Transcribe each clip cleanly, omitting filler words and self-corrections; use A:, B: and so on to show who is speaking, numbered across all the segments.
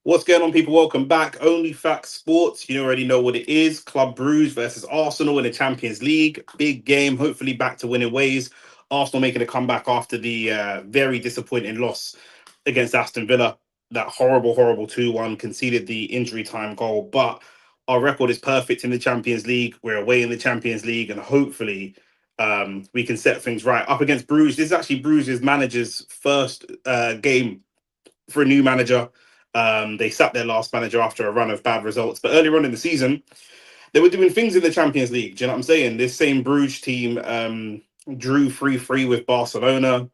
A: What's going on, people? Welcome back. Only Facts Sports. You already know what it is. Club Bruges versus Arsenal in the Champions League. Big game. Hopefully back to winning ways. Arsenal making a comeback after the very disappointing loss against Aston Villa. That horrible, horrible 2-1. Conceded the injury time goal. But our record is perfect in the Champions League. We're away in the Champions League. And hopefully we can set things right. Up against Bruges. This is actually Bruges' manager's first game for a new manager. They sacked their last manager after a run of bad results. But earlier on in the season, they were doing things in the Champions League. Do you know what I'm saying? This same Bruges team drew 3-3 with Barcelona, and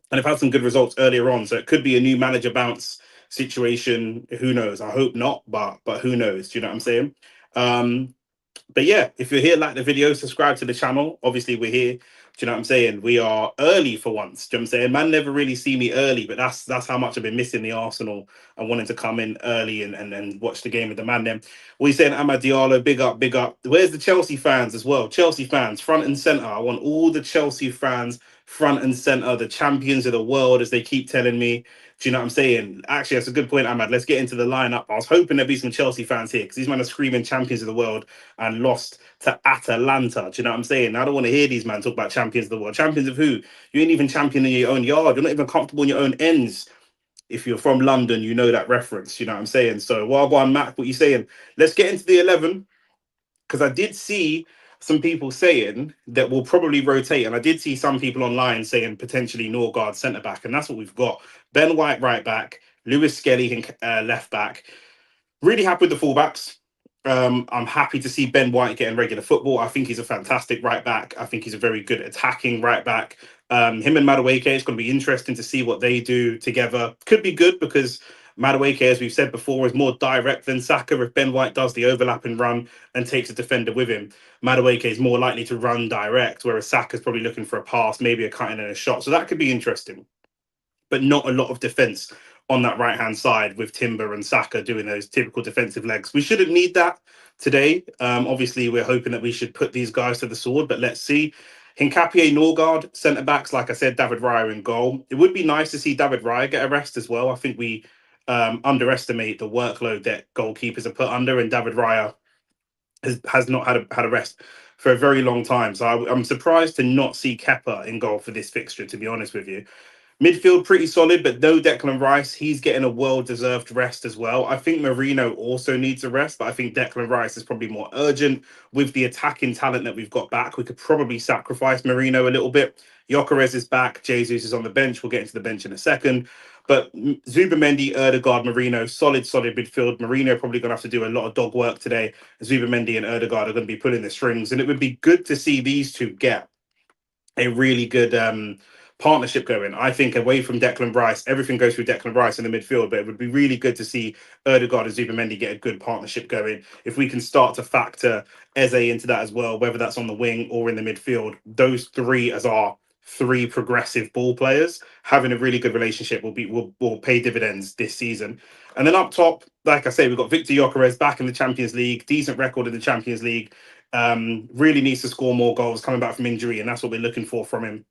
A: they've had some good results earlier on. So it could be a new manager bounce situation. Who knows? I hope not, but who knows? Do you know what I'm saying? Um, but yeah, if you're here, like the video, subscribe to the channel. Obviously, we're here. Do you know what I'm saying? We are early for once. Do you know what I'm saying? Man never really see me early, but that's how much I've been missing the Arsenal and wanting to come in early and watch the game with the man. Then what you saying, Amad Diallo? Big up, big up. Where's the Chelsea fans as well? Chelsea fans, front and center. I want all the Chelsea fans front and center, the champions of the world, as they keep telling me. Do you know what I'm saying? Actually, that's a good point, Ahmad. Let's get into the lineup. I was hoping there'd be some Chelsea fans here because these men are screaming champions of the world and lost to Atalanta. Do you know what I'm saying? I don't want to hear these men talk about champions of the world. Champions of who? You ain't even champion in your own yard. You're not even comfortable in your own ends. If you're from London, you know that reference. You know what I'm saying? So, well, go on, Mac, what you saying? Let's get into the 11 because I did see some people saying that we'll probably rotate, and I did see some people online saying potentially Norgard centre back, and that's what we've got. Ben White right back, Lewis Skelly left back. Really happy with the fullbacks. I'm happy to see Ben White getting regular football. I think he's a fantastic right back. I think he's a very good attacking right back. Him and Madueke, it's going to be interesting to see what they do together. Could be good because Madueke, as we've said before, is more direct than Saka. If Ben White does the overlap and run and takes a defender with him, Madueke is more likely to run direct, whereas Saka's probably looking for a pass, maybe a cut in and a shot. So that could be interesting, but not a lot of defense on that right hand side with Timber and Saka doing those typical defensive legs. We shouldn't need that today. Obviously, we're hoping that we should put these guys to the sword, but let's see. Hincapie, Norgard, centre backs, like I said, David Raya in goal. It would be nice to see David Raya get a rest as well. I think we underestimate the workload that goalkeepers are put under, and David Raya has not had a rest for a very long time. So I'm surprised to not see Kepa in goal for this fixture, to be honest with you. Midfield pretty solid, but no Declan Rice. He's getting a well-deserved rest as well. I think Marino also needs a rest, but I think Declan Rice is probably more urgent. With the attacking talent that we've got back, we could probably sacrifice Marino a little bit. Gyökeres is back. Jesus is on the bench. We'll get into the bench in a second. But Zubamendi, Erdegaard, Marino, solid midfield. Marino probably going to have to do a lot of dog work today. Zubamendi and Erdegaard are going to be pulling the strings. And it would be good to see these two get a really good partnership going. I think away from Declan Rice, everything goes through Declan Rice in the midfield, but it would be really good to see Erdegaard and Zubamendi get a good partnership going. If we can start to factor Eze into that as well, whether that's on the wing or in the midfield, those three as our three progressive ball players having a really good relationship will pay dividends this season. And then up top, like I say, we've got Victor Gyökeres back in the Champions League, decent record in the Champions League. Really needs to score more goals coming back from injury, and that's what we're looking for from him.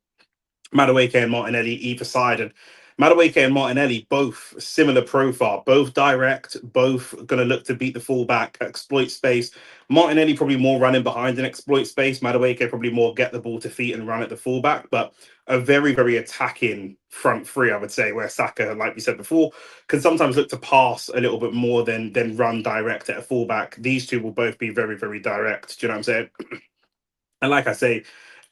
A: Madueke and Martinelli either side, and Madueke and Martinelli both similar profile, both direct, both going to look to beat the fullback, exploit space. Martinelli probably more running behind and exploit space. Madueke probably more get the ball to feet and run at the fullback, but a very attacking front three, I would say, where Saka, like we said before, can sometimes look to pass a little bit more than run direct at a fullback. These two will both be very direct. Do you know what I'm saying? And like I say,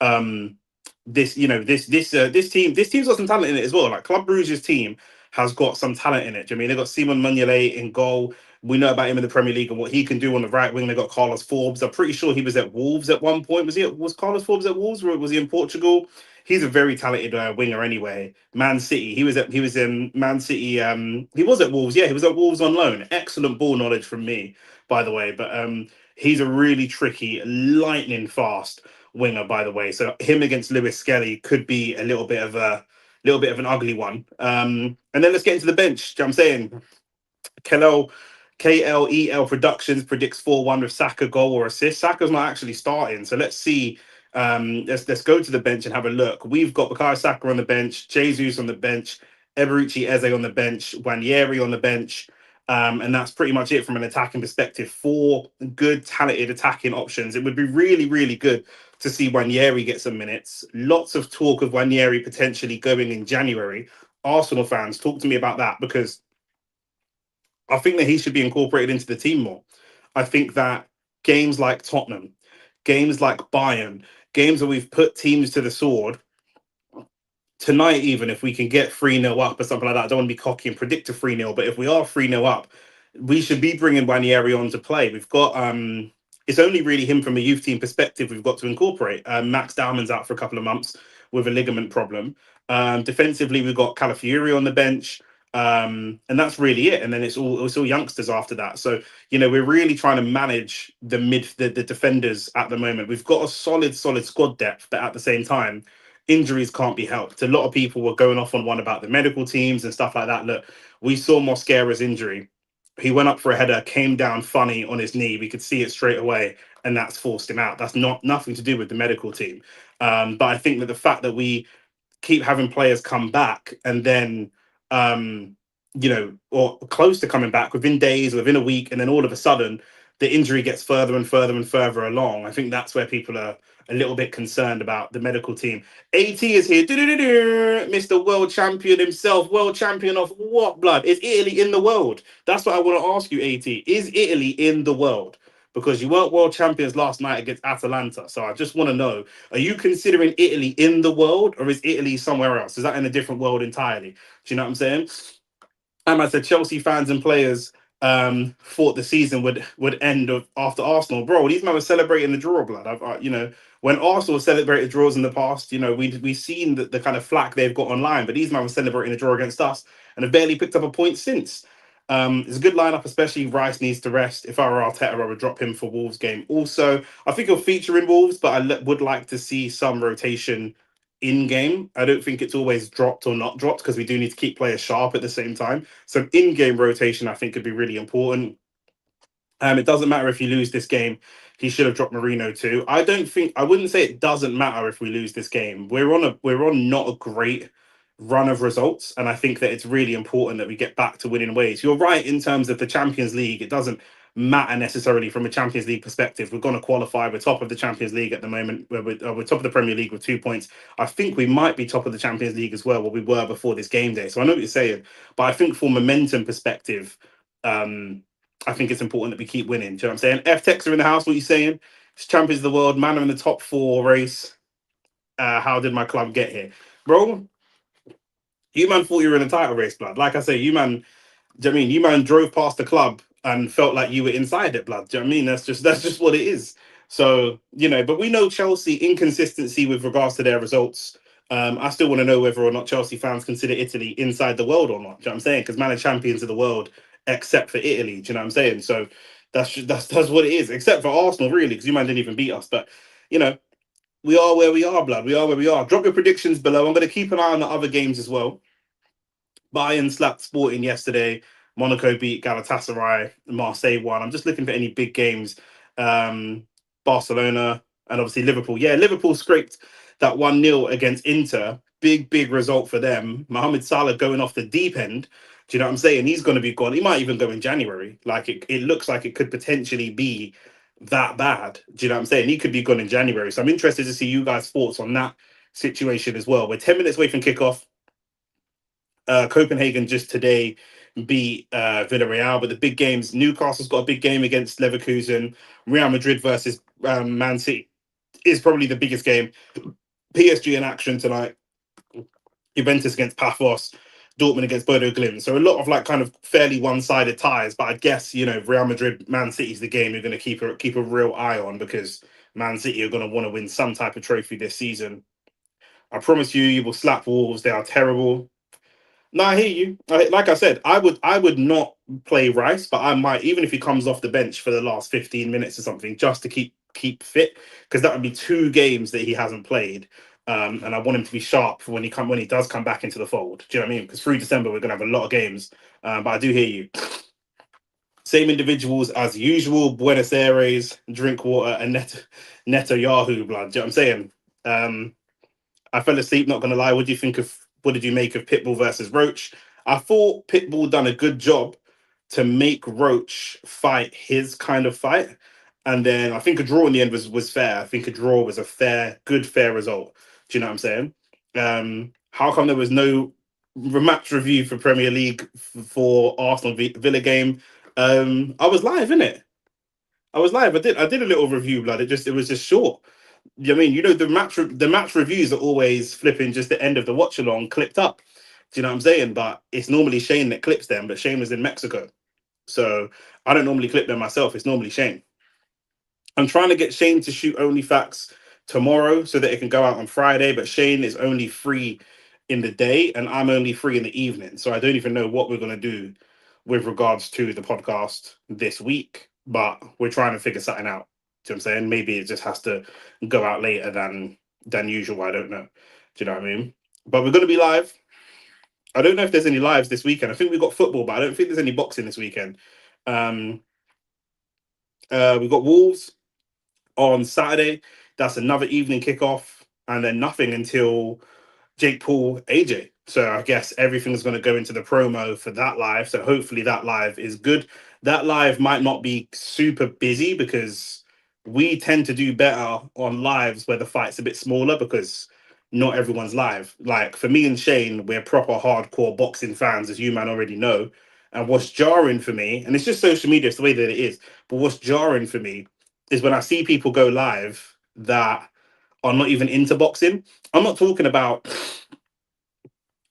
A: um, this team's got some talent in it as well. Like Club Brugge's team has got some talent in it. Do you know what I mean, they got Simon Mignolet in goal. We know about him in the Premier League and what he can do on the right wing. They got Carlos Forbes. I'm pretty sure he was at Wolves at one point. Was Carlos Forbes at Wolves, or was he in Portugal? He's a very talented winger anyway. Man City. He was in Man City. He was at Wolves. Yeah, he was at Wolves on loan. Excellent ball knowledge from me, by the way. But he's a really tricky, lightning fast winger, by the way. So him against Lewis Skelly could be a little bit of an ugly one. And then let's get into the bench. Do you know what I'm saying? Kello KLEL Productions predicts 4-1 with Saka goal or assist. Saka's not actually starting, so let's see. Let's go to the bench and have a look. We've got Bukayo Saka on the bench, Jesus on the bench, Eberechi Eze on the bench, Wanyeri on the bench. And that's pretty much it from an attacking perspective. Four good, talented attacking options. It would be really, really good to see Wanyeri get some minutes. Lots of talk of Wanyeri potentially going in January. Arsenal fans, talk to me about that, because I think that he should be incorporated into the team more. I think that games like Tottenham, games like Bayern, games where we've put teams to the sword, tonight, even if we can get 3-0 up or something like that, I don't want to be cocky and predict a 3-0, but if we are 3-0 up, we should be bringing Wanieri on to play. We've got, it's only really him from a youth team perspective we've got to incorporate. Max Dowman's out for a couple of months with a ligament problem. Defensively, we've got Calafiori on the bench. And that's really it. And then it's all youngsters after that. So, we're really trying to manage the defenders at the moment. We've got a solid squad depth, but at the same time, injuries can't be helped. A lot of people were going off on one about the medical teams and stuff like that. Look, we saw Mosquera's injury. He went up for a header, came down funny on his knee. We could see it straight away, and that's forced him out. That's not nothing to do with the medical team. But I think that the fact that we keep having players come back and then or close to coming back within days, within a week, and then all of a sudden the injury gets further and further and further along. I think that's where people are a little bit concerned about the medical team. AT is here. Mr. World Champion himself. World champion of what, blood? Is Italy in the world? That's what I want to ask you, AT. Is Italy in the world? Because you weren't world champions last night against Atalanta. So I just want to know, are you considering Italy in the world, or is Italy somewhere else? Is that in a different world entirely? Do you know what I'm saying? And I said Chelsea fans and players thought the season would end after Arsenal. Bro, these men were celebrating the draw, blood. When Arsenal celebrated draws in the past, we've seen the kind of flack they've got online, but these men were celebrating a draw against us and have barely picked up a point since. It's a good lineup, especially Rice needs to rest. If I were Arteta, I would drop him for Wolves game. Also, I think he'll feature in Wolves, but would like to see some rotation in game. I don't think it's always dropped or not dropped, because we do need to keep players sharp at the same time. So in game rotation, I think, could be really important. It doesn't matter if you lose this game. He should have dropped Marino too. I wouldn't say it doesn't matter if we lose this game. We're on not a great run of results, and I think that it's really important that we get back to winning ways. You're right in terms of the Champions League. It doesn't matter necessarily from a Champions League perspective. We're going to qualify. We're top of the Champions League at the moment. We're top of the Premier League with 2 points. I think we might be top of the Champions League as well, where we were before this game day. So I know what you're saying, but I think for momentum perspective, I think it's important that we keep winning. Do you know what I'm saying? F Techs are in the house. What are you saying? It's champions of the world. Man, are in the top 4 race. How did my club get here? Bro, you man thought you were in a title race, blood. Like I say, you man, do you know what I mean? You man drove past the club and felt like you were inside it, blood. Do you know what I mean? That's just what it is. So, but we know Chelsea inconsistency with regards to their results. I still want to know whether or not Chelsea fans consider Italy inside the world or not. Do you know what I'm saying? Because man are champions of the world except for Italy. Do you know what I'm saying? So that's what it is. Except for Arsenal, really, because you man didn't even beat us. But you know, we are where we are, blood. We are where we are. Drop your predictions below. I'm going to keep an eye on the other games as well. Bayern slapped Sporting yesterday. Monaco beat Galatasaray. Marseille won. I'm just looking for any big games. Barcelona and obviously Liverpool. Yeah, Liverpool scraped that 1-0 against Inter. Big result for them. Mohamed Salah going off the deep end. Do you know what I'm saying? He's going to be gone. He might even go in January. Like it looks like it could potentially be that bad. Do you know what I'm saying? He could be gone in January. So I'm interested to see you guys' thoughts on that situation as well. We're 10 minutes away from kickoff. Copenhagen just today beat Villarreal, but the big games, Newcastle's got a big game against Leverkusen. Real Madrid versus Man City is probably the biggest game. PSG in action tonight. Juventus against Paphos. Dortmund against Bodo Glimt. So a lot of like kind of fairly one-sided ties, but I guess Real Madrid, Man City's the game you're going to keep a real eye on, because Man City are going to want to win some type of trophy this season. I promise you will slap Wolves. They are terrible. No, I hear you. Like I said, I would not play Rice, but I might, even if he comes off the bench for the last 15 minutes or something, just to keep fit, because that would be 2 games that he hasn't played. And I want him to be sharp for when he does come back into the fold. Do you know what I mean? Because through December we're gonna have a lot of games. But I do hear you. Same individuals as usual. Buenos Aires, Drinkwater, and Netanyahu. Blood. Do you know what I'm saying? I fell asleep, not gonna lie. What did you make of Pitbull versus Roach? I thought Pitbull done a good job to make Roach fight his kind of fight. And then I think a draw in the end was fair. I think a draw was a good, fair result. Do you know what I'm saying? How come there was no match review for Premier League for Arsenal Villa game? I was live, in it. I was live. I did a little review, blood. It was just short. I mean, the match reviews are always flipping just the end of the watch along clipped up. Do you know what I'm saying? But it's normally Shane that clips them, but Shane was in Mexico. So I don't normally clip them myself. It's normally Shane. I'm trying to get Shane to shoot only facts tomorrow so that it can go out on Friday, but Shane is only free in the day and I'm only free in the evening. So I don't even know what we're going to do with regards to the podcast this week, but we're trying to figure something out. Do you know what I'm saying? Maybe it just has to go out later than usual. I don't know. Do you know what I mean? But we're going to be live. I don't know if there's any lives this weekend. I think we've got football, but I don't think there's any boxing this weekend. Um, we've got Wolves on Saturday. That's another evening kickoff, and then nothing until Jake Paul, AJ. So I guess everything's going to go into the promo for that live. So hopefully that live is good. That live might not be super busy because we tend to do better on lives where the fight's a bit smaller because not everyone's live. Like for me and Shane, we're proper hardcore boxing fans, as you man already know. And what's jarring for me, and it's just social media, it's the way that it is, but what's jarring for me is when I see people go live that are not even into boxing. I'm not talking about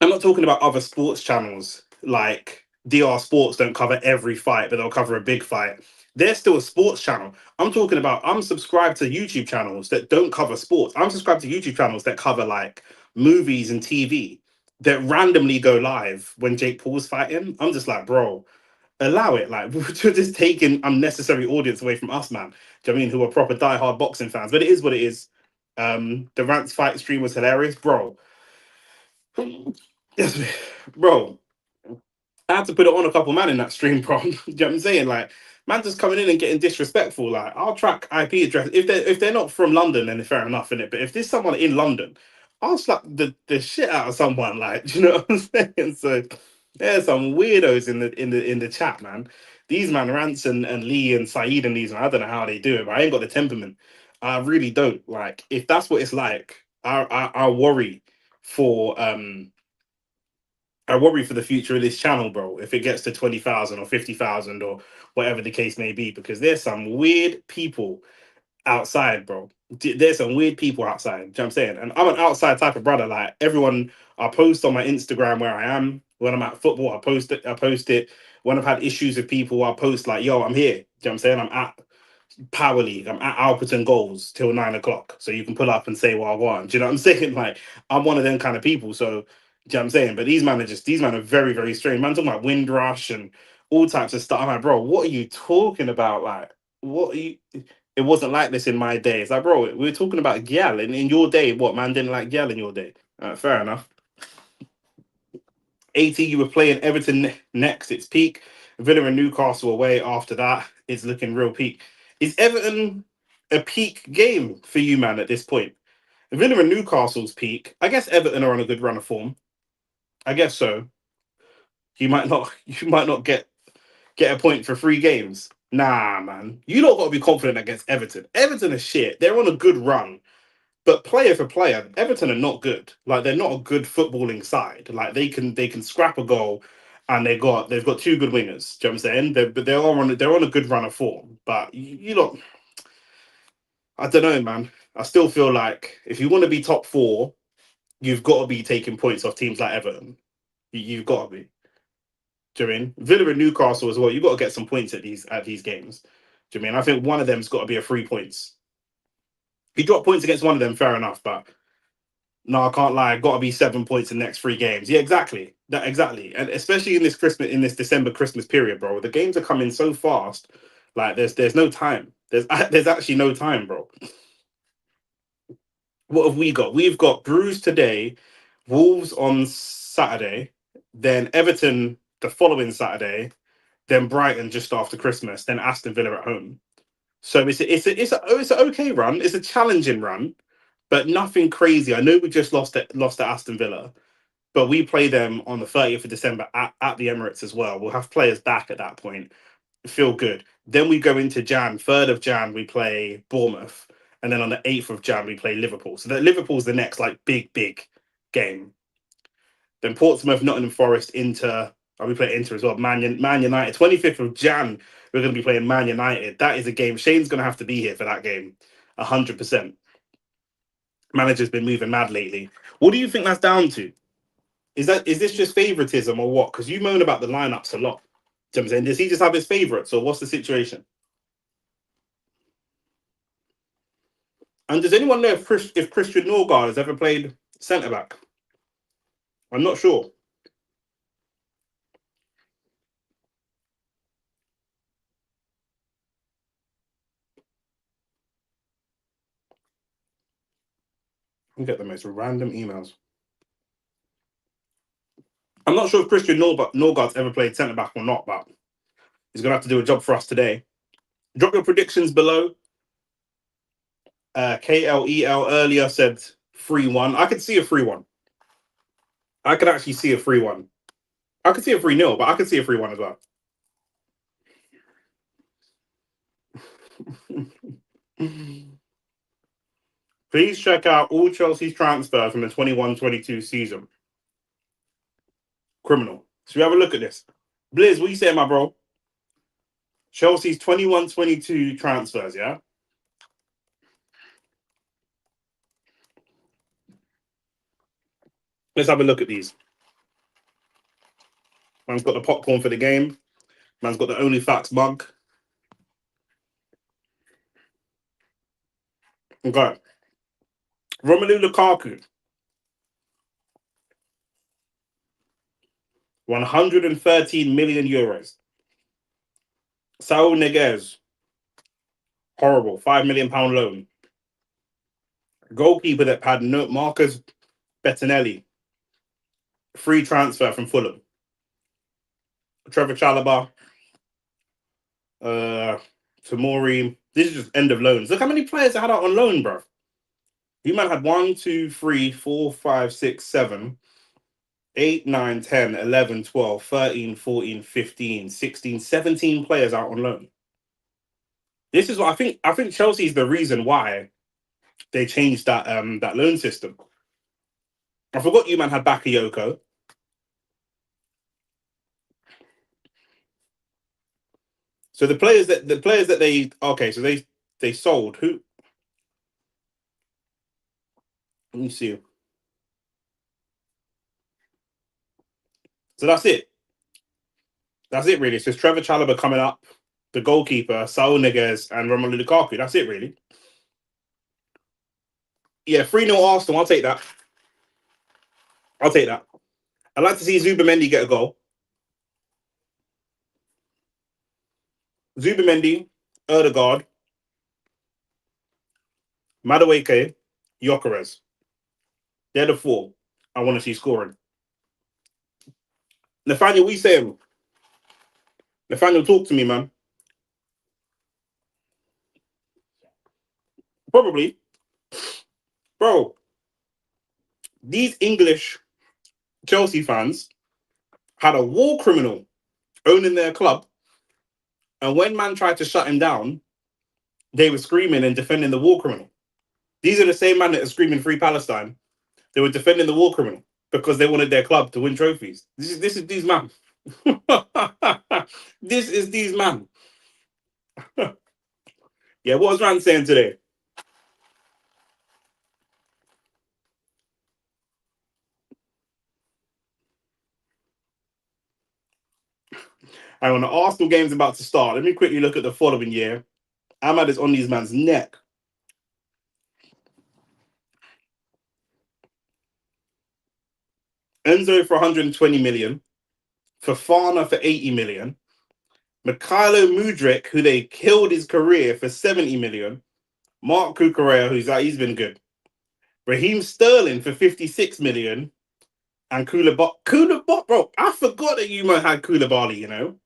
A: I'm not talking about other sports channels like DR Sports don't cover every fight, but they'll cover a big fight. They're still a sports channel. I'm talking about I'm subscribed to YouTube channels that don't cover sports. I'm subscribed to YouTube channels that cover like movies and TV that randomly go live when Jake Paul's fighting. I'm just like, bro, allow it. Like we're just taking unnecessary audience away from us, man. Do you know what I mean? Who are proper diehard boxing fans. But it is what it is. The Rants fight stream was hilarious, bro. Yes, bro. I had to put it on a couple man in that stream, bro. You know what I'm saying? Like, man just coming in and getting disrespectful. Like, I'll track IP address. If they're not from London, then fair enough, innit? But if there's someone in London, I'll slap the shit out of someone, like, do you know what I'm saying? So there's some weirdos in the chat, man. These man Rants and Lee and Saeed and these, man, I don't know how they do it, but I ain't got the temperament. I really don't. Like, if that's what it's like, I worry for I worry for the future of this channel, bro. If it gets to 20,000 or 50,000 or whatever the case may be, because there's some weird people outside, bro. There's some weird people outside. Do you know what I'm saying? And I'm an outside type of brother. Like everyone, I post on my Instagram where I am. When I'm at football, I post it. I post it. When I've had issues with people, I post like, "Yo, I'm here." Do you know what I'm saying? I'm at Power League. I'm at Alperton Goals till 9 o'clock. So you can pull up and say what I want. Do you know what I'm saying? Like I'm one of them kind of people. So do you know what I'm saying? But these men are very, very strange. Man talking about Windrush and all types of stuff. I'm like, bro, what are you talking about? Like, what are you it wasn't like this in my day. It's like, bro, we were talking about Gyal and in your day, what man didn't like Gyal in your day? Fair enough. 80, you were playing Everton next. It's peak. Villa and Newcastle away after that. It's looking real peak. Is Everton a peak game for you, man, at this point? Villa and Newcastle's peak. I guess Everton are on a good run of form. I guess so. You might not get a point for 3 games. Nah, man. You don't got to be confident against Everton. Everton are shit. They're on a good run. But player for player, Everton are not good. Like they're not a good footballing side. Like they can scrap a goal, and they've got 2 good wingers. Do you know what I'm saying? They're on a good run of form. But you lot, I don't know, man. I still feel like if you want to be top 4, you've got to be taking points off teams like Everton. You've got to be. Do you know what I mean? Villa and Newcastle as well. You've got to get some points at these games. Do you know what I mean? I think one of them's got to be a 3 points. If you drop points against one of them, fair enough. But no, I can't lie. Got to be 7 points in the next 3 games. Yeah, exactly. That exactly, and especially in this December Christmas period, bro. The games are coming so fast. Like there's no time. There's actually no time, bro. What have we got? We've got Bruges today, Wolves on Saturday, then Everton the following Saturday, then Brighton just after Christmas, then Aston Villa at home. So it's an okay run. It's a challenging run, but nothing crazy. I know we just lost at Aston Villa. but we play them on the 30th of December at the Emirates as well. We'll have players back at that point. Feel good. Then we go into Jan, 3rd of Jan, we play Bournemouth. And then on the 8th of Jan, we play Liverpool. So that Liverpool's the next like big game. Then Portsmouth, Nottingham Forest, Inter. We play Inter as well. Man United. 25th of Jan, we're going to be playing Man United. That is a game. Shane's going to have to be here for that game. 100%. Manager's been moving mad lately. What do you think that's down to? Is this just favoritism or what? Because you moan about the lineups a lot. You know what I'm saying? Does he just have his favorites or what's the situation? And does anyone know if Christian Norgard has ever played centre back? I'm not sure. I get the most random emails. I'm not sure if Christian Norgard's ever played centre back or not, but he's going to have to do a job for us today. Drop your predictions below. KLEL earlier said 3-1. I could see a 3-1. I could actually see a 3-1. I could see a 3-0, but I could see a 3-1 as well. Please check out all Chelsea's transfers from the 21-22 season. Criminal. So we have a look at this. Blizz, what you saying, my bro? Chelsea's 21-22 transfers, yeah? Let's have a look at these. Man's got the popcorn for the game. Man's got the Only Facts mug. Okay. Romelu Lukaku. 113 million euros. Saul Niguez. Horrible. £5 million loan. Goalkeeper that had no Marcus Bettinelli. Free transfer from Fulham. Trevor Chalobah. Tamori. This is just end of loans. Look how many players I had out on loan, bro. You man had 1, 2, 3, 4, 5, 6, 7, 8, 9, 10, 11, 12, 13, 14, 15, 16, 17 players out on loan. This is what I think Chelsea is the reason why they changed that that loan system. I forgot you man had Bakayoko. So the players that they sold who? Let me see. So that's it. That's it really. So it's Trevor Chalobah coming up, the goalkeeper, Saul Niguez, and Romelu Lukaku. That's it really. Yeah, 3-0 Arsenal. I'll take that. I'd like to see Zubamendi get a goal. Zubamendi, Erdegaard, Madueke, Gyökeres. They're the 4 I want to see scoring. Nathaniel, what you saying? Nathaniel, talk to me, man. Probably. Bro, these English Chelsea fans had a war criminal owning their club, and when man tried to shut him down, they were screaming and defending the war criminal. These are the same man that are screaming Free Palestine. They were defending the war criminal because they wanted their club to win trophies. This is these man. This is these man. Yeah, what was Rand saying today? And when the Arsenal game's about to start, let me quickly look at the following year. Ahmad is on these man's neck. Enzo for 120 million. Fafana for 80 million. Mikhailo Mudryk, who they killed his career for 70 million. Mark Cucurella, he's been good. Raheem Sterling for 56 million. And Koulibaly, bro, I forgot that you man had Koulibaly, you know.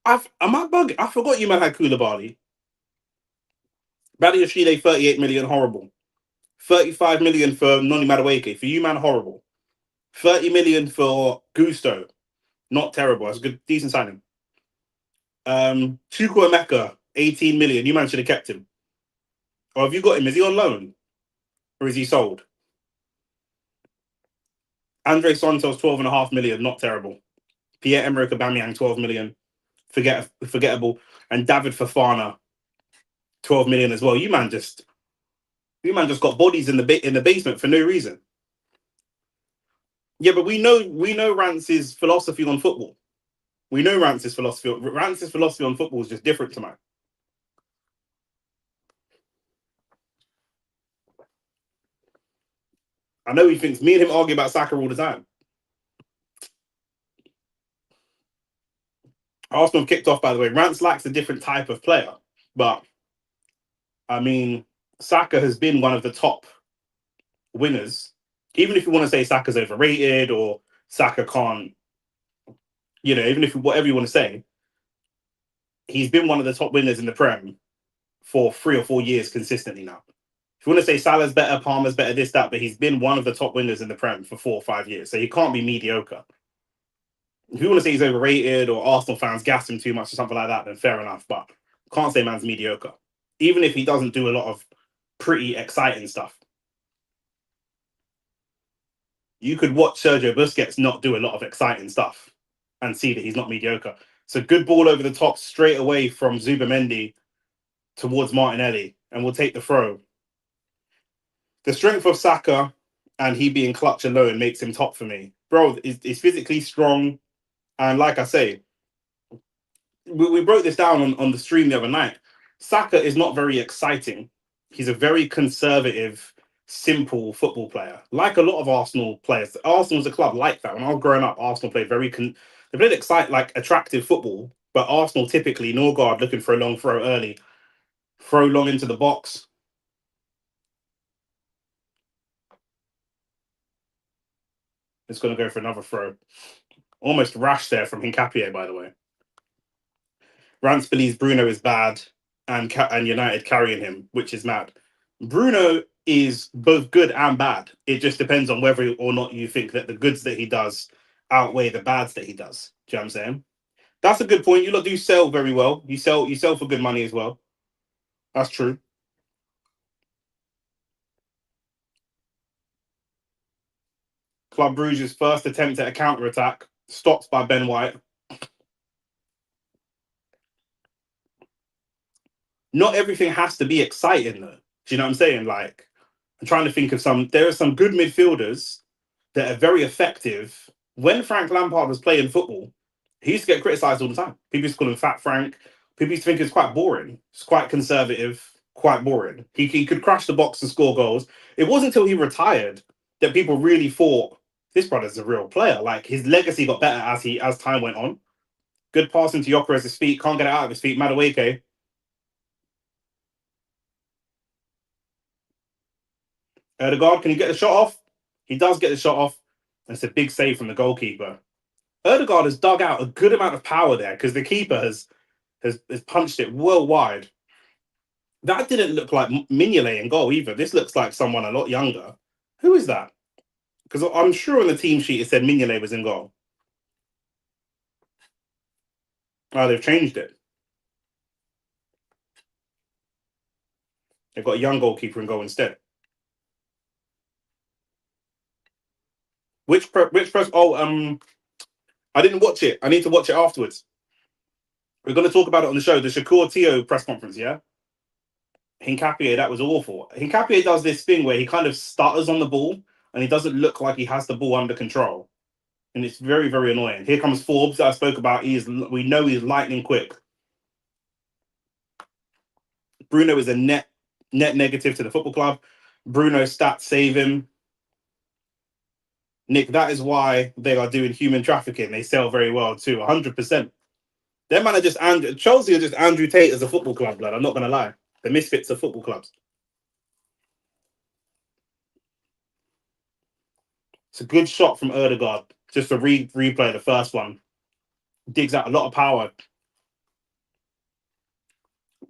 A: Am I bugging? I forgot you man had Koulibaly. Badiashile, 38 million, horrible. 35 million for Noni Madueke. For you, man, horrible. 30 million for Gusto. Not terrible. That's a good, decent signing. Chukwuemeka, Emeka, 18 million. You man should have kept him. Or have you got him? Is he on loan? Or is he sold? Andre Santos, 12.5 million. Not terrible. Pierre-Emerick Aubameyang, 12 million. Forgettable. And David Fofana, 12 million as well. You man just got bodies in the basement for no reason. Yeah, but we know Rance's philosophy on football. We know Rance's philosophy. Rance's philosophy on football is just different to mine. I know he thinks me and him argue about Saka all the time. Arsenal have kicked off, by the way. Rance likes a different type of player, but I mean, Saka has been one of the top winners. Even if you want to say Saka's overrated or Saka can't, even if whatever you want to say, he's been one of the top winners in the Prem for 3 or 4 years consistently now. If you want to say Salah's better, Palmer's better, this, that, but he's been one of the top winners in the Prem for 4 or 5 years. So he can't be mediocre. If you want to say he's overrated or Arsenal fans gas him too much or something like that, then fair enough. But can't say man's mediocre. Even if he doesn't do a lot of pretty exciting stuff. You could watch Sergio Busquets not do a lot of exciting stuff and see that he's not mediocre. So good ball over the top straight away from Zubamendi towards Martinelli, and we'll take the throw. The strength of Saka and he being clutch alone makes him top for me. Bro, he's physically strong. And like I say, we broke this down on the stream the other night. Saka is not very exciting. He's a very conservative, simple football player. Like a lot of Arsenal players. Arsenal's a club like that. When I was growing up, Arsenal played they played attractive football, but Arsenal typically, Norgard looking for a long throw early, throw long into the box. It's going to go for another throw. Almost rash there from Hincapié, by the way. Rance believes Bruno is bad and United carrying him, which is mad. Bruno is both good and bad. It just depends on whether or not you think that the goods that he does outweigh the bads that he does. Do you know what I'm saying? That's a good point. You lot do sell very well. You sell for good money as well. That's true. Club Brugge's first attempt at a counter-attack stopped by Ben White. Not everything has to be exciting, though. Do you know what I'm saying? Like, I'm trying to think of there are some good midfielders that are very effective. When Frank Lampard was playing football, he used to get criticised all the time. People used to call him Fat Frank. People used to think it's quite boring. It's quite conservative, quite boring. He could crash the box and score goals. It wasn't until he retired that people really thought this brother's a real player. Like, his legacy got better as time went on. Good passing to Gyökeres's feet. Can't get it out of his feet. Madueke. Erdegaard, can he get the shot off? He does get the shot off. It's a big save from the goalkeeper. Erdegaard has dug out a good amount of power there because the keeper has punched it well wide. That didn't look like Mignolet in goal either. This looks like someone a lot younger. Who is that? Because I'm sure on the team sheet it said Mignolet was in goal. Oh, they've changed it. They've got a young goalkeeper in goal instead. Which press? Oh, I didn't watch it. I need to watch it afterwards. We're going to talk about it on the show. The Shakur Tio press conference, yeah? Hincapié, that was awful. Hincapié does this thing where he kind of stutters on the ball and he doesn't look like he has the ball under control. And it's very, very annoying. Here comes Forbes that I spoke about. We know he's lightning quick. Bruno is a net negative to the football club. Bruno's stats save him. Nick, that is why they are doing human trafficking. They sell very well too, 100%. Their man are just Chelsea are just Andrew Tate as a football club, blood. I'm not going to lie. The misfits of football clubs. It's a good shot from Erdegaard. Just to replay the first one. Digs out a lot of power.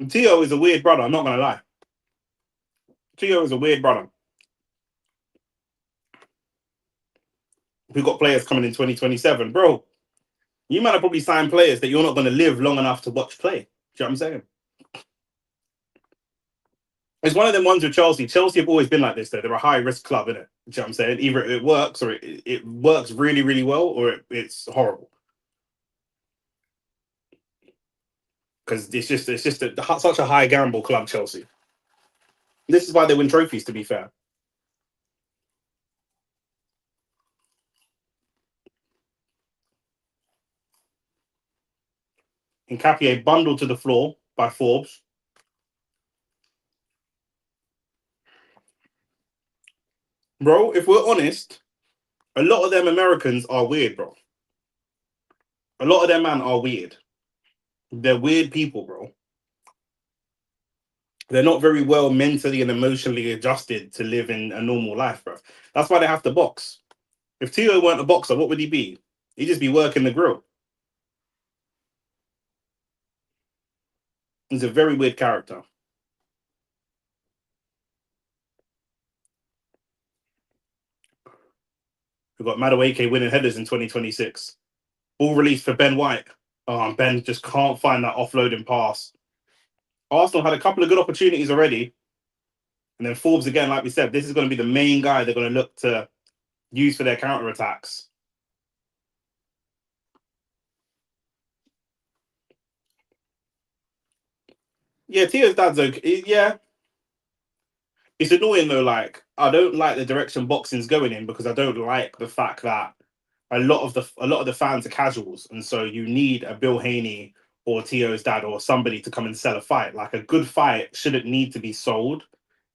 A: And Tio is a weird brother. I'm not going to lie. Tio is a weird brother. We got players coming in 2027, bro. You might have probably signed players that you're not going to live long enough to watch play. Do you know what I'm saying? It's one of them ones with Chelsea. Chelsea have always been like this, though. They're a high risk club, innit? Do you know what I'm saying? Either it works or it works really, really well, or it's horrible. Because such a high gamble club, Chelsea. This is why they win trophies, to be fair. Nkapie bundled to the floor by Forbes. Bro, if we're honest, a lot of them Americans are weird, bro. A lot of them man are weird. They're weird people, bro. They're not very well mentally and emotionally adjusted to live in a normal life, bro. That's why they have to box. If Tio weren't a boxer, what would he be? He'd just be working the grill. He's a very weird character. We've got Madueke winning headers in 2026. Ball released for Ben White. Ben just can't find that offloading pass. Arsenal had a couple of good opportunities already. And then Forbes, again, like we said, this is going to be the main guy they're going to look to use for their counter attacks. Yeah, Tio's dad's okay. Yeah, it's annoying though. Like, I don't like the direction boxing's going in because I don't like the fact that a lot of the fans are casuals, and so you need a Bill Haney or Tio's dad or somebody to come and sell a fight. Like a good fight shouldn't need to be sold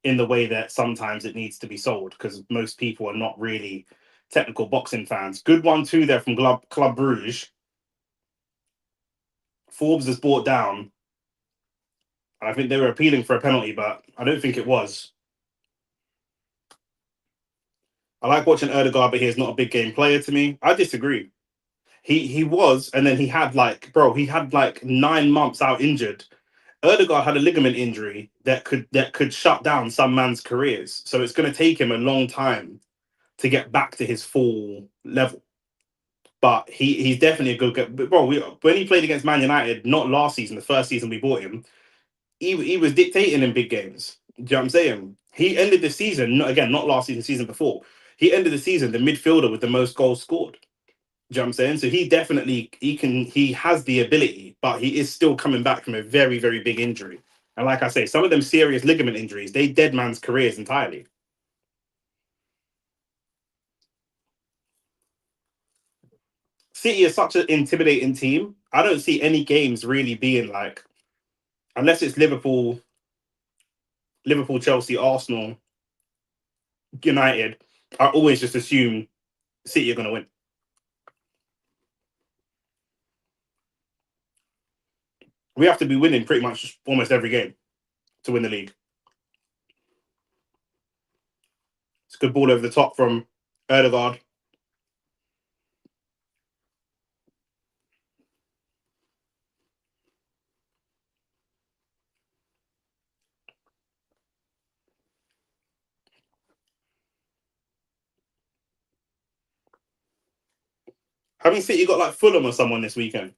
A: in the way that sometimes it needs to be sold because most people are not really technical boxing fans. Good one too there from Club Brugge. Forbes is brought down. I think they were appealing for a penalty, but I don't think it was. I like watching Erdegaard, but he's not a big game player to me. I disagree. He was, and then he had like 9 months out injured. Erdegaard had a ligament injury that could shut down some man's careers. So it's going to take him a long time to get back to his full level. But he's definitely a good guy. But bro, when he played against Man United, not last season, the first season we bought him, he was dictating in big games. Do you know what I'm saying? He ended the season, again, not last season, season before. He ended the season the midfielder with the most goals scored. Do you know what I'm saying? So he has the ability, but he is still coming back from a very, very big injury. And like I say, some of them serious ligament injuries, they dead man's careers entirely. City is such an intimidating team. I don't see any games really being like, unless it's Liverpool, Chelsea, Arsenal, United. I always just assume City are going to win. We have to be winning pretty much almost every game to win the league. It's a good ball over the top from Erdegaard. Having City got like Fulham or someone this weekend?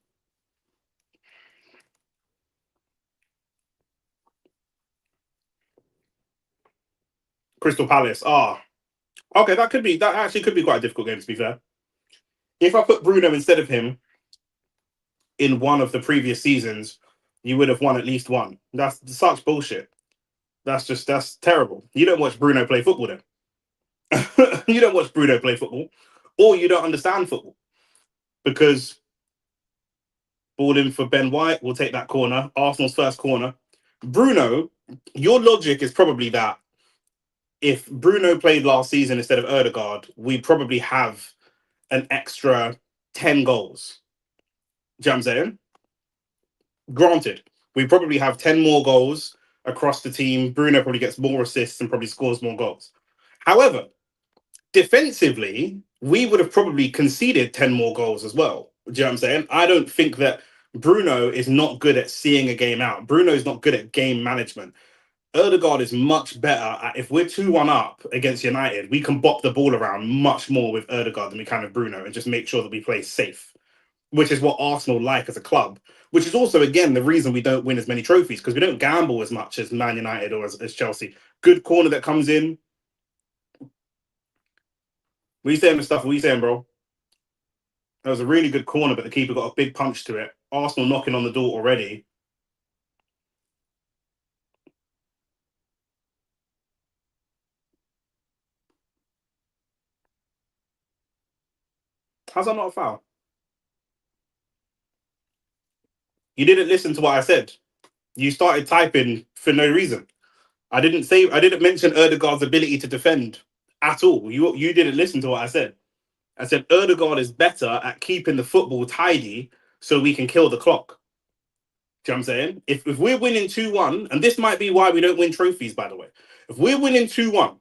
A: Crystal Palace. Okay, that actually could be quite a difficult game to be fair. If I put Bruno instead of him in one of the previous seasons, you would have won at least one. That's such bullshit. That's terrible. You don't watch Bruno play football then. You don't watch Bruno play football, or you don't understand football because ball in for Ben White. We'll take that corner. Arsenal's first corner. Bruno, your logic is probably that if Bruno played last season instead of Erdegaard, we probably have an extra 10 goals. Do you know what I'm saying? Granted, we probably have 10 more goals across the team. Bruno probably gets more assists and probably scores more goals. However, defensively, we would have probably conceded 10 more goals as well. Do you know what I'm saying? I don't think that Bruno is not good at seeing a game out. Bruno is not good at game management. Odegaard is much better at, if we're 2-1 up against United, we can bop the ball around much more with Odegaard than we can with Bruno and just make sure that we play safe, which is what Arsenal like as a club, which is also, again, the reason we don't win as many trophies, because we don't gamble as much as Man United or as Chelsea. Good corner that comes in. What are you saying, Mustafa? What are you saying, bro? That was a really good corner, but the keeper got a big punch to it. Arsenal knocking on the door already. How's that not a foul? You didn't listen to what I said. You started typing for no reason. I didn't mention Erdegaard's ability to defend at all. You didn't listen to what I said. I said Erdegaard is better at keeping the football tidy so we can kill the clock. Do you know what I'm saying? If we're winning 2-1, and this might be why we don't win trophies, by the way. If we're winning 2-1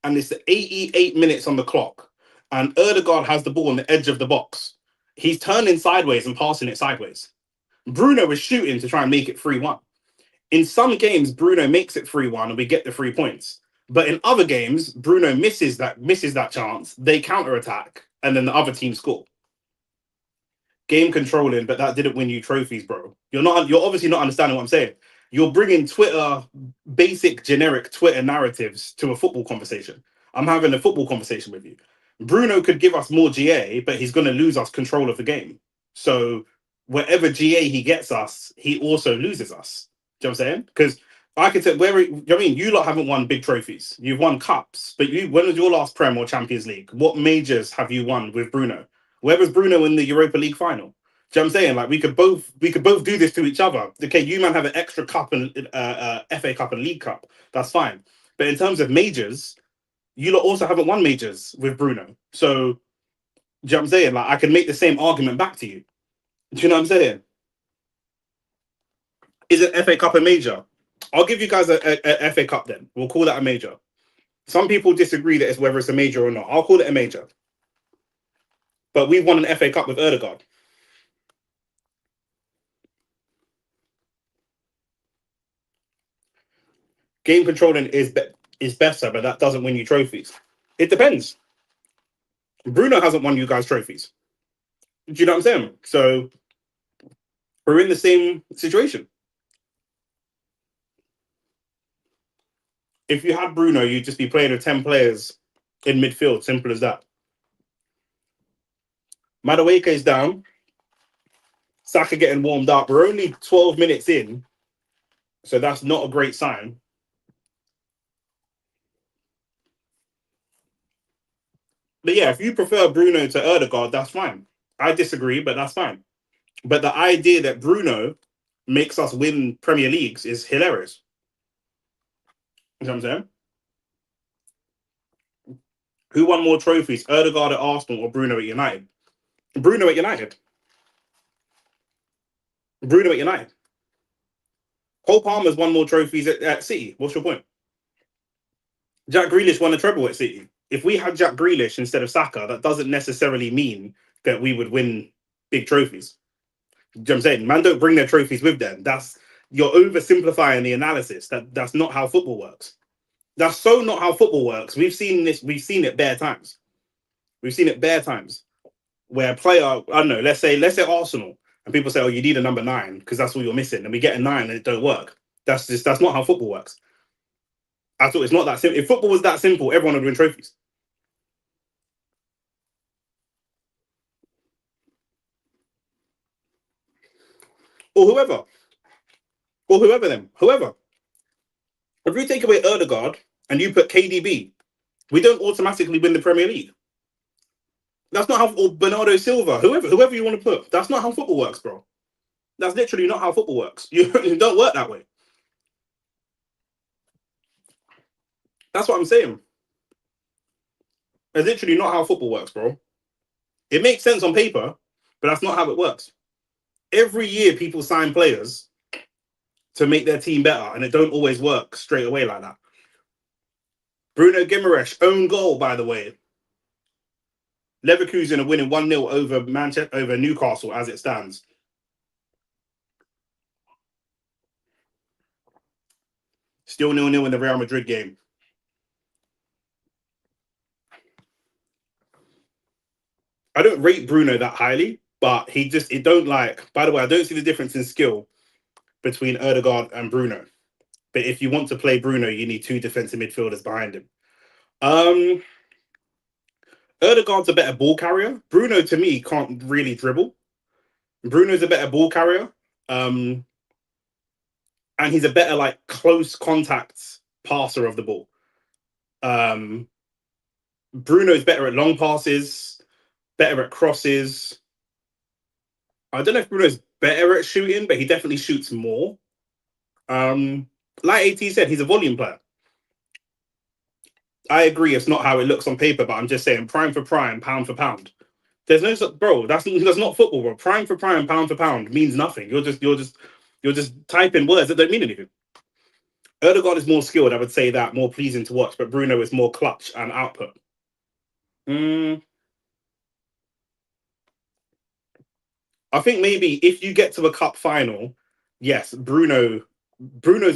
A: and it's 88 minutes on the clock and Erdegaard has the ball on the edge of the box, he's turning sideways and passing it sideways. Bruno is shooting to try and make it 3-1. In some games, Bruno makes it 3-1 and we get the 3 points. But in other games, Bruno misses that chance. They counter attack, and then the other team score. Game controlling, but that didn't win you trophies, bro. You're obviously not understanding what I'm saying. You're bringing basic generic Twitter narratives to a football conversation. I'm having a football conversation with you. Bruno could give us more GA, but he's going to lose us control of the game. So wherever GA he gets us, he also loses us. Do you know what I'm saying? Because I could say, I mean, you lot haven't won big trophies. You've won cups, but when was your last Prem or Champions League? What majors have you won with Bruno? Where was Bruno in the Europa League final? Do you know what I'm saying? Like we could both do this to each other. Okay, you man have an extra cup and FA Cup and League Cup. That's fine. But in terms of majors, you lot also haven't won majors with Bruno. So, do you know what I'm saying? Like I can make the same argument back to you. Do you know what I'm saying? Is an FA Cup a major? I'll give you guys a FA Cup then. We'll call that a major. Some people disagree that it's whether it's a major or not. I'll call it a major. But we've won an FA Cup with Erdegaard. Game controlling is better, but that doesn't win you trophies. It depends. Bruno hasn't won you guys trophies. Do you know what I'm saying? So we're in the same situation. If you had Bruno, you'd just be playing with 10 players in midfield. Simple as that. Madueke is down. Saka getting warmed up. We're only 12 minutes in, so that's not a great sign. But yeah, if you prefer Bruno to Erdegaard, that's fine. I disagree, but that's fine. But the idea that Bruno makes us win Premier Leagues is hilarious. You know what I'm saying? Who won more trophies, Erdegaard at Arsenal or Bruno at United? Bruno at United. Bruno at United. Cole Palmer's won more trophies at City. What's your point? Jack Grealish won a treble at City. If we had Jack Grealish instead of Saka, that doesn't necessarily mean that we would win big trophies. You know what I'm saying? Man, don't bring their trophies with them. You're oversimplifying the analysis. That's not how football works. That's so not how football works. We've seen this. We've seen it bare times. We've seen it bare times where a player, I don't know, let's say Arsenal, and people say, "Oh, you need a number 9 because that's all you're missing," and we get a 9 and it don't work. That's not how football works. I thought it's not that simple. If football was that simple, everyone would win trophies. Or whoever. Or whoever them. Whoever. If you take away Erdegaard and you put KDB, we don't automatically win the Premier League. That's not how, or Bernardo Silva, whoever you want to put. That's not how football works, bro. That's literally not how football works. You don't work that way. That's what I'm saying. That's literally not how football works, bro. It makes sense on paper, but that's not how it works. Every year, people sign players to make their team better, and it don't always work straight away like that. Bruno Guimaraes, own goal, by the way. Leverkusen are winning 1-0 over Newcastle as it stands. Still 0-0 in the Real Madrid game. I don't rate Bruno that highly, but it don't like. By the way, I don't see the difference in skill between Erdegaard and Bruno. But if you want to play Bruno, you need two defensive midfielders behind him. Um, Erdegaard's a better ball carrier. Bruno, to me, can't really dribble. Bruno's a better ball carrier. And he's a better like close contact passer of the ball. Bruno's better at long passes, better at crosses. I don't know if Bruno's better at shooting, but he definitely shoots more. Like AT said, he's a volume player. I agree, it's not how it looks on paper, but I'm just saying prime for prime, pound for pound. There's no bro. That's not football, bro. Prime for prime, pound for pound means nothing. You're just typing words that don't mean anything. Erdegaard is more skilled, I would say that, more pleasing to watch, but Bruno is more clutch and output. I think maybe if you get to a cup final, yes, Bruno's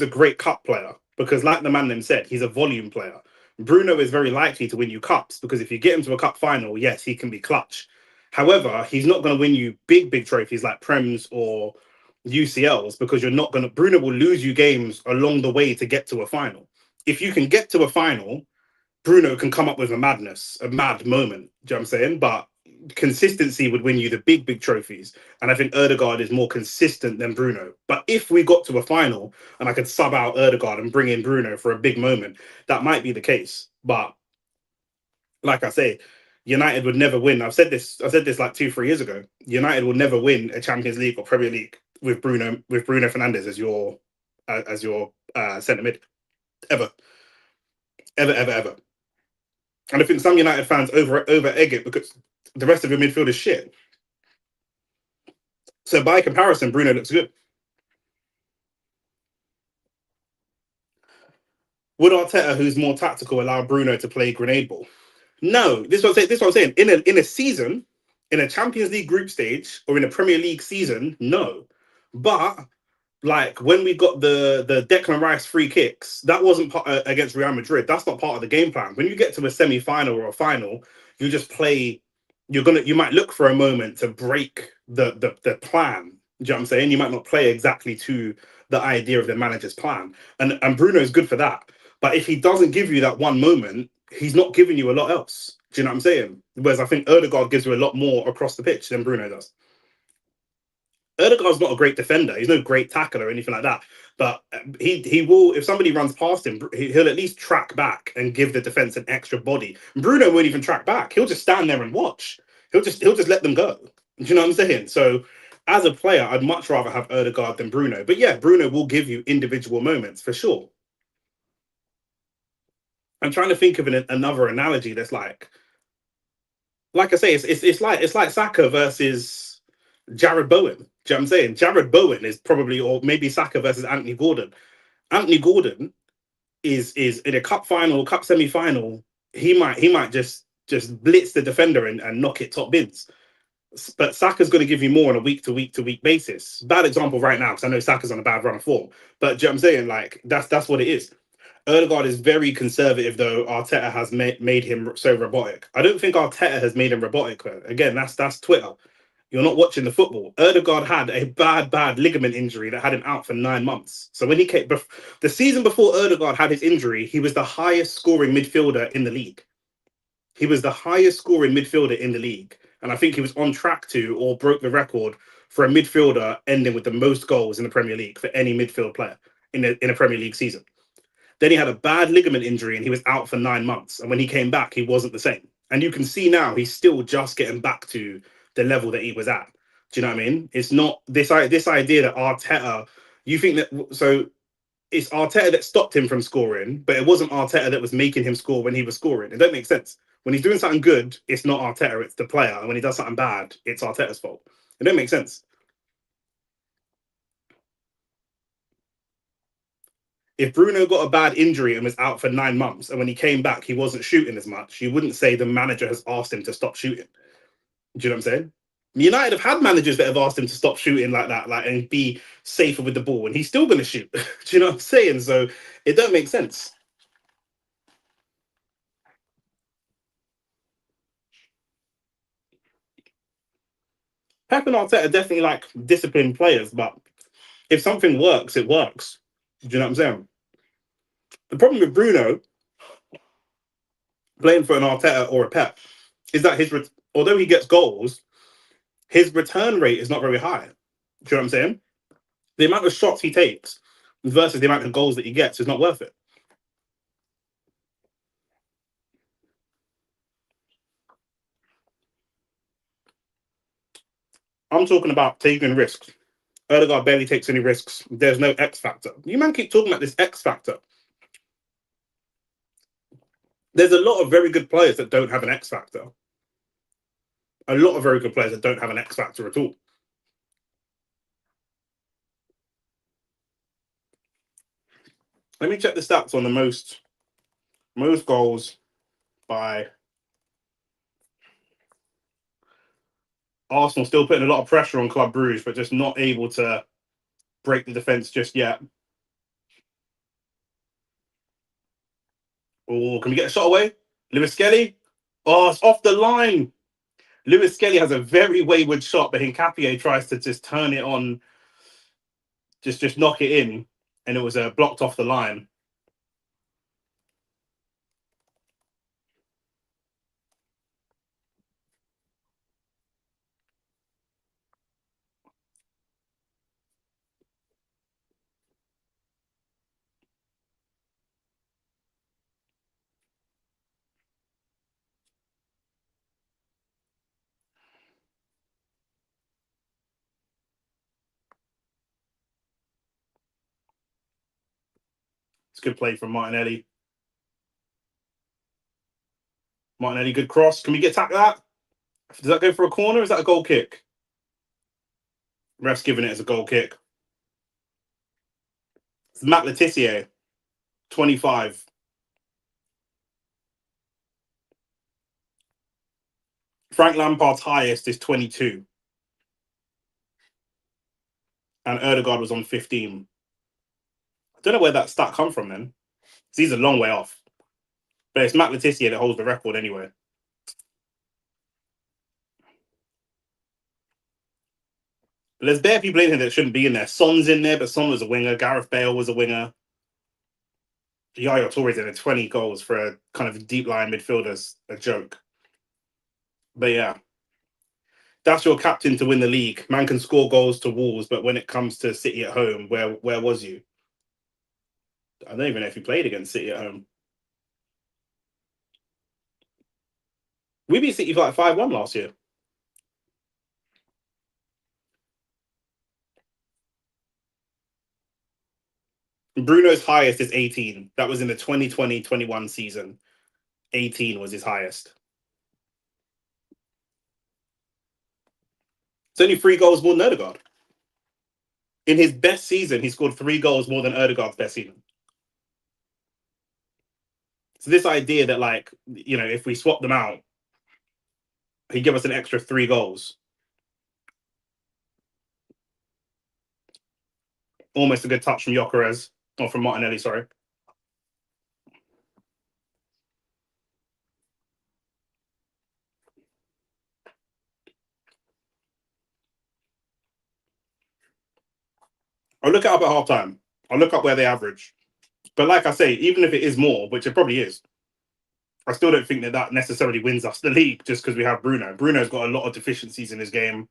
A: a great cup player because, like the man them said, he's a volume player. Bruno is very likely to win you cups because if you get him to a cup final, yes, he can be clutch. However, he's not going to win you big trophies like Prems or UCLs because you're not going to. Bruno will lose you games along the way to get to a final. If you can get to a final, Bruno can come up with a mad moment. Do you know what I'm saying? But consistency would win you the big trophies. And I think Erdegaard is more consistent than Bruno. But if we got to a final and I could sub out Erdegaard and bring in Bruno for a big moment, that might be the case. But like I say, United would never win. I said this like 2-3 years ago. United will never win a Champions League or Premier League with Bruno Fernandes as your centre mid. Ever. And I think some United fans over egg it because the rest of your midfield is shit. So by comparison, Bruno looks good. Would Arteta, who's more tactical, allow Bruno to play grenade ball? No. This is what I'm saying. In a season, in a Champions League group stage or in a Premier League season, no. But like when we got the Declan Rice free kicks, that wasn't against Real Madrid. That's not part of the game plan. When you get to a semi-final or a final, you just play. You might look for a moment to break the plan. Do you know what I'm saying? You might not play exactly to the idea of the manager's plan, and Bruno is good for that. But if he doesn't give you that one moment, he's not giving you a lot else. Do you know what I'm saying? Whereas I think Erdegaard gives you a lot more across the pitch than Bruno does. Erdegaard's not a great defender. He's no great tackler or anything like that. But he will, if somebody runs past him, he'll at least track back and give the defense an extra body. Bruno won't even track back. He'll just stand there and watch. He'll just let them go. Do you know what I'm saying? So as a player, I'd much rather have Erdegaard than Bruno. But yeah, Bruno will give you individual moments for sure. I'm trying to think of another analogy that's like I say, it's like Saka versus Jared Bowen. Do you know what I'm saying? Jared Bowen is probably, or maybe Saka versus Anthony Gordon. Anthony Gordon is in a cup final, cup semi-final. He might just blitz the defender and knock it top bins. But Saka's going to give you more on a week to week basis. Bad example right now because I know Saka's on a bad run of form. But do you know what I'm saying? Like that's what it is. Erdegaard is very conservative, though. Arteta has made him so robotic. I don't think Arteta has made him robotic. Though. Again, that's Twitter. You're not watching the football. Erdegaard had a bad ligament injury that had him out for 9 months. So when he came, the season before Erdegaard had his injury, he was the highest scoring midfielder in the league. He was the highest scoring midfielder in the league. And I think he was on track to or broke the record for a midfielder ending with the most goals in the Premier League for any midfield player in a Premier League season. Then he had a bad ligament injury and he was out for 9 months. And when he came back, he wasn't the same. And you can see now he's still just getting back to the level that he was at. Do you know what I mean? It's not this idea that Arteta, you think that, so it's Arteta that stopped him from scoring, but it wasn't Arteta that was making him score when he was scoring. It don't make sense. When he's doing something good, it's not Arteta, it's the player. And when he does something bad, it's Arteta's fault. It don't make sense. If Bruno got a bad injury and was out for 9 months, and when he came back, he wasn't shooting as much, you wouldn't say the manager has asked him to stop shooting. Do you know what I'm saying? United have had managers that have asked him to stop shooting like that, like and be safer with the ball, and he's still going to shoot. Do you know what I'm saying? So it don't make sense. Pep and Arteta are definitely like disciplined players, but if something works, it works. Do you know what I'm saying? The problem with Bruno playing for an Arteta or a Pep is that although he gets goals, his return rate is not very high. Do you know what I'm saying? The amount of shots he takes versus the amount of goals that he gets is not worth it. I'm talking about taking risks. Erdegaard barely takes any risks. There's no X factor. You man keep talking about this X factor. There's a lot of very good players that don't have an X factor. A lot of very good players that don't have an X factor at all. Let me check the stats on the most goals by Arsenal. Still putting a lot of pressure on Club Brugge, but just not able to break the defense just yet. Oh, can we get a shot away? Lewis Skelly. Oh, it's off the line. Lewis Skelly has a very wayward shot, but Hincapié tries to just turn it on, just knock it in, and it was blocked off the line. It's a good play from Martinelli. Martinelli, good cross. Can we get tapped that? Does that go for a corner? Or is that a goal kick? Ref's giving it as a goal kick. It's Matt Letizia, 25. Frank Lampard's highest is 22. And Erdegaard was on 15. I don't know where that stat come from then. He's a long way off. But it's Matt Letizia that holds the record anyway. But there's bare people in here that shouldn't be in there. Son's in there, but Son was a winger. Gareth Bale was a winger. Yaya Touré's in there, 20 goals for a kind of deep line midfielder's a joke. But yeah, that's your captain to win the league. Man can score goals to Wolves, but when it comes to City at home, where was you? I don't even know if he played against City at home. We beat City for like 5-1 last year. Bruno's highest is 18. That was in the 2020-21 season. 18 was his highest. It's only 3 goals more than Odegaard. In his best season, he scored 3 goals more than Odegaard's best season. So this idea that, like, if we swap them out, he'd give us an extra 3 goals. Almost a good touch from Gyökeres, or from Martinelli, sorry. I'll look it up at halftime. I'll look up where they average. But like I say, even if it is more, which it probably is, I still don't think that necessarily wins us the league just because we have Bruno. Bruno's got a lot of deficiencies in his game.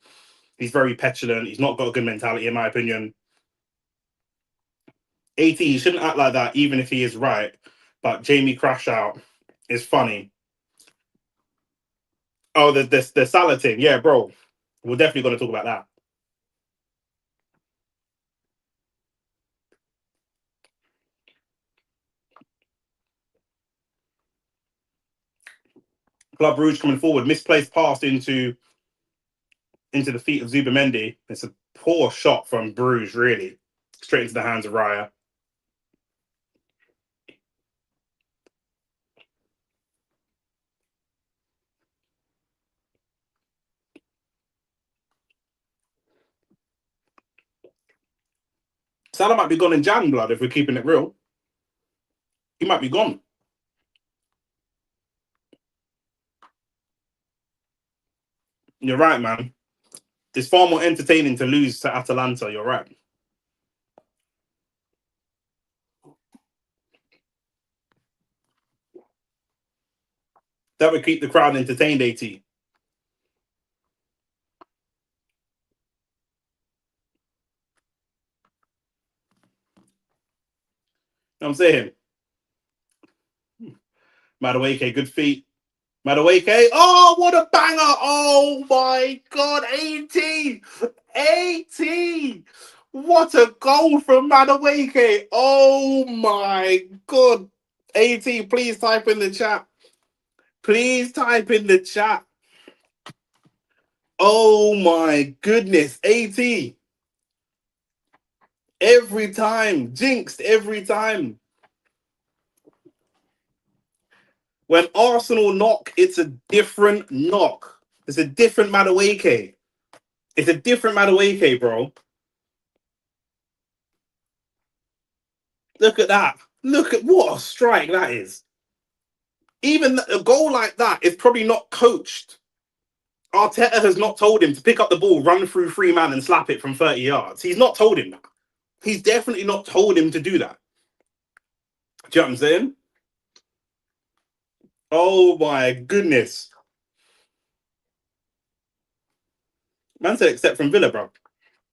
A: He's very petulant. He's not got a good mentality, in my opinion. 80, he shouldn't act like that, even if he is right. But Jamie Crash Out is funny. Oh, the Salah thing. Yeah, bro. We're definitely going to talk about that. Club Rouge coming forward. Misplaced pass into the feet of Zubamendi. It's a poor shot from Bruges, really. Straight into the hands of Raya. Salah might be gone in Jan, blood, if we're keeping it real. He might be gone. You're right, man. It's far more entertaining to lose to Atalanta. You're right. That would keep the crowd entertained, AT. You know what I'm saying? Madueke, good feet. Madueke. Oh, what a banger. Oh, my God. 18. 18. What a goal from Madueke. Oh, my God. 18, please type in the chat. Please type in the chat. Oh, my goodness. 18. Every time. Jinxed every time. When Arsenal knock, it's a different knock. It's a different Madueke. It's a different Madueke, bro. Look at that. Look at what a strike that is. Even a goal like that is probably not coached. Arteta has not told him to pick up the ball, run through 3 man and slap it from 30 yards. He's not told him that. He's definitely not told him to do that. Do you know what I'm saying? Oh my goodness. Man said except from Villa, bro.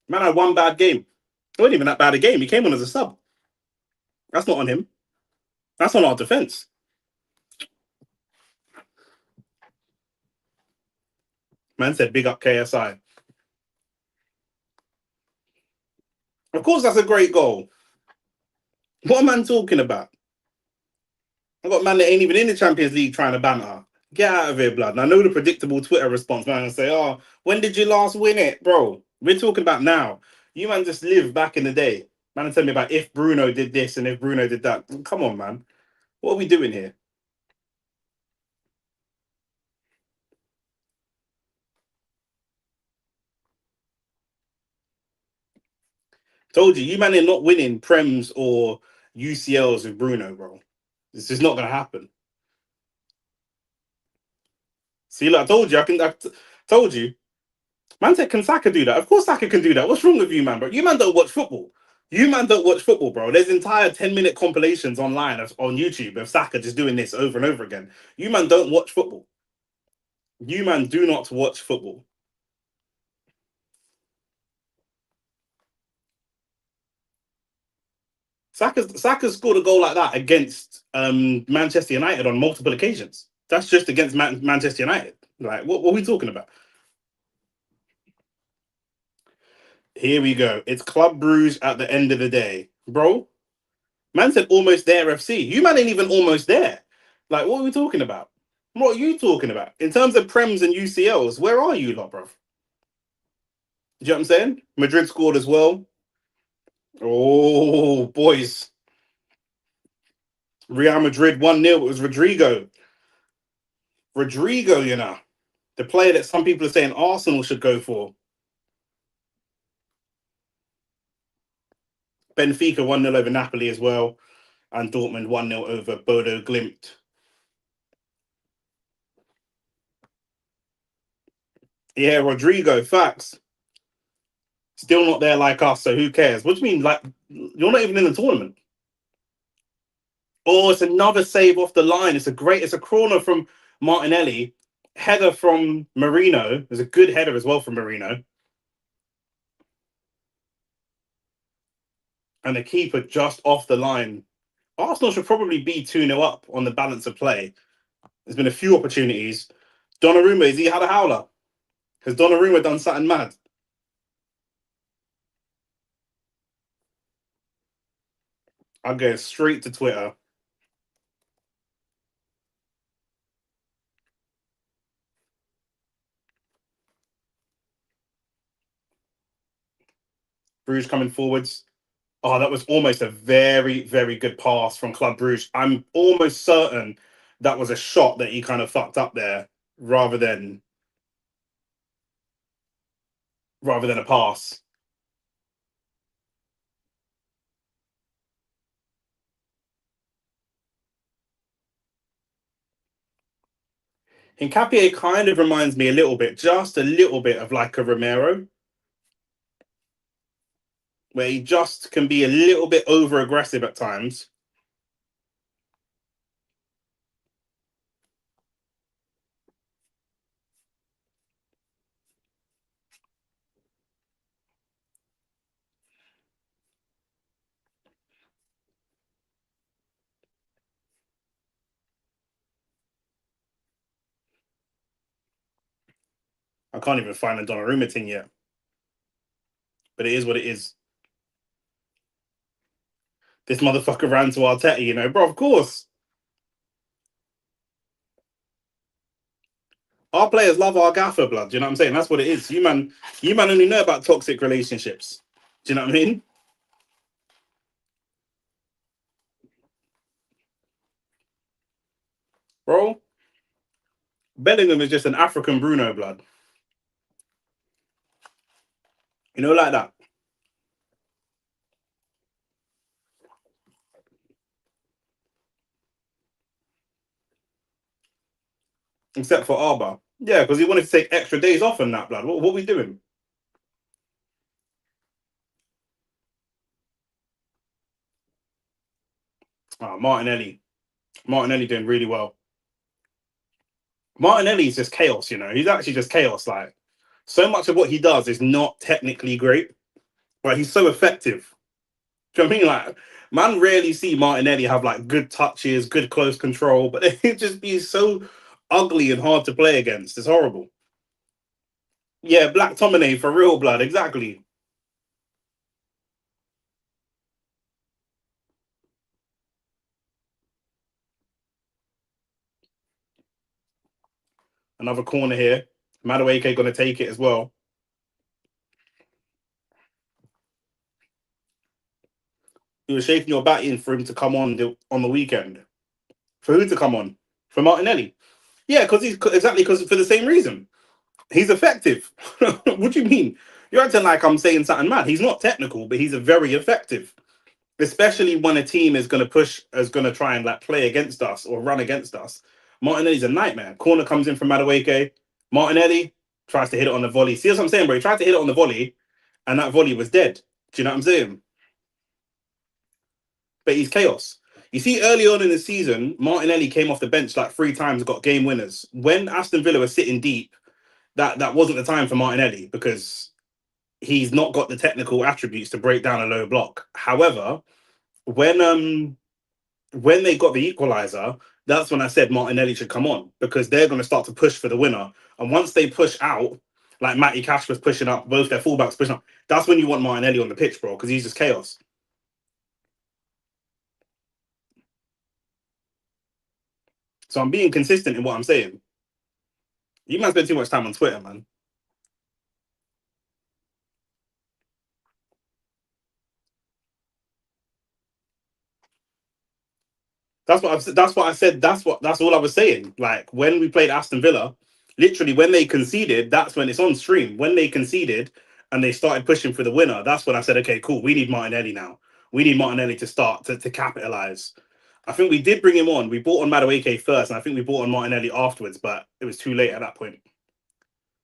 A: Man had one bad game. It wasn't even that bad a game. He came on as a sub. That's not on him. That's on our defense. Man said big up KSI. Of course, that's a great goal. What am I talking about? I got man that ain't even in the Champions League trying to banter. Get out of here, blood. And I know the predictable Twitter response, man, and say, "Oh, when did you last win it, bro?" We're talking about now. You man just live back in the day. Man, tell me about if Bruno did this and if Bruno did that. Come on, man. What are we doing here? Told you, you man are not winning Prems or UCLs with Bruno, bro. This is not gonna happen. See, like I told you, told you. Man said, can Saka do that? Of course Saka can do that. What's wrong with you, man, bro? You man don't watch football. You man don't watch football, bro. There's entire 10-minute compilations online on YouTube of Saka just doing this over and over again. You man don't watch football. You man do not watch football. Saka scored a goal like that against Manchester United on multiple occasions. That's just against Manchester United. Like, what are we talking about? Here we go. It's Club Bruges at the end of the day. Bro, man said almost there FC. You man ain't even almost there. Like, what are we talking about? What are you talking about? In terms of Prems and UCLs, where are you lot, bro? Do you know what I'm saying? Madrid scored as well. Oh, boys. Real Madrid 1-0. It was Rodrigo. Rodrigo, you know. The player that some people are saying Arsenal should go for. Benfica 1-0 over Napoli as well. And Dortmund 1-0 over Bodo Glimt. Yeah, Rodrigo, facts. Still not there like us, so who cares? What do you mean? Like, you're not even in the tournament. Oh, it's another save off the line. It's a corner from Martinelli. Header from Marino. There's a good header as well from Marino. And the keeper just off the line. Arsenal should probably be 2-0 up on the balance of play. There's been a few opportunities. Donnarumma, has he had a howler? Has Donnarumma done something mad? I'll go straight to Twitter. Bruges coming forwards. Oh, that was almost a very, very good pass from Club Bruges. I'm almost certain that was a shot that he kind of fucked up there rather than a pass. Hincapié kind of reminds me a little bit, just a little bit of like a Romero, where he just can be a little bit over aggressive at times. I can't even find a Donnarumma thing yet, but it is what it is. This motherfucker ran to Arteta, you know, bro. Of course, our players love our gaffer, blood. Do you know what I'm saying? That's what it is. You man only know about toxic relationships. Do you know what I mean, bro? Bellingham is just an African Bruno, blood. You know, like that. Except for Arba. Yeah, because he wanted to take extra days off and that, blood. What we doing? Oh, Martinelli. Martinelli doing really well. Martinelli's just chaos, you know. He's actually just chaos. Like, so much of what he does is not technically great, but he's so effective. Do you know what I mean? Like, man rarely see Martinelli have like good touches, good close control, but it just be so ugly and hard to play against. It's horrible. Yeah, Black Tomine for real, blood. Exactly. Another corner here. Madueke going to take it as well. You were shaking your bat in for him to come on the weekend. For who to come on? For Martinelli. Yeah, because he's exactly because for the same reason. He's effective. What do you mean? You're acting like I'm saying something mad. He's not technical, but he's a very effective. Especially when a team is going to push, is going to try and like play against us or run against us. Martinelli's a nightmare. Corner comes in from Madueke. Martinelli tries to hit it on the volley. See what I'm saying, bro? He tried to hit it on the volley, and that volley was dead. Do you know what I'm saying? But he's chaos. You see, early on in the season, Martinelli came off the bench like 3 times, got game winners. When Aston Villa was sitting deep, that wasn't the time for Martinelli because he's not got the technical attributes to break down a low block. However, when when they got the equalizer, that's when I said Martinelli should come on because they're going to start to push for the winner. And once they push out, like Matty Cash was pushing up, both their fullbacks pushing up, that's when you want Martinelli on the pitch, bro, because he's just chaos. So I'm being consistent in what I'm saying. You might spend too much time on Twitter, man. That's what I've said. That's what I said. That's all I was saying. Like when we played Aston Villa, literally when they conceded, that's when it's on stream. When they conceded and they started pushing for the winner, that's when I said, okay, cool. We need Martinelli now. We need Martinelli to start to capitalize. I think we did bring him on. We bought on Madueke first, and I think we bought on Martinelli afterwards, but it was too late at that point.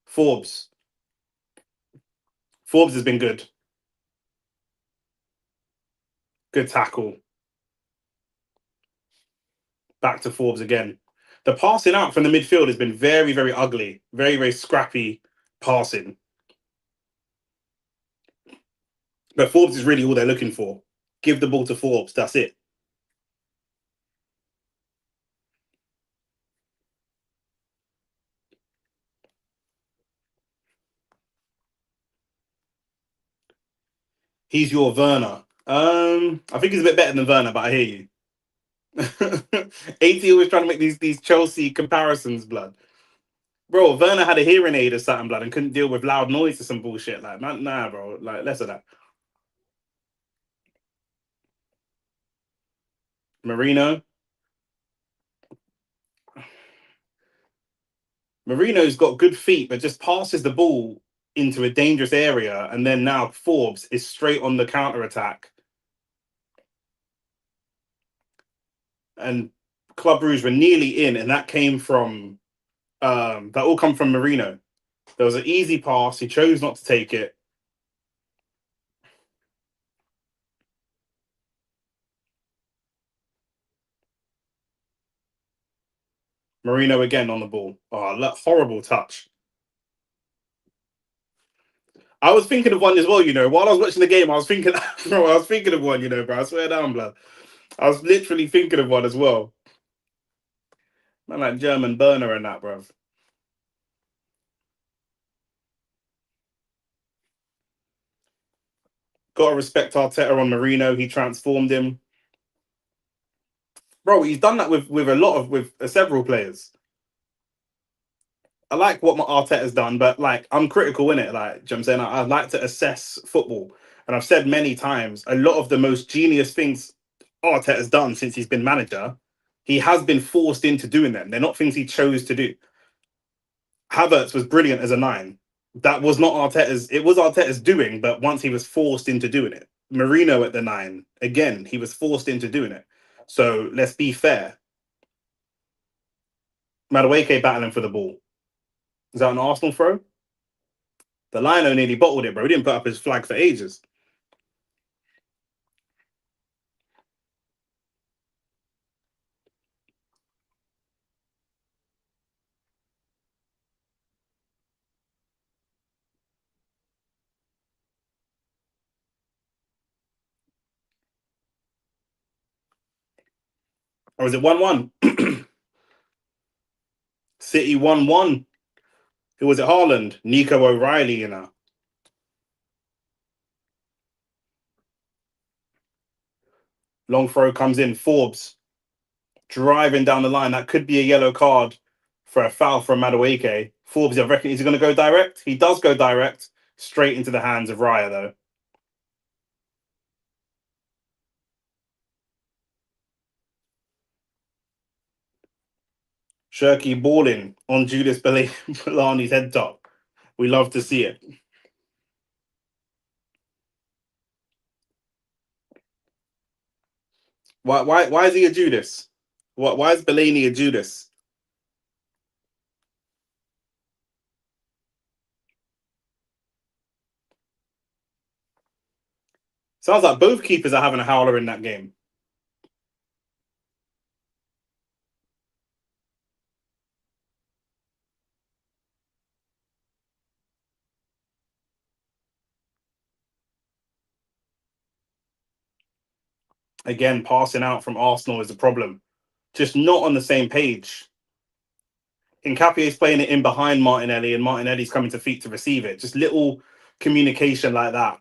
A: Forbes. Forbes has been good. Good tackle. Back to Forbes again. The passing out from the midfield has been very, very ugly. Very, very scrappy passing. But Forbes is really all they're looking for. Give the ball to Forbes. That's it. He's your Werner. I think he's a bit better than Werner, but I hear you. 80 always trying to make these Chelsea comparisons, blood. Bro, Werner had a hearing aid or something, blood, and couldn't deal with loud noise or some bullshit. Like, man, nah, bro. Like, less of that. Marino. Marino's got good feet, but just passes the ball into a dangerous area, and then now Forbes is straight on the counter attack. And Club Brugge were nearly in, and that came from That all come from Marino. There was an easy pass. He chose not to take it. Marino again on the ball. Oh, look, horrible touch. I was thinking of one as well, you know. While I was watching the game, I was thinking, bro, I was thinking of one, you know, bro. I swear down, blood. I was literally thinking of one as well. Man, like German burner and that, bro. Gotta respect Arteta on Marino. He transformed him, bro. He's done that with a lot of with several players. I like what my Arteta's done, but like I'm critical in it. Like, you know what I'm saying, I like to assess football, and I've said many times, a lot of the most genius things Arteta's done since he's been manager, he has been forced into doing them. They're not things he chose to do. Havertz was brilliant as a nine. That was not Arteta's. It was Arteta's doing, but once he was forced into doing it. Marino at the nine, again, he was forced into doing it. So let's be fair. Madueke battling for the ball. Is that an Arsenal throw? The Lino nearly bottled it, bro. He didn't put up his flag for ages. Or is it 1-1? City 1-1. Who was it? Haaland? Nico O'Reilly, you know. Long throw comes in. Forbes driving down the line. That could be a yellow card for a foul from Madueke. Forbes, I reckon, is he going to go direct? He does go direct. Straight into the hands of Raya, though. Shirky balling on Julius Bellani's head top. We love to see it. Why is he a Judas? Why is Bellani a Judas? Sounds like both keepers are having a howler in that game. Again, passing out from Arsenal is a problem. Just not on the same page. Nkapie's playing it in behind Martinelli, and Martinelli's coming to feet to receive it. Just little communication like that.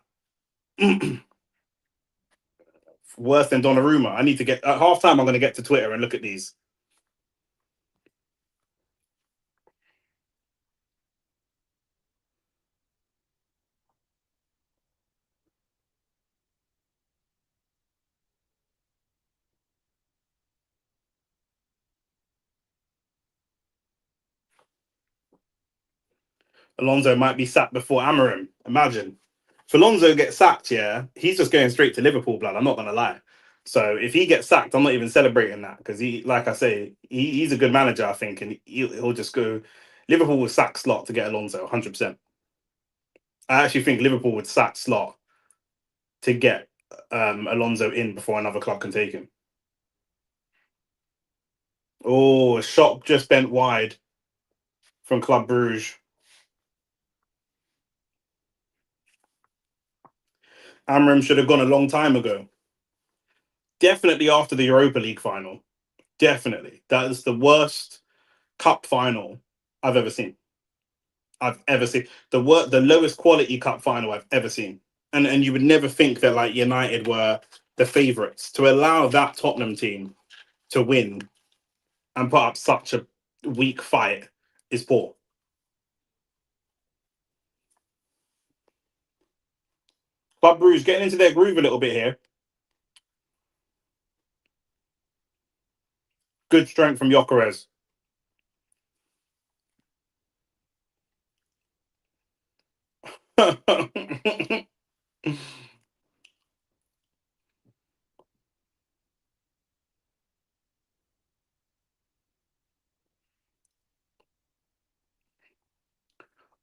A: Worse than Donnarumma. I need to get at halftime. I'm going to get to Twitter and look at these. Alonso might be sacked before Amorim. Imagine. If Alonso gets sacked, yeah, he's just going straight to Liverpool, blood. I'm not going to lie. So if he gets sacked, I'm not even celebrating that because he, like I say, he's a good manager, I think, and he'll just go. Liverpool will sack Slot to get Alonso, 100%. I actually think Liverpool would sack Slot to get Alonso in before another club can take him. Oh, a shot just bent wide from Club Brugge. Amram should have gone a long time ago. Definitely after the Europa League final. Definitely. That is the worst cup final I've ever seen. I've ever seen. The lowest quality cup final I've ever seen. And you would never think that like United were the favourites. To allow that Tottenham team to win and put up such a weak fight is poor. Club Brugge getting into their groove a little bit here. Good strength from Jokeres.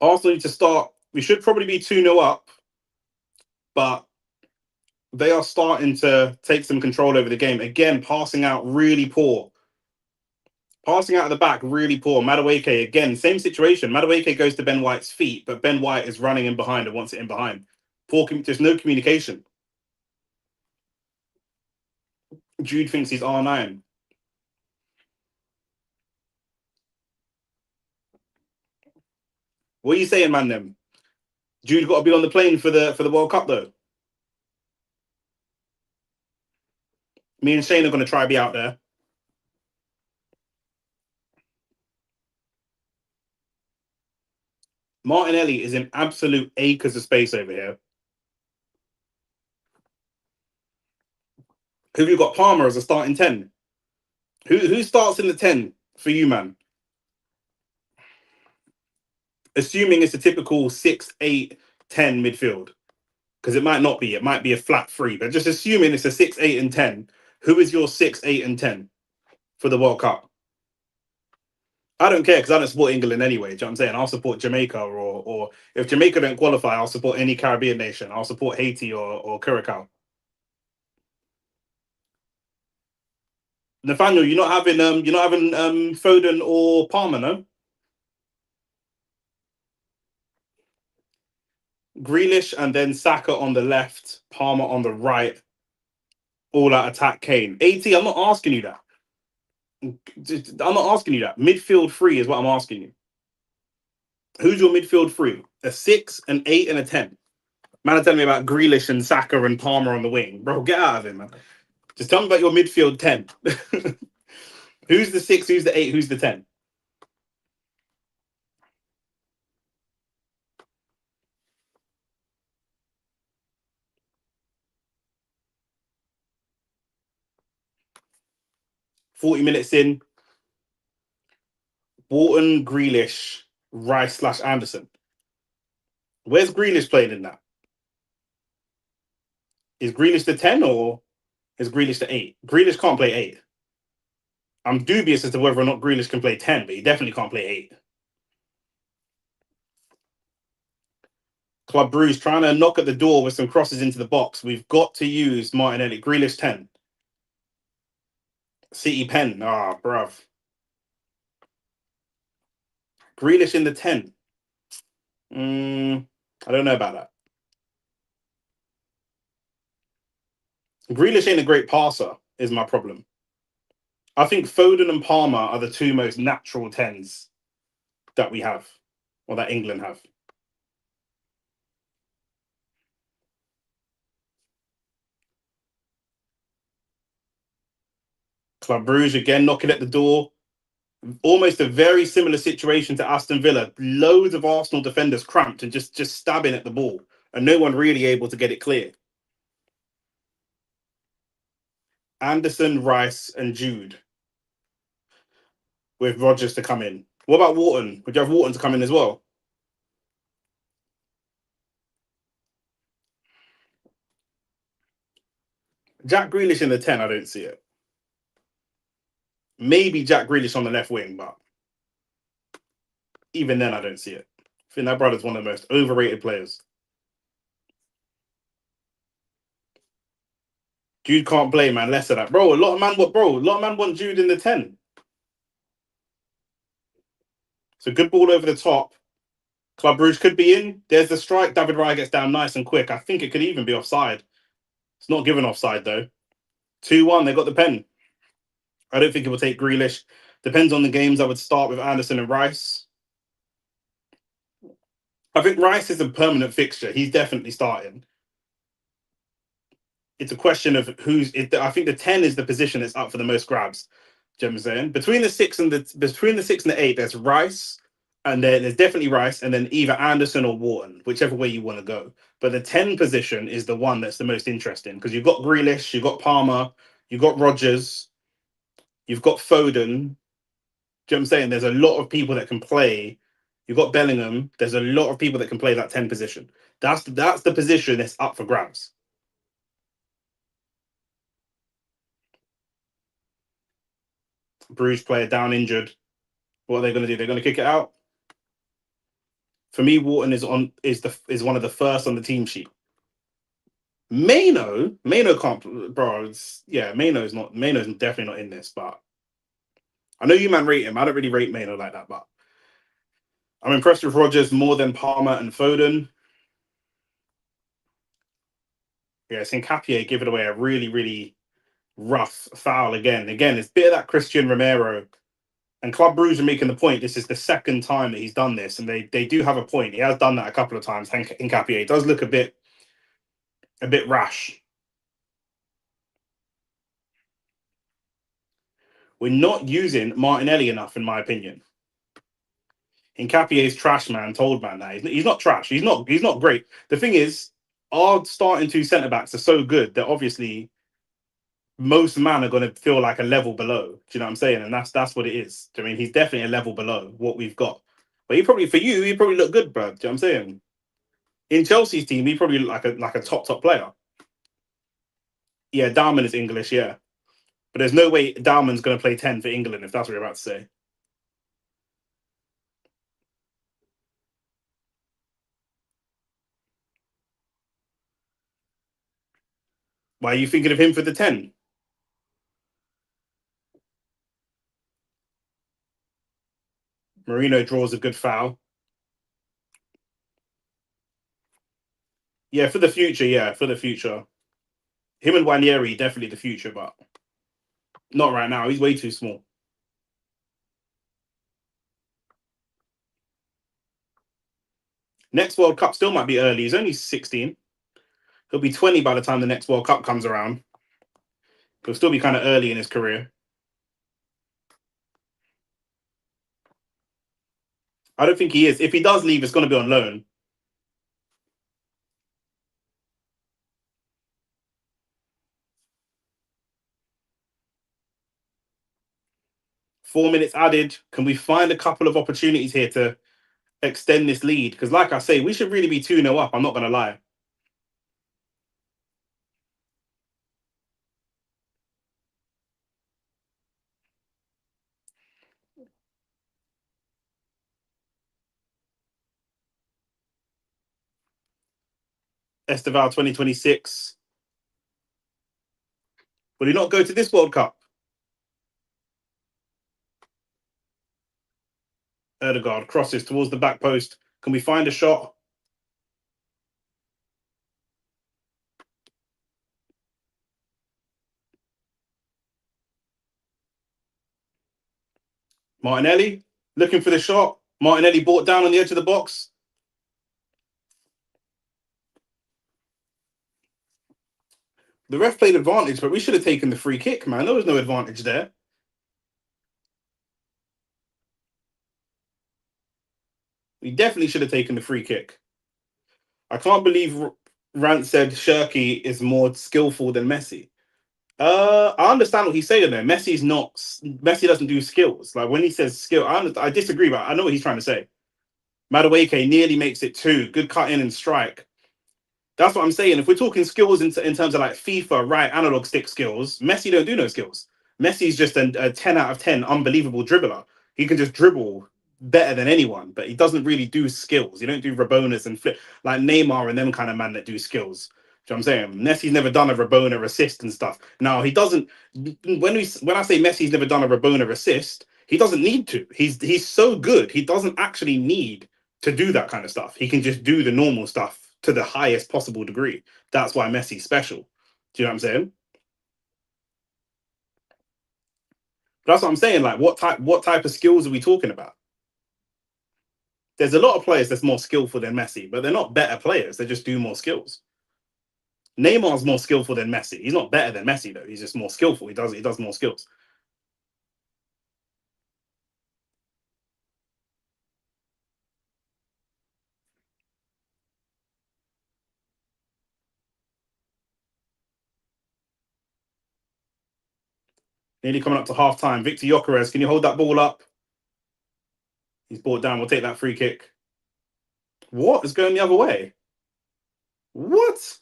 A: Arsenal need to start. We should probably be 2-0 up, but they are starting to take some control over the game. Again, passing out really poor. Passing out of the back really poor. Madueke, again, same situation. Madueke goes to Ben White's feet, but Ben White is running in behind and wants it in behind. There's no communication. Jude thinks he's R9. What are you saying, man? Them Jude got to be on the plane for the World Cup though. Me and Shane are going to try to be out there. Martinelli is in absolute acres of space over here. Who have you got? Palmer as a starting 10. Who starts in the 10 for you, man? Assuming it's a typical 6, 8, 10 midfield. Because it might not be. It might be a flat 3. But just assuming it's a 6, 8, and 10, who is your 6, 8, and 10 for the World Cup? I don't care because I don't support England anyway. Do you know what I'm saying? I'll support Jamaica or if Jamaica don't qualify, I'll support any Caribbean nation. I'll support Haiti or Curacao. Nathaniel, you're not having Foden or Palmer, no? Grealish and then Saka on the left, Palmer on the right, all out attack Kane. AT, I'm not asking you that. I'm not asking you that. Midfield 3 is what I'm asking you. Who's your midfield 3? A 6, an 8, and a 10. Man are telling me about Grealish and Saka and Palmer on the wing. Bro, get out of it, man. Just tell me about your midfield 10. Who's the 6? Who's the 8? Who's the 10? .40 minutes in. Wharton, Grealish, Rice/Anderson. Where's Grealish playing in that? Is Grealish the 10 or is Grealish the 8? Grealish can't play 8. I'm dubious as to whether or not Grealish can play 10, but he definitely can't play 8. Club Brugge trying to knock at the door with some crosses into the box. We've got to use Martinelli. Grealish 10. City pen. Ah, bruv. Grealish in the 10. I don't know about that. Grealish ain't a great passer, is my problem. I think Foden and Palmer are the two most natural 10s that we have, or that England have. Club Brugge again knocking at the door. Almost a very similar situation to Aston Villa. Loads of Arsenal defenders cramped and just stabbing at the ball, and no one really able to get it clear. Anderson, Rice, and Jude with Rodgers to come in. What about Wharton? Would you have Wharton to come in as well? Jack Grealish in the 10, I don't see it. Maybe Jack Grealish on the left wing, but even then, I don't see it. I think that brother's one of the most overrated players. Jude can't play, man. Less of that, bro. A lot of man want Jude in the 10. So good ball over the top. Club Brugge could be in. There's the strike. David Raya gets down nice and quick. I think it could even be offside. It's not given offside though. 2-1. They got the pen. I don't think it will take Grealish. Depends on the games. I would start with Anderson and Rice. I think Rice is a permanent fixture. He's definitely starting. It's a question of who's. I think the 10 is the position that's up for the most grabs. Do you know what I'm saying? Between the 6 and the 8, there's Rice, and then there's definitely Rice, and then either Anderson or Wharton, whichever way you want to go. But the 10 position is the one that's the most interesting because you've got Grealish, you've got Palmer, you've got Rodgers, you've got Foden. Do you know what I'm saying? There's a lot of people that can play. You've got Bellingham. There's a lot of people that can play that 10 position. That's the position that's up for grabs. Bruges player down injured. What are they going to do? They're going to kick it out. For me, Wharton is one of the first on the team sheet. Mano can't, bro. Yeah, Mano's definitely not in this. But I know you man rate him. I don't really rate Mano like that, but I'm impressed with Rogers more than Palmer and Foden. Yeah, Sincapié giving away a really, really rough foul again. Again, it's a bit of that Christian Romero. And Club Brugge are making the point. This is the second time that he's done this, and they do have a point. He has done that a couple of times. Hincapié does look a bit rash. We're not using Martinelli enough, in my opinion. Hincapié's trash, man. Told man that he's not trash. He's not great. The thing is, our starting two centre backs are so good that obviously most man are going to feel like a level below. Do you know what I'm saying? And that's what it is. I mean, he's definitely a level below what we've got. But he probably look good, bro. Do you know what I'm saying? In Chelsea's team, he probably look like a top player. Yeah, Darman is English, yeah. But there's no way Darman's going to play 10 for England if that's what you're about to say. Why are you thinking of him for the 10? Marino draws a good foul. Yeah, for the future, yeah, for the future. Him and Wanieri, definitely the future, but not right now. He's way too small. Next World Cup still might be early. He's only 16. He'll be 20 by the time the next World Cup comes around. He'll still be kind of early in his career. I don't think he is. If he does leave, it's going to be on loan. Four minutes added. Can we find a couple of opportunities here to extend this lead? Because, like I say, we should really be 2-0 up. I'm not going to lie. Esteval 2026. Will he not go to this World Cup? Erdegaard crosses towards the back post. Can we find a shot? Martinelli looking for the shot. Martinelli brought down on the edge of the box. The ref played advantage, but we should have taken the free kick, man. There was no advantage there. We definitely should have taken the free kick. I can't believe Rant said Shirky is more skillful than Messi. I understand what he's saying there. Messi doesn't do skills. Like when he says skill, I disagree, but I know what he's trying to say. Madueke nearly makes it two. Good cut in and strike. That's what I'm saying. If we're talking skills in terms of like FIFA, right, analog stick skills, Messi don't do no skills. Messi's just a 10 out of 10 unbelievable dribbler. He can just dribble better than anyone, but he doesn't really do skills. He don't do Rabonas and flip like Neymar and them kind of man that do skills. Do you know what I'm saying? Messi's never done a Rabona assist and stuff. Now he doesn't. When I say Messi's never done a Rabona assist, he doesn't need to. He's so good. He doesn't actually need to do that kind of stuff. He can just do the normal stuff to the highest possible degree. That's why Messi's special. Do you know what I'm saying? That's what I'm saying. Like, what type of skills are we talking about? There's a lot of players that's more skillful than Messi, but they're not better players. They just do more skills. Neymar's more skillful than Messi. He's not better than Messi though. He's just more skillful. He does more skills. Nearly coming up to half time. Victor Gyökeres, can you hold that ball up? He's brought down. We'll take that free kick. What is going the other way? What?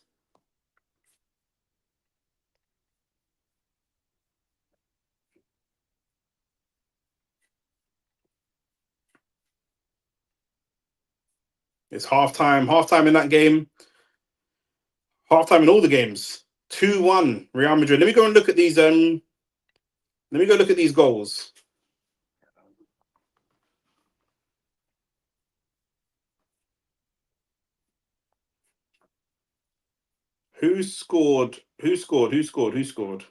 A: It's halftime. Halftime in that game. Halftime in all the games. 2-1 Real Madrid. Let me go and look at these. Let me go look at these goals. Who scored? Who scored? Who scored? Who scored?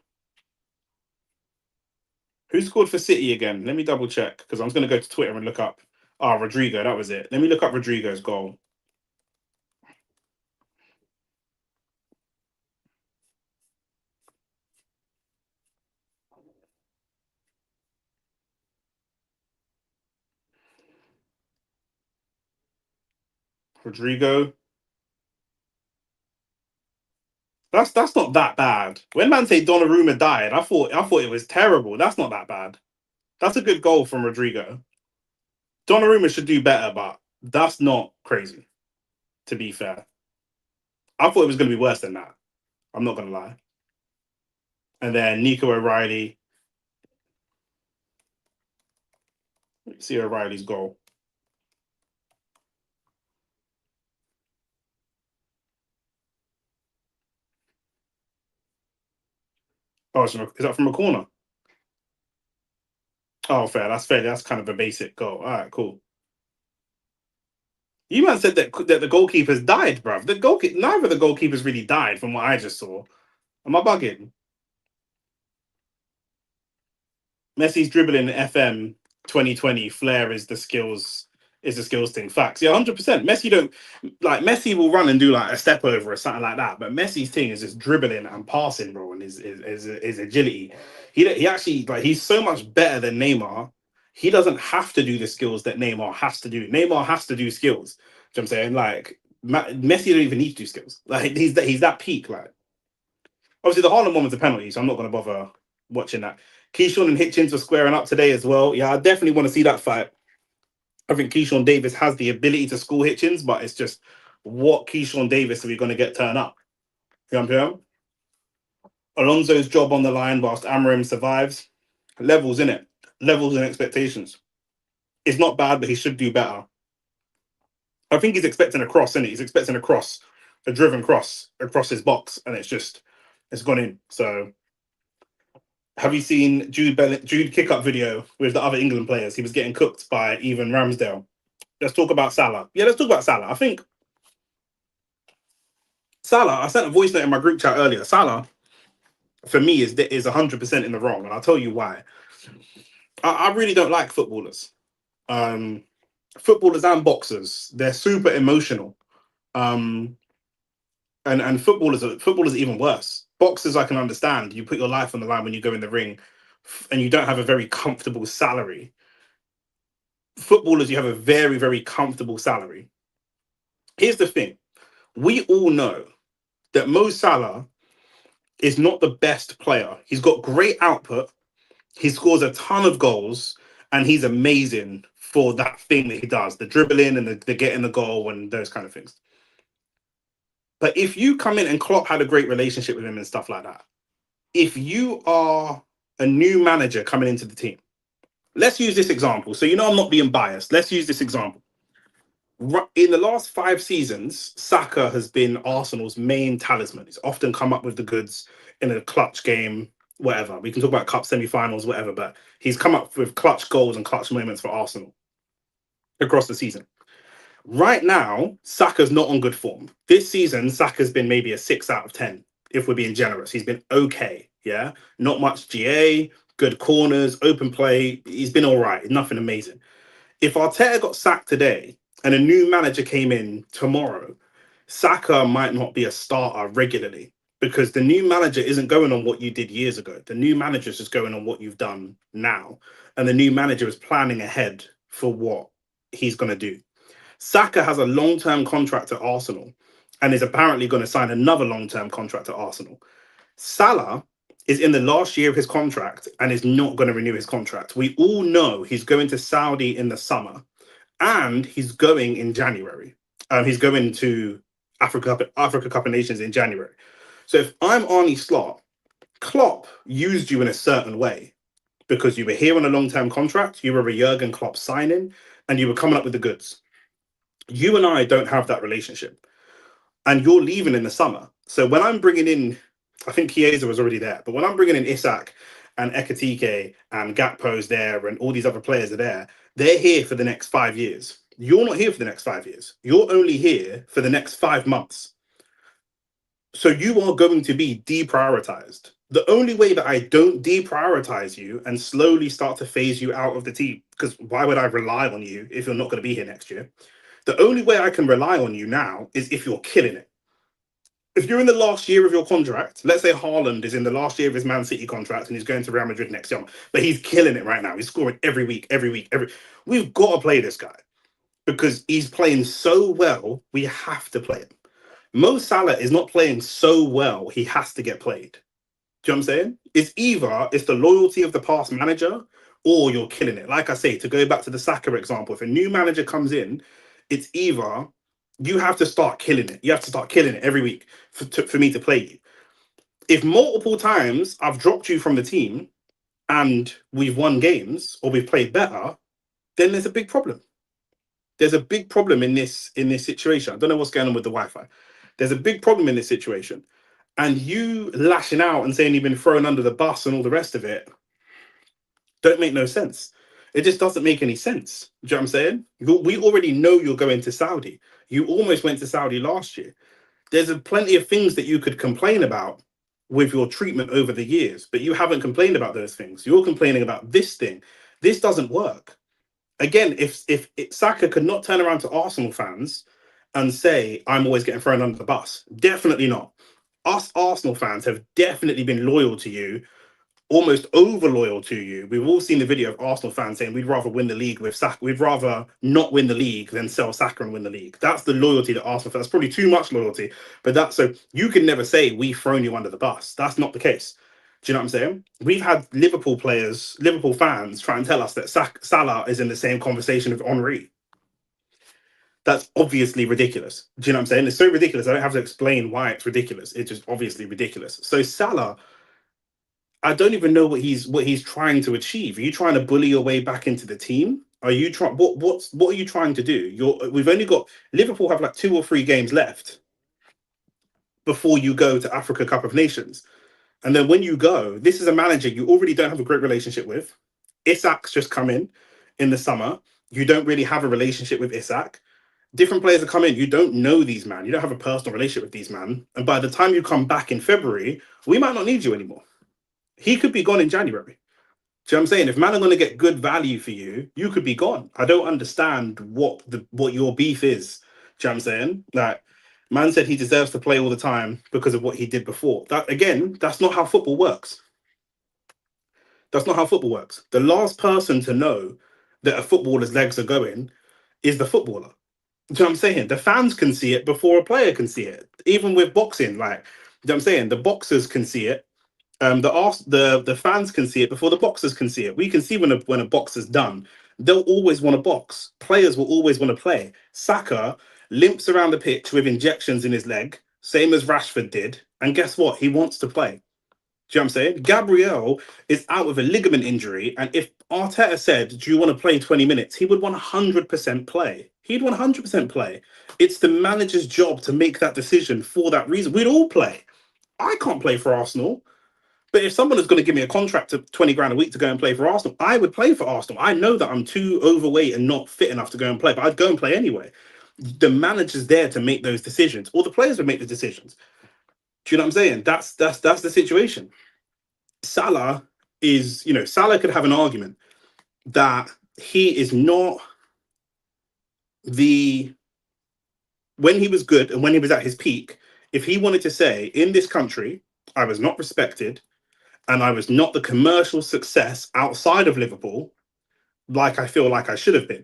A: Who scored for City again? Let me double check because I'm just going to go to Twitter and look up. Rodrigo. That was it. Let me look up Rodrigo's goal. Rodrigo. That's not that bad. When man say Donnarumma died, I thought it was terrible. That's not that bad. That's a good goal from Rodrigo. Donnarumma should do better, but that's not crazy. To be fair, I thought it was going to be worse than that. I'm not going to lie. And then Nico O'Reilly. Let's see O'Reilly's goal. Oh, is that from a corner? Oh, fair. That's fair. That's kind of a basic goal. All right, cool. You man said that the goalkeepers died, bruv. Neither of the goalkeepers really died, from what I just saw. Am I bugging? Messi's dribbling FM 2020 flair is the skills thing. Facts. Yeah, 100%. Messi will run and do like a step over or something like that, but Messi's thing is just dribbling and passing, bro, and his agility. He actually he's so much better than Neymar. He doesn't have to do the skills that Neymar has to do. Neymar has to do skills. You know what I'm saying? Messi don't even need to do skills. Like he's that peak. Like obviously the Haaland one was a penalty, so I'm not gonna bother watching that. Keyshawn and Hitchens were squaring up today as well. Yeah, I definitely want to see that fight. I think Keyshawn Davis has the ability to school Hitchens, but it's just what Keyshawn Davis are we going to get turn up? You know what I'm saying? Alonso's job on the line whilst Amorim survives. Levels in it. Levels and expectations. It's not bad, but he should do better. I think he's expecting a cross, isn't he? He's expecting a driven cross across his box, and it's gone in. So have you seen Jude kick up video with the other England players? He was getting cooked by even Ramsdale. Let's talk about Salah. Yeah, let's talk about Salah. I think Salah, I sent a voice note in my group chat earlier. Salah, for me, is 100% in the wrong, and I'll tell you why. I really don't like footballers. Footballers and boxers, they're super emotional. And footballers are even worse. Boxers, I can understand. You put your life on the line when you go in the ring, and you don't have a very comfortable salary. Footballers, you have a very, very comfortable salary. Here's the thing: we all know that Mo Salah is not the best player. He's got great output. He scores a ton of goals, and he's amazing for that thing that he does, the dribbling and the getting the goal and those kind of things. But if you come in, and Klopp had a great relationship with him and stuff like that, if you are a new manager coming into the team, let's use this example. So, I'm not being biased. Let's use this example. In the last 5 seasons, Saka has been Arsenal's main talisman. He's often come up with the goods in a clutch game, whatever. We can talk about cup semi-finals, whatever, but he's come up with clutch goals and clutch moments for Arsenal across the season. Right now, Saka's not on good form. This season, Saka's been maybe a 6 out of 10, if we're being generous. He's been okay, yeah? Not much GA, good corners, open play. He's been all right, nothing amazing. If Arteta got sacked today and a new manager came in tomorrow, Saka might not be a starter regularly because the new manager isn't going on what you did years ago. The new manager is just going on what you've done now. And the new manager is planning ahead for what he's going to do. Saka has a long-term contract at Arsenal and is apparently going to sign another long-term contract at Arsenal. Salah is in the last year of his contract and is not going to renew his contract. We all know he's going to Saudi in the summer and he's going in January. He's going to Africa Cup of Nations in January. So if I'm Arnie Slot, Klopp used you in a certain way because you were here on a long-term contract, you were a Jurgen Klopp signing, and you were coming up with the goods. You and I don't have that relationship, and you're leaving in the summer. So when I'm bringing in, I think Chiesa was already there, but when I'm bringing in Isak and Ekatike and Gakpo's there and all these other players are there, they're here for the next 5 years. You're not here for the next 5 years. You're only here for the next 5 months. So you are going to be deprioritized. The only way that I don't deprioritize you and slowly start to phase you out of the team, because why would I rely on you if you're not going to be here next year? The only way I can rely on you now is if you're killing it. If you're in the last year of your contract, let's say Haaland is in the last year of his Man City contract and he's going to Real Madrid next year, but he's killing it right now. He's scoring every week, every week, every. We've got to play this guy because he's playing so well. We have to play him. Mo Salah is not playing so well. He has to get played. Do you know what I'm saying? It's either it's the loyalty of the past manager or you're killing it. Like I say, to go back to the Saka example, if a new manager comes in, it's either you have to start killing it. You have to start killing it every week for me to play you. If multiple times I've dropped you from the team and we've won games or we've played better, then there's a big problem. There's a big problem in this situation. I don't know what's going on with the Wi-Fi. There's a big problem in this situation. And you lashing out and saying you've been thrown under the bus and all the rest of it don't make no sense. It just doesn't make any sense. Do you know what I'm saying? We already know you're going to Saudi. You almost went to Saudi last year. There's plenty of things that you could complain about with your treatment over the years, but you haven't complained about those things. You're complaining about this thing. This doesn't work. Again, if Saka could not turn around to Arsenal fans and say, I'm always getting thrown under the bus, definitely not. Us Arsenal fans have definitely been loyal to you, almost over loyal to you. We've all seen the video of Arsenal fans saying we'd rather win the league with Saka. We'd rather not win the league than sell Saka and win the league. That's the loyalty that Arsenal fans. That's probably too much loyalty, but that's so you can never say we've thrown you under the bus. That's not the case. Do you know what I'm saying? We've had Liverpool players, Liverpool fans try and tell us that Salah is in the same conversation with Henry. That's obviously ridiculous. Do you know what I'm saying? It's so ridiculous. I don't have to explain why it's ridiculous. It's just obviously ridiculous. So Salah, I don't even know what he's trying to achieve. Are you trying to bully your way back into the team? Are you trying what are you trying to do? We've only got Liverpool have like 2 or 3 games left before you go to Africa Cup of Nations. And then when you go, this is a manager you already don't have a great relationship with. Isak's just come in the summer. You don't really have a relationship with Isak. Different players that come in, you don't know these man. You don't have a personal relationship with these man. And by the time you come back in February, we might not need you anymore. He could be gone in January. Do you know what I'm saying? If man are going to get good value for you, you could be gone. I don't understand what your beef is. Do you know what I'm saying? Like, man said he deserves to play all the time because of what he did before. That again, that's not how football works. That's not how football works. The last person to know that a footballer's legs are going is the footballer. Do you know what I'm saying? The fans can see it before a player can see it. Even with boxing, like, you know what I'm saying? The boxers can see it. The fans can see it before the boxers can see it. We can see when a boxer's done. They'll always want to box. Players will always want to play. Saka limps around the pitch with injections in his leg, same as Rashford did. And guess what? He wants to play. Do you know what I'm saying? Gabriel is out with a ligament injury, and if Arteta said, "Do you want to play 20 minutes?" he would 100% play. He'd 100% play. It's the manager's job to make that decision for that reason. We'd all play. I can't play for Arsenal. But if someone is going to give me a contract of 20 grand a week to go and play for Arsenal, I would play for Arsenal. I know that I'm too overweight and not fit enough to go and play, but I'd go and play anyway. The manager's there to make those decisions, or the players would make the decisions. Do you know what I'm saying? That's the situation. Salah is, Salah could have an argument that he is not when he was good and when he was at his peak, if he wanted to say, in this country, I was not respected, and I was not the commercial success outside of Liverpool like I feel like I should have been.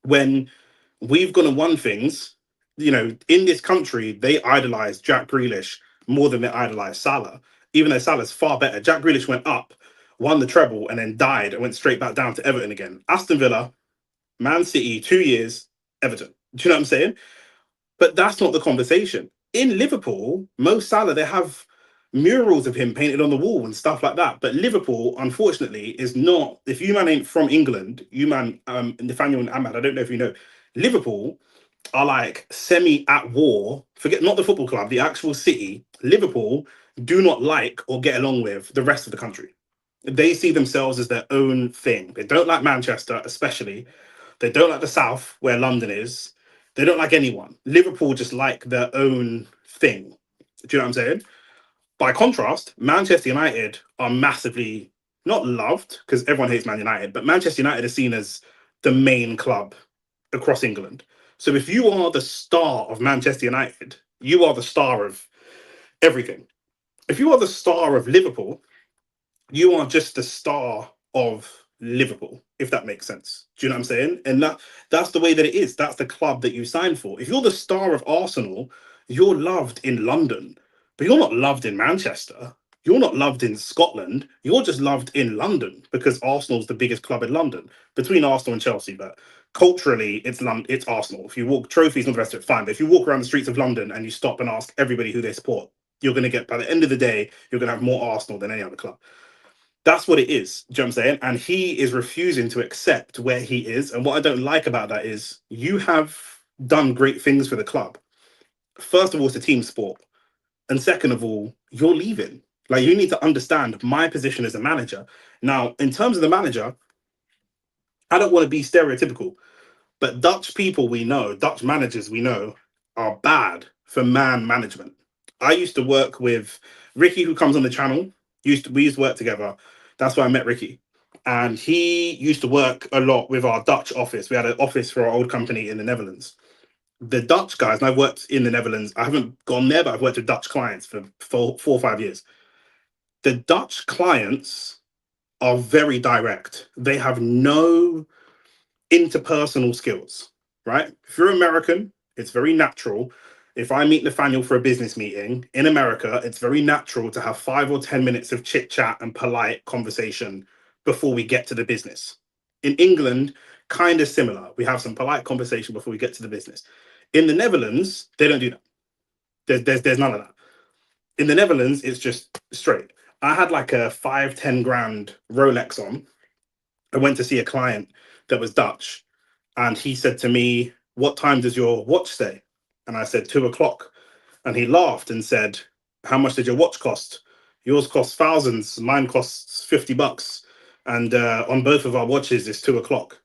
A: When we've gone and won things, in this country, they idolize Jack Grealish more than they idolize Salah, even though Salah's far better. Jack Grealish went up, won the treble, and then died and went straight back down to Everton again. Aston Villa, Man City, 2 years, Everton. Do you know what I'm saying? But that's not the conversation. In Liverpool, Mo Salah, they have murals of him painted on the wall and stuff like that. But Liverpool, unfortunately, is not. If you man ain't from England, you man, Nathaniel and Ahmad, I don't know if you know, Liverpool are like semi at war. Forget not the football club, the actual city. Liverpool do not like or get along with the rest of the country. They see themselves as their own thing. They don't like Manchester, especially. They don't like the South, where London is. They don't like anyone. Liverpool just like their own thing. Do you know what I'm saying? By contrast, Manchester United are massively not loved because everyone hates Man United, but Manchester United is seen as the main club across England. So if you are the star of Manchester United, you are the star of everything. If you are the star of Liverpool, you are just the star of Liverpool, if that makes sense. Do you know what I'm saying? And that's the way that it is. That's the club that you signed for. If you're the star of Arsenal, you're loved in London, but you're not loved in Manchester. You're not loved in Scotland. You're just loved in London because Arsenal's the biggest club in London, between Arsenal and Chelsea. But culturally, it's London, it's Arsenal. If you walk trophies and the rest of it, fine. But if you walk around the streets of London and you stop and ask everybody who they support, you're going to get, by the end of the day, you're going to have more Arsenal than any other club. That's what it is. Do you know what I'm saying? And he is refusing to accept where he is. And what I don't like about that is you have done great things for the club. First of all, it's a team sport. And second of all, you're leaving. Like, you need to understand my position as a manager. Now, in terms of the manager, I don't want to be stereotypical, but Dutch people we know, Dutch managers we know, are bad for man management. I used to work with Ricky, who comes on the channel. We used to work together. That's why I met Ricky. And he used to work a lot with our Dutch office. We had an office for our old company in the Netherlands. The Dutch guys, and I've worked in the Netherlands. I haven't gone there, but I've worked with Dutch clients for 4 or 5 years. The Dutch clients are very direct. They have no interpersonal skills, right? If you're American, it's very natural. If I meet Nathaniel for a business meeting in America, it's very natural to have 5 or 10 minutes of chit chat and polite conversation before we get to the business. In England, kind of similar. We have some polite conversation before we get to the business. In the Netherlands, they don't do that. There's none of that. In the Netherlands, it's just straight. I had like a 5-10 grand Rolex on. I went to see a client that was Dutch, and he said to me, "What time does your watch say?" And I said, 2 o'clock. And he laughed and said, "How much did your watch cost?" "Yours costs thousands, mine costs $50. And on both of our watches, it's 2 o'clock."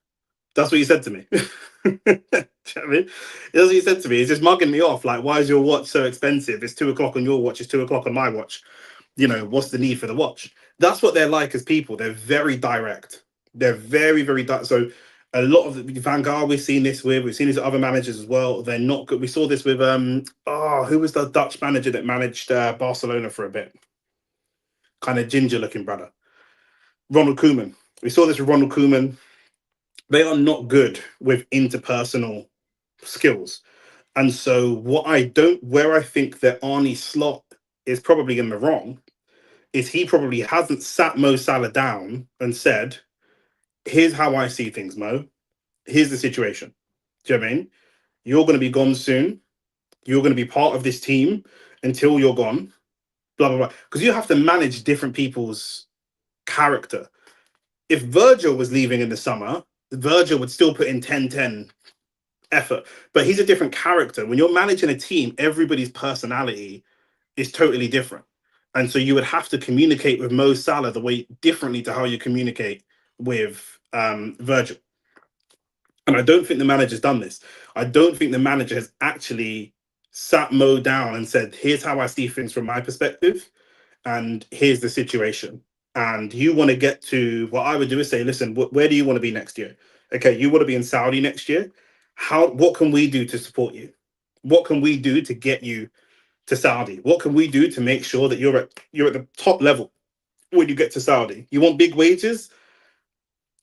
A: That's what he said to me. Do you know what I mean? That's what he said to me. He's just mugging me off. Like, why is your watch so expensive? It's 2 o'clock on your watch, it's 2 o'clock on my watch. You know, what's the need for the watch? That's what they're like as people. They're very direct. They're very, very direct. So a lot of the Van Gaal, we've seen this with other managers as well. They're not good. We saw this with who was the Dutch manager that managed Barcelona for a bit? Kind of ginger looking brother. Ronald Koeman. We saw this with Ronald Koeman. They are not good with interpersonal skills. And so where I think that Arnie Slot is probably in the wrong is he probably hasn't sat Mo Salah down and said, "Here's how I see things, Mo. Here's the situation. Do you know what I mean? You're going to be gone soon. You're going to be part of this team until you're gone. Blah, blah, blah." Because you have to manage different people's character. If Virgil was leaving in the summer, Virgil would still put in 10-10 effort. But he's a different character. When you're managing a team, everybody's personality is totally different. And so you would have to communicate with Mo Salah the way differently to how you communicate with Virgil. And I don't think the manager's done this. I don't think the manager has actually sat Mo down and said, "Here's how I see things from my perspective, and here's the situation." And you want to get to what I would do is say, "Listen, where do you want to be next year? Okay, you want to be in Saudi next year. What can we do to support you? What can we do to get you to Saudi? What can we do to make sure that you're at the top level when you get to Saudi? You want big wages?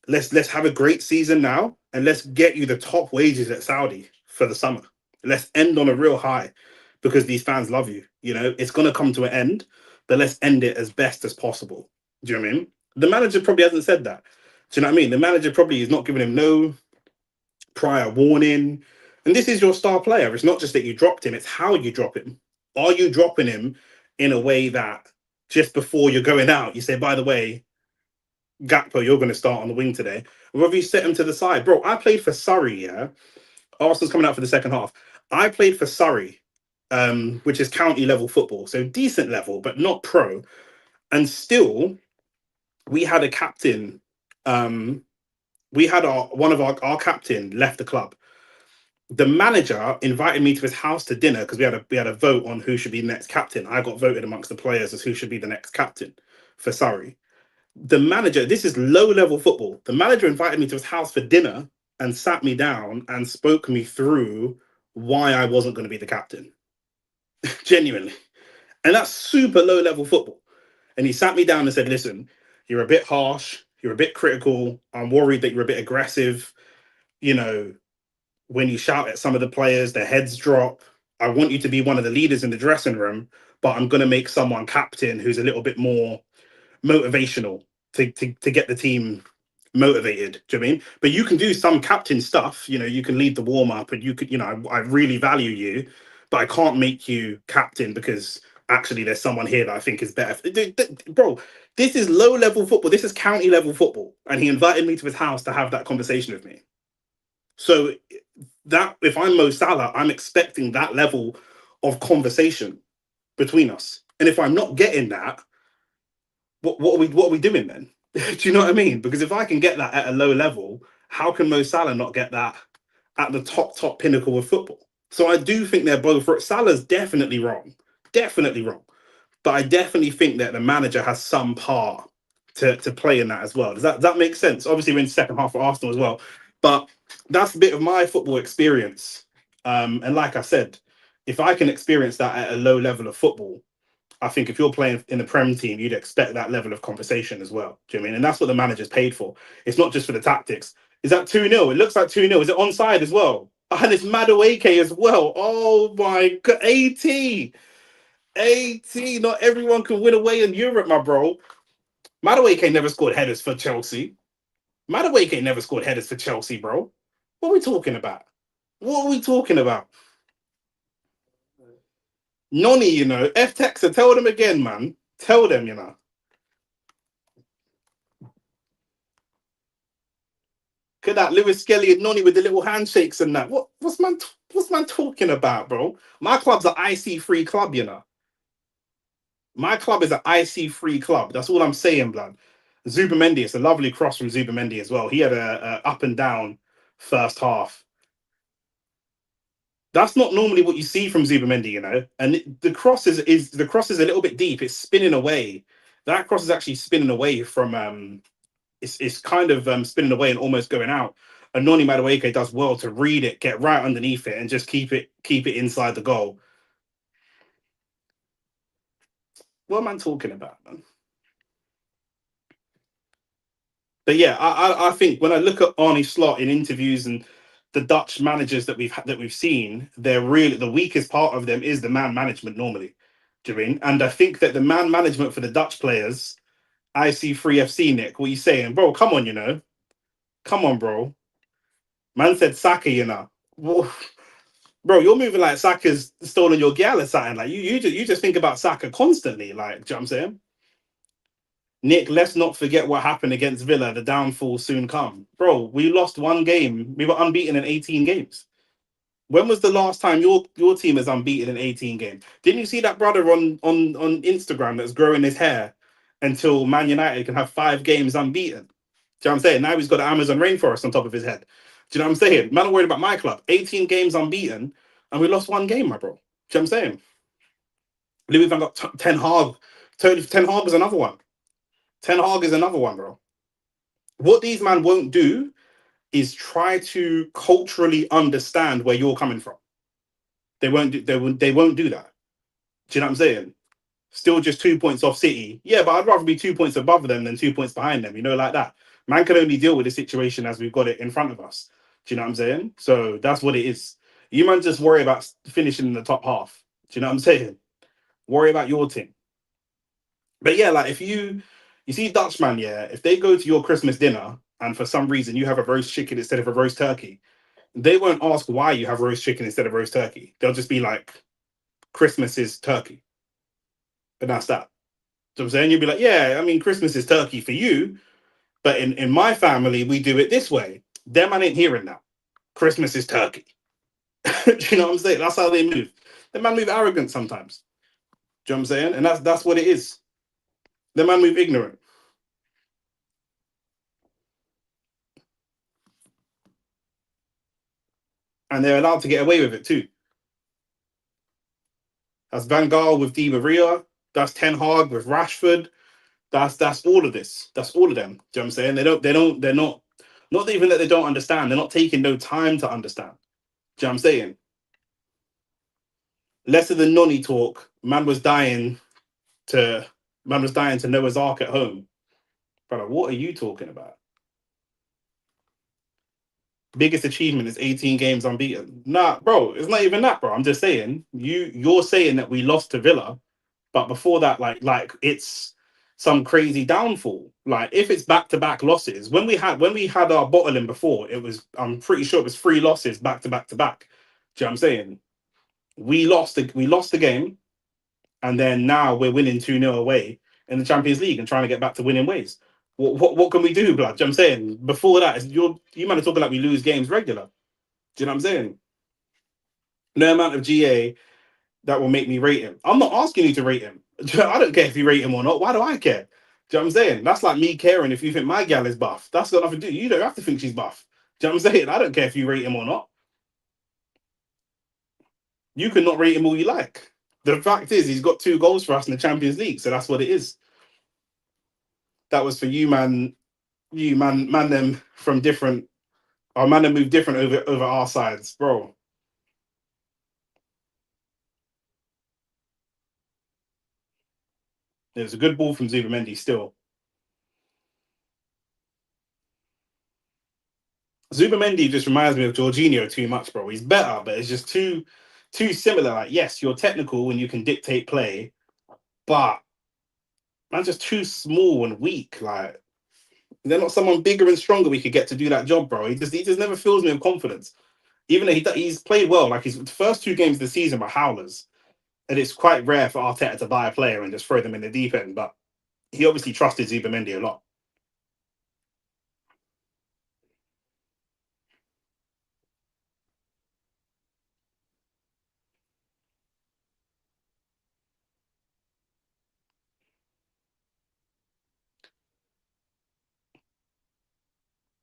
A: Let's have a great season now, and let's get you the top wages at Saudi for the summer. Let's end on a real high because these fans love you. You know, it's gonna come to an end, but let's end it as best as possible." Do you know what I mean? The manager probably hasn't said that. Do you know what I mean? The manager probably is not giving him no prior warning. And this is your star player. It's not just that you dropped him, it's how you drop him. Are you dropping him in a way that just before you're going out, you say, "By the way, Gakpo, you're going to start on the wing today"? Or have you set him to the side? Bro, I played for Surrey, yeah? Arsenal's coming out for the second half. I played for Surrey, which is county level football, so decent level, but not pro. And still, we had a captain. We had one of our captain left the club. The manager invited me to his house to dinner because we had a vote on who should be the next captain. I got voted amongst the players as who should be the next captain for Surrey. The manager, this is low level football. The manager invited me to his house for dinner and sat me down and spoke me through why I wasn't going to be the captain. Genuinely. And that's super low level football. And he sat me down and said, listen, you're a bit harsh, you're a bit critical. I'm worried that you're a bit aggressive. You know, when you shout at some of the players, their heads drop. I want you to be one of the leaders in the dressing room, but I'm going to make someone captain who's a little bit more motivational to get the team motivated. Do you know what I mean? But you can do some captain stuff. You know, you can lead the warm up, and you could, you know, I really value you, but I can't make you captain because actually there's someone here that I think is better. Bro, this is low level football. This is county level football, and he invited me to his house to have that conversation with me. So that if I'm Mo Salah, I'm expecting that level of conversation between us. And if I'm not getting that, what are we doing then? Do you know what I mean? Because if I can get that at a low level, how can Mo Salah not get that at the top pinnacle of football? So I do think they're both. Salah's definitely wrong. But I definitely think that the manager has some part to play in that as well. Does that make sense? Obviously, we're in the second half for Arsenal as well, but that's a bit of my football experience. And like I said, if I can experience that at a low level of football, I think if you're playing in the Prem team, you'd expect that level of conversation as well. Do you know what I mean? And that's what the manager's paid for. It's not just for the tactics. Is that 2-0? It looks like 2-0. Is it onside as well? And it's Madueke as well. Oh my God. AT. Not everyone can win away in Europe, my bro. Madueke never scored headers for Chelsea. Madueke never scored headers for Chelsea, bro. What are we talking about? What are we talking about? Noni, you know, F Texer, tell them again, man. Tell them, you know. Look at that, Lewis Skelly and Noni with the little handshakes and that. What's man talking about, bro? My club's an IC free club, you know. My club is an IC free club. That's all I'm saying, blood. Zubamendi, it's a lovely cross from Zubamendi as well. He had a up and down first half. That's not normally what you see from Zubamendi, you know. And the cross is a little bit deep. It's spinning away. That cross is actually spinning away from it's kind of spinning away and almost going out. And Noni Madueke does well to read it, get right underneath it, and just keep it inside the goal. What am I talking about, man? But yeah, I think when I look at Arnie Slot in interviews and the Dutch managers that we've seen, they're really the weakest part of them is the man management normally. Do you know what I mean? And I think that the man management for the Dutch players, I see free FC Nick. What are you saying, bro? Come on, you know, come on, bro. Man said Saka, you know. Bro, you're moving like Saka's stolen your gal or something. Like you just think about Saka constantly. Like, do you know what I'm saying? Nick, let's not forget what happened against Villa. The downfall soon come. Bro, we lost one game. We were unbeaten in 18 games. When was the last time your team is unbeaten in 18 games? Didn't you see that brother on Instagram that's growing his hair until Man United can have 5 games unbeaten? Do you know what I'm saying? Now he's got the Amazon rainforest on top of his head. Do you know what I'm saying? Man, I'm worried about my club. 18 games unbeaten, and we lost one game, my bro. Do you know what I'm saying? Louis Van got Ten Hag. Ten Hag is another one. Ten Hag is another one, bro. What these man won't do is try to culturally understand where you're coming from. They won't do. They won't do that. Do you know what I'm saying? Still just 2 points off City. Yeah, but I'd rather be 2 points above them than 2 points behind them. You know, like that. Man can only deal with the situation as we've got it in front of us. Do you know what I'm saying? So that's what it is. You man just worry about finishing in the top half. Do you know what I'm saying? Worry about your team. But yeah, like if you see Dutchman, yeah, if they go to your Christmas dinner and for some reason you have a roast chicken instead of a roast turkey, they won't ask why you have roast chicken instead of roast turkey. They'll just be like, Christmas is turkey. And that's that. So I'm saying you'll be like, yeah, I mean, Christmas is turkey for you, but in my family, we do it this way. Them, I ain't hearing that. Christmas is turkey. Do you know what I'm saying? That's how they move. The man move arrogant sometimes. Do you know what I'm saying? And that's what it is. The man move ignorant. And they're allowed to get away with it too. That's Van Gaal with Di Maria. That's Ten Hag with Rashford. That's all of this. That's all of them. Do you know what I'm saying? They're not even that they don't understand. They're not taking no time to understand. Do you know what I'm saying? Less of the nonny talk. To man was dying to Noah's Ark at home. Brother, what are you talking about? Biggest achievement is 18 games unbeaten. Nah, bro, it's not even that, bro. I'm just saying, you're saying that we lost to Villa, but before that, like it's some crazy downfall. Like if it's back to back losses, when we had our bottling before, it was I'm pretty sure it was 3 losses back to back to back. Do you know what I'm saying? We lost the game, and then now we're winning 2-0 away in the Champions League and trying to get back to winning ways. What can we do, blood? Do you know what I'm saying? Before that, you might have talking like we lose games regular. Do you know what I'm saying? No amount of GA that will make me rate him. I'm not asking you to rate him. I don't care if you rate him or not. Why do I care? Do you know what I'm saying? That's like me caring if you think my gal is buff. That's got nothing to do. You don't have to think she's buff. Do you know what I'm saying? I don't care if you rate him or not. You can not rate him all you like. The fact is, he's got 2 goals for us in the Champions League, so that's what it is. That was for you, man. You man, them from different. Our man, them move different over our sides, bro. It was a good ball from Zubamendi still. Zubamendi just reminds me of Jorginho too much, bro. He's better, but it's just too similar. Like, yes, you're technical and you can dictate play, but man, just too small and weak. Like, they're not someone bigger and stronger we could get to do that job, bro. He just never fills me with confidence. Even though he's played well, like his first 2 games of the season were howlers, and it's quite rare for Arteta to buy a player and just throw them in the deep end. But he obviously trusted Zubamendi a lot.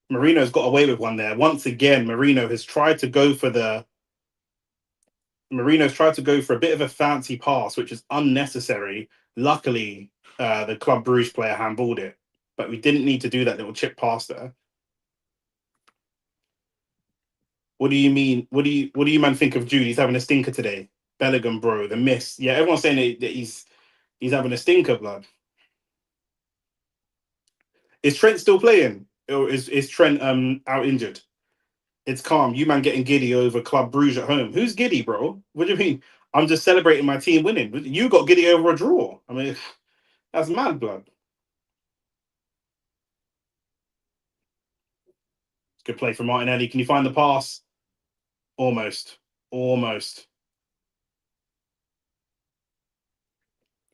A: Marino's got away with one there. Once again, Marino's tried to go for a bit of a fancy pass, which is unnecessary. Luckily, the Club Bruges player handballed it, but we didn't need to do that little chip pass there. What do you mean? What do you man think of Jude? He's having a stinker today. Bellingham, bro, the miss. Yeah, everyone's saying that he's having a stinker, blood. Is Trent still playing, or is Trent out injured? It's calm. You man getting giddy over Club Bruges at home. Who's giddy, bro? What do you mean? I'm just celebrating my team winning. You got giddy over a draw. I mean, that's mad, blood. Good play from Martinelli. Can you find the pass? Almost. Almost.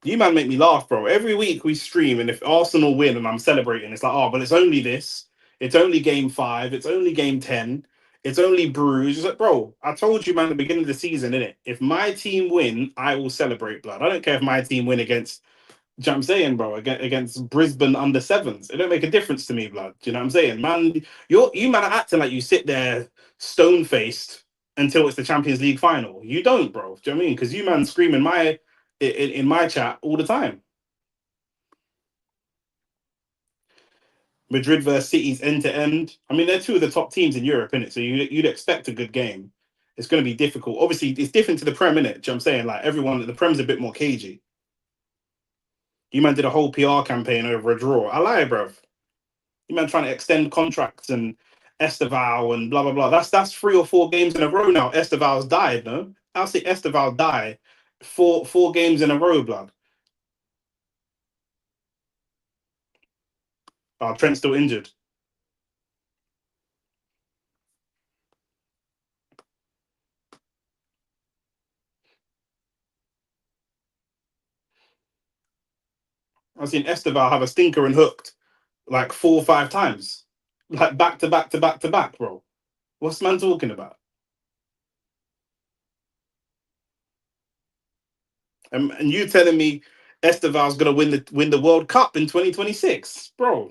A: You man make me laugh, bro. Every week we stream, and if Arsenal win and I'm celebrating, it's like, oh, but it's only this. It's only game 5. It's only game 10. It's only Bruges. It's like, bro, I told you, man, at the beginning of the season, innit? If my team win, I will celebrate, blood. I don't care if my team win against, do you know what I'm saying, bro? Against Brisbane under sevens. It don't make a difference to me, blood. Do you know what I'm saying? Man, you man are acting like you sit there stone faced until it's the Champions League final. You don't, bro. Do you know what I mean? Because you man screaming in my chat all the time. Madrid versus City's end to end. I mean, they're 2 of the top teams in Europe, innit? So you'd expect a good game. It's going to be difficult. Obviously, it's different to the Prem, innit? Do you know what I'm saying? Like everyone, the Prem's a bit more cagey. You man did a whole PR campaign over a draw. I lie, bro. You man trying to extend contracts and Esteval and blah blah blah. That's 3 or 4 games in a row now. Esteval's died, no? I'll say Esteval die 4 games in a row, blood. Trent's still injured. I've seen Esteval have a stinker and hooked like 4 or 5 times, like back to back to back to back, bro. What's man talking about? And you telling me Esteval's gonna win the World Cup in 2026, bro?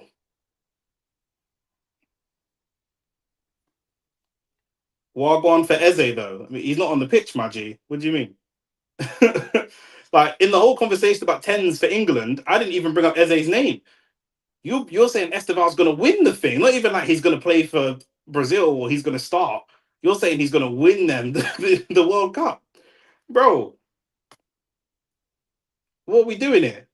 A: Well, go on for Eze though. I mean, he's not on the pitch, my G. What do you mean? Like in the whole conversation about tens for England, I didn't even bring up Eze's name. You're saying Esteval's gonna win the thing, not even like he's gonna play for Brazil or he's gonna start. You're saying he's gonna win them the World Cup, bro. What are we doing here?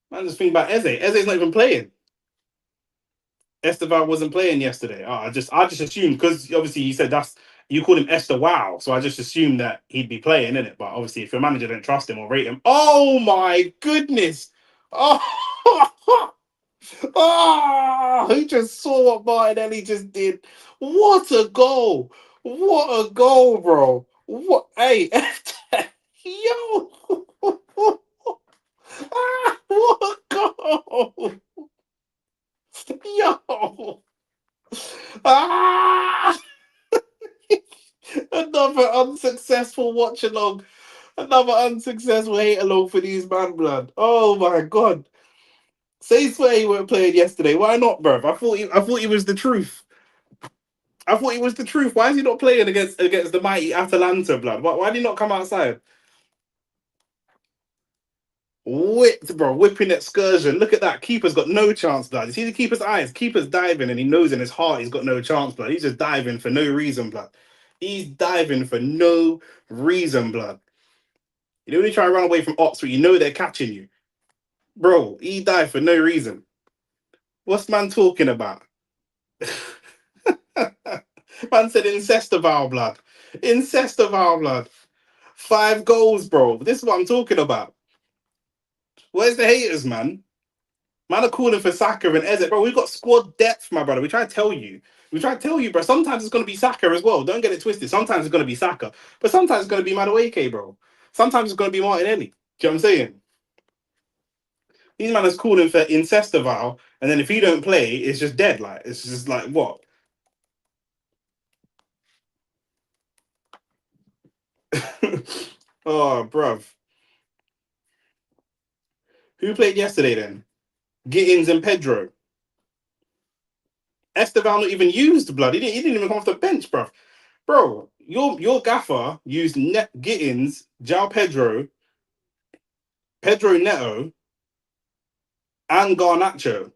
A: Man, just think about Eze. Eze's not even playing. Esteban wasn't playing yesterday. Oh, I just assumed because obviously you said that's you called him Esther Wow, so I just assumed that he'd be playing in it. But obviously, if your manager didn't trust him or rate him, oh my goodness! Oh, oh, he just saw what Martinelli just did. What a goal! What a goal, bro! What? Hey, yo! Ah, what a goal! Yo! Ah! Another unsuccessful watch along. Another unsuccessful hate along for these man blood. Oh my god. Say swear he weren't playing yesterday. Why not, bruv? I thought he was the truth. I thought he was the truth. Why is he not playing against the mighty Atalanta, blood? Why did he not come outside? Whipped, bro, whipping excursion. Look at that. Keeper's got no chance, blood. You see the keeper's eyes? Keeper's diving and he knows in his heart he's got no chance, blood. He's just diving for no reason, blood. He's diving for no reason, blood. You know when you try to run away from Oxford, you know they're catching you. Bro, he died for no reason. What's man talking about? Man said Incestival blood. Incestival blood. 5 goals, bro. This is what I'm talking about. Where's the haters, man? Man are calling for Saka and Eze. Bro, we've got squad depth, my brother. We try to tell you. We try to tell you, bro. Sometimes it's going to be Saka as well. Don't get it twisted. Sometimes it's going to be Saka. But sometimes it's going to be Madueke, bro. Sometimes it's going to be Martinelli. Do you know what I'm saying? These man is calling for Incestival. And then if he don't play, it's just dead. Like, it's just like, what? Oh, bruv. Who played yesterday then? Gittins and Pedro. Esteval not even used blood. He didn't even come off the bench, bruv. Bro, your gaffer used Gittins, Jao Pedro, Pedro Neto, and Garnacho,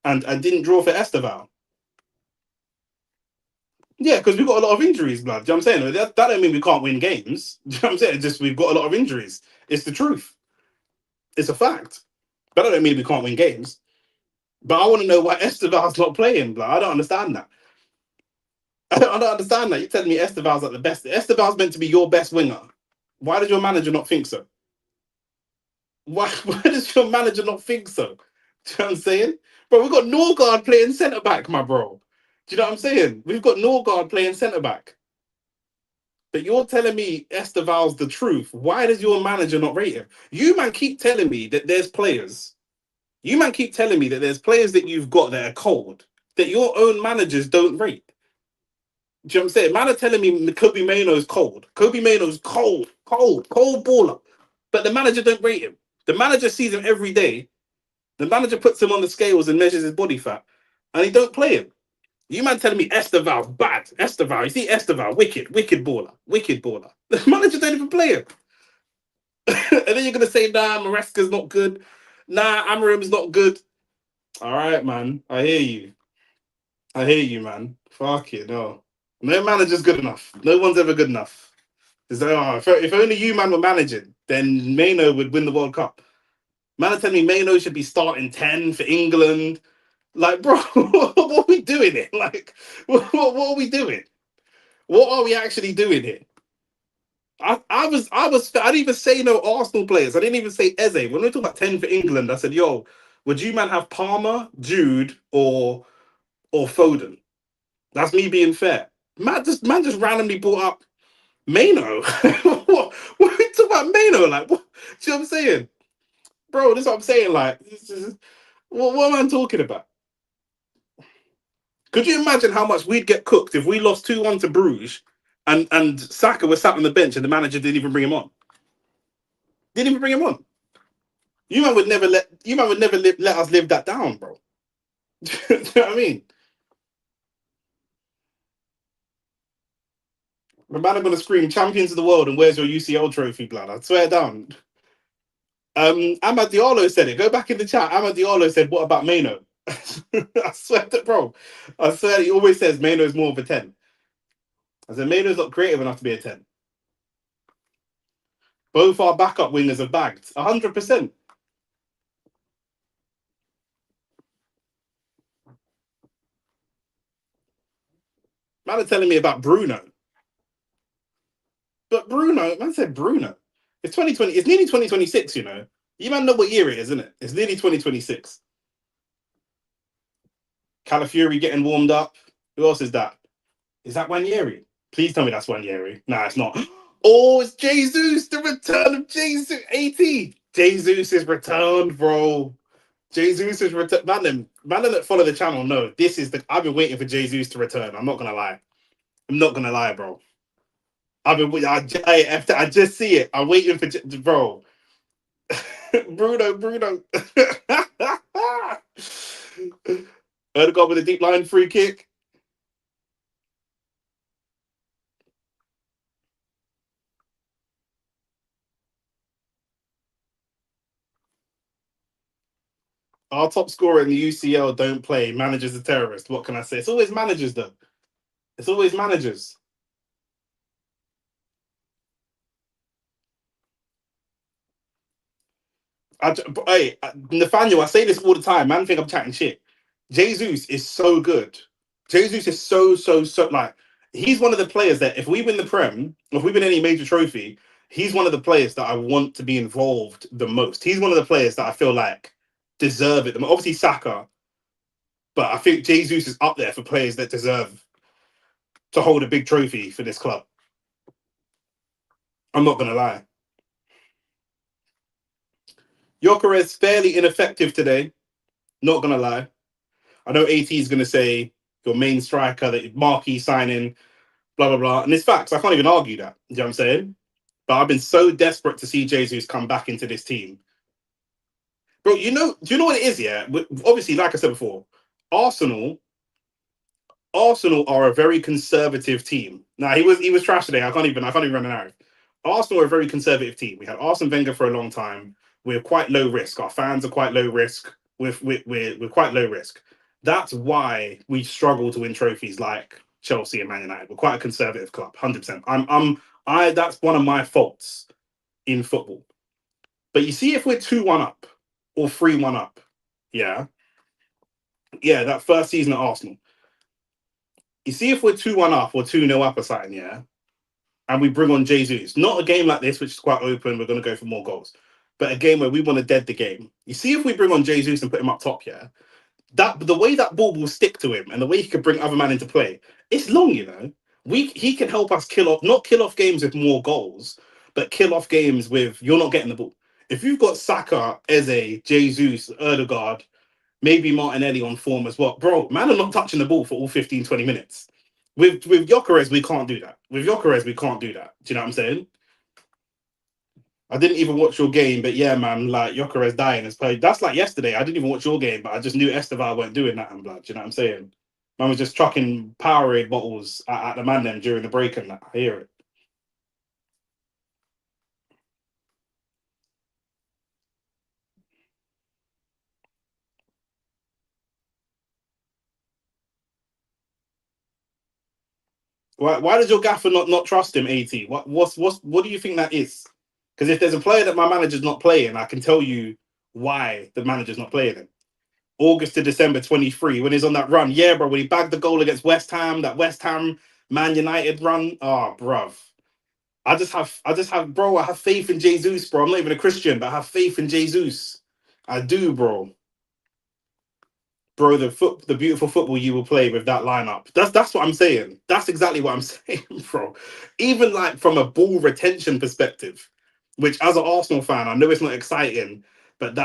A: and didn't draw for Esteval. Yeah, because we've got a lot of injuries, blood. Do you know what I'm saying? That don't mean we can't win games. Do you know what I'm saying? Just we've got a lot of injuries. It's the truth. It's a fact. But that don't mean we can't win games. But I want to know why Esteval's not playing, blood. I don't understand that. I don't understand that. You're telling me Esteval's like the best. Esteval's meant to be your best winger. Why does your manager not think so? Why does your manager not think so? Do you know what I'm saying? Bro, we've got Norgard playing centre back, my bro. Do you know what I'm saying? We've got Norgard playing centre back. But you're telling me Esteval's the truth. Why does your manager not rate him? You man keep telling me that there's players. You man keep telling me that there's players that you've got that are cold, that your own managers don't rate. Do you know what I'm saying? Man are telling me Kobe Maino's cold. Kobe Maino's cold baller. But the manager don't rate him. The manager sees him every day. The manager puts him on the scales and measures his body fat, and he don't play him. You man telling me Esteval bad. Esteval, you see Esteval, wicked baller, wicked baller. The manager don't even play him. And then you're gonna say, nah, Maresca's not good. Nah, Amarim's not good. All right, man. I hear you. I hear you, man. Fuck it, no. No manager's good enough. No one's ever good enough. If only you, man, were managing, then Maino would win the World Cup. Man, are telling me Maino should be starting 10 for England. Like, bro, what are we doing here? Like, what are we doing? What are we actually doing here? I didn't even say no Arsenal players. I didn't even say Eze. When we talk about 10 for England, I said, yo, would you man have Palmer, Jude, or Foden? That's me being fair. Man just randomly brought up Mano. What are we talking about Mano? Like, what? Do you know what I'm saying? Bro, this is what I'm saying. Like, what am I talking about? Could you imagine how much we'd get cooked if we lost 2-1 to Bruges and Saka was sat on the bench and the manager didn't even bring him on? Didn't even bring him on. You man would never let us live that down, bro. Do you know what I mean? The man are gonna scream champions of the world and where's your UCL trophy, blood? I swear down. Amad Diallo said it. Go back in the chat. Amad Diallo said, "What about Mano?" I swear that, bro. I swear he always says Mano is more of a 10. I said Mano's not creative enough to be a 10. Both our backup wingers have bagged 100%. Man are telling me about Bruno, but Bruno, man said Bruno. It's 2020. It's nearly 2026. You know, you man know what year it is, isn't it? It's nearly 2026. Calafiori getting warmed up. Who else is that? Is that Wanyeri? Please tell me that's Wanyeri. Nah, it's not. Oh, it's Jesus, the return of Jesus. 80. Jesus is returned, bro. Jesus is returned. Man, that follow the channel know this is the. I've been waiting for Jesus to return. I'm not gonna lie. I'm not gonna lie, bro. I've been. I just see it. I'm waiting for bro. Bruno. Erdogan with a deep line free kick. Our top scorer in the UCL don't play. Manager's a terrorist. What can I say? It's always managers, though. It's always managers. Hey, Nathaniel, I say this all the time. Man, think I'm chatting shit. Jesus is so good. Jesus is so like he's one of the players that if we win the Prem, if we win any major trophy, he's one of the players that I want to be involved the most. He's one of the players that I feel like deserve it. Obviously Saka, but I think Jesus is up there for players that deserve to hold a big trophy for this club. I'm not gonna lie. Gyökeres fairly ineffective today. Not gonna lie. I know AT is gonna say your main striker, that marquee signing, blah blah blah, and it's facts. I can't even argue that. You know what I'm saying? But I've been so desperate to see Jesus come back into this team, bro. Do you know what it is? Yeah, obviously, like I said before, Arsenal Arsenal are a very conservative team. Now he was trash today. I can't even run an narrative. Arsenal are a very conservative team. We had Arsene Wenger for a long time. We're quite low risk. Our fans are quite low risk. We're quite low risk. That's why we struggle to win trophies like Chelsea and Man United. We're quite a conservative club, 100%. That's one of my faults in football. But you see, if we're 2-1 up or 3-1 up, yeah, yeah, that first season at Arsenal. You see, if we're 2-1 up or 2-0 up or something, yeah, and we bring on Jesus, not a game like this, which is quite open, we're going to go for more goals, but a game where we want to dead the game. You see, if we bring on Jesus and put him up top, yeah, that the way that ball will stick to him and the way he could bring other man into play, it's long, you know. He can help us not kill off games with more goals, but kill off games with you're not getting the ball. If you've got Saka, Eze, Jesus, Erdegaard, maybe Martinelli on form as well. Bro, man are not touching the ball for all 15, 20 minutes. With Gyökeres, we can't do that. With Gyökeres, we can't do that. Do you know what I'm saying? I didn't even watch your game, but yeah, man, like Gyökeres dying has played. That's like yesterday. I didn't even watch your game, but I just knew Esteval weren't doing that and blood. Do you know what I'm saying? Man was just chucking Powerade bottles at the man them during the break and that. I hear it. Why does your gaffer not trust him, AT? What do you think that is? Because if there's a player that my manager's not playing, I can tell you why the manager's not playing him. August to December 23, when he's on that run. Yeah, bro, when he bagged the goal against West Ham, that West Ham Man United run. Oh, bruv. Bro, I have faith in Jesus, bro. I'm not even a Christian, but I have faith in Jesus. I do, bro. Bro, the beautiful football you will play with that lineup. That's what I'm saying. That's exactly what I'm saying, bro. Even like from a ball retention perspective, which as an Arsenal fan, I know it's not exciting, but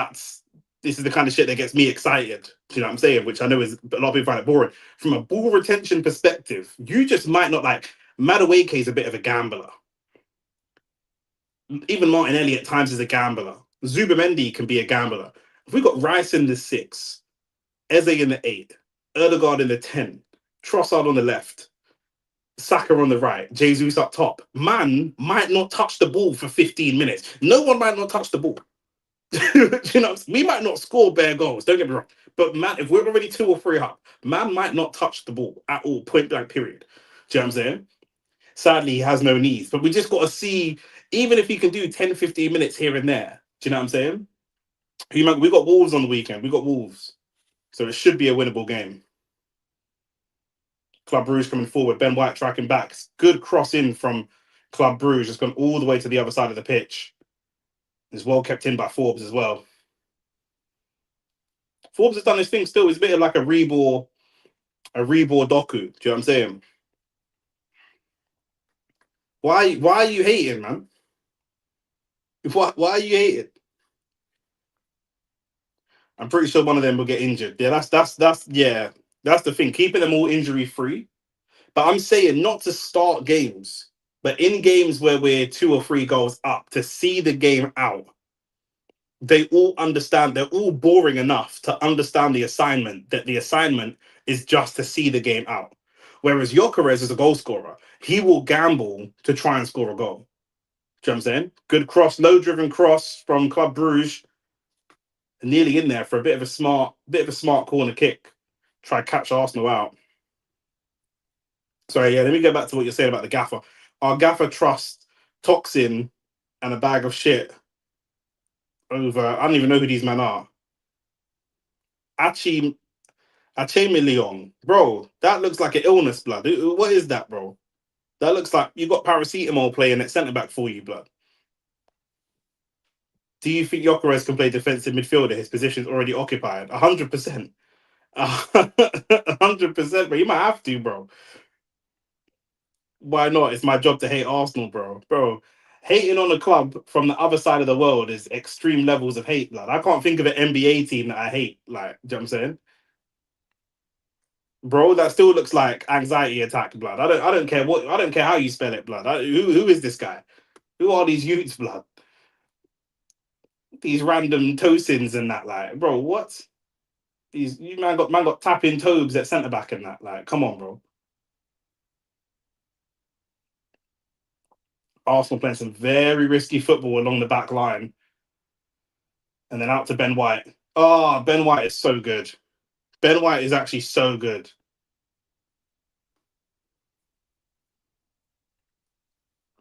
A: This is the kind of shit that gets me excited. Do you know what I'm saying? Which I know is a lot of people find it boring. From a ball retention perspective, you just might not like. Madueke is a bit of a gambler. Even Martinelli at times is a gambler. Zubamendi can be a gambler. If we got Rice in the 6, Eze in the 8, Erdegaard in the 10, Trossard on the left, Saka on the right, Jesus up top, man might not touch the ball for 15 minutes. No one might not touch the ball. You know, we might not score bare goals, don't get me wrong. But man, if we're already 2 or 3 up, man might not touch the ball at all, point blank, period. Do you know what I'm saying? Sadly, he has no knees. But we just got to see, even if he can do 10, 15 minutes here and there. Do you know what I'm saying? We got Wolves on the weekend. We got Wolves. So it should be a winnable game. Club Brugge coming forward. Ben White tracking back. Good cross in from Club Brugge. Just gone all the way to the other side of the pitch. It's well kept in by Forbes as well. Forbes has done his thing still. He's a bit of like a Rebor Doku. Do you know what I'm saying? Why are you hating, man? Why are you hating? I'm pretty sure one of them will get injured. Yeah, that's the thing. Keeping them all injury free. But I'm saying not to start games, but in games where we're 2 or 3 goals up, to see the game out. They all understand. They're all boring enough to understand the assignment. That the assignment is just to see the game out. Whereas Gyökeres is a goal scorer. He will gamble to try and score a goal. Do you know what I'm saying? Good cross, low driven cross from Club Brugge. Nearly in there for a bit of a smart corner kick. Try to catch Arsenal out. Sorry, yeah, let me go back to what you're saying about the gaffer. Our gaffer trusts Toxin and a bag of shit over, I don't even know who these men are. Achim Leon. Bro, that looks like an illness, blood. What is that, bro? That looks like you got paracetamol playing at centre back for you, blood. Do you think Gyökeres can play defensive midfielder? His position's already occupied. 100%. 100%, bro. You might have to, bro. Why not? It's my job to hate Arsenal, bro. Bro, hating on a club from the other side of the world is extreme levels of hate, blood. I can't think of an NBA team that I hate. Like, do you know what I'm saying? Bro, that still looks like anxiety attack, blood. I don't care how you spell it, blood. Who is this guy? Who are these youths, blood? These random Tosins and that, like, bro, what? These you got tapping Tobes at centre back and that. Like, come on, bro. Arsenal playing some very risky football along the back line. And then out to Ben White. Oh, Ben White is so good. Ben White is actually so good.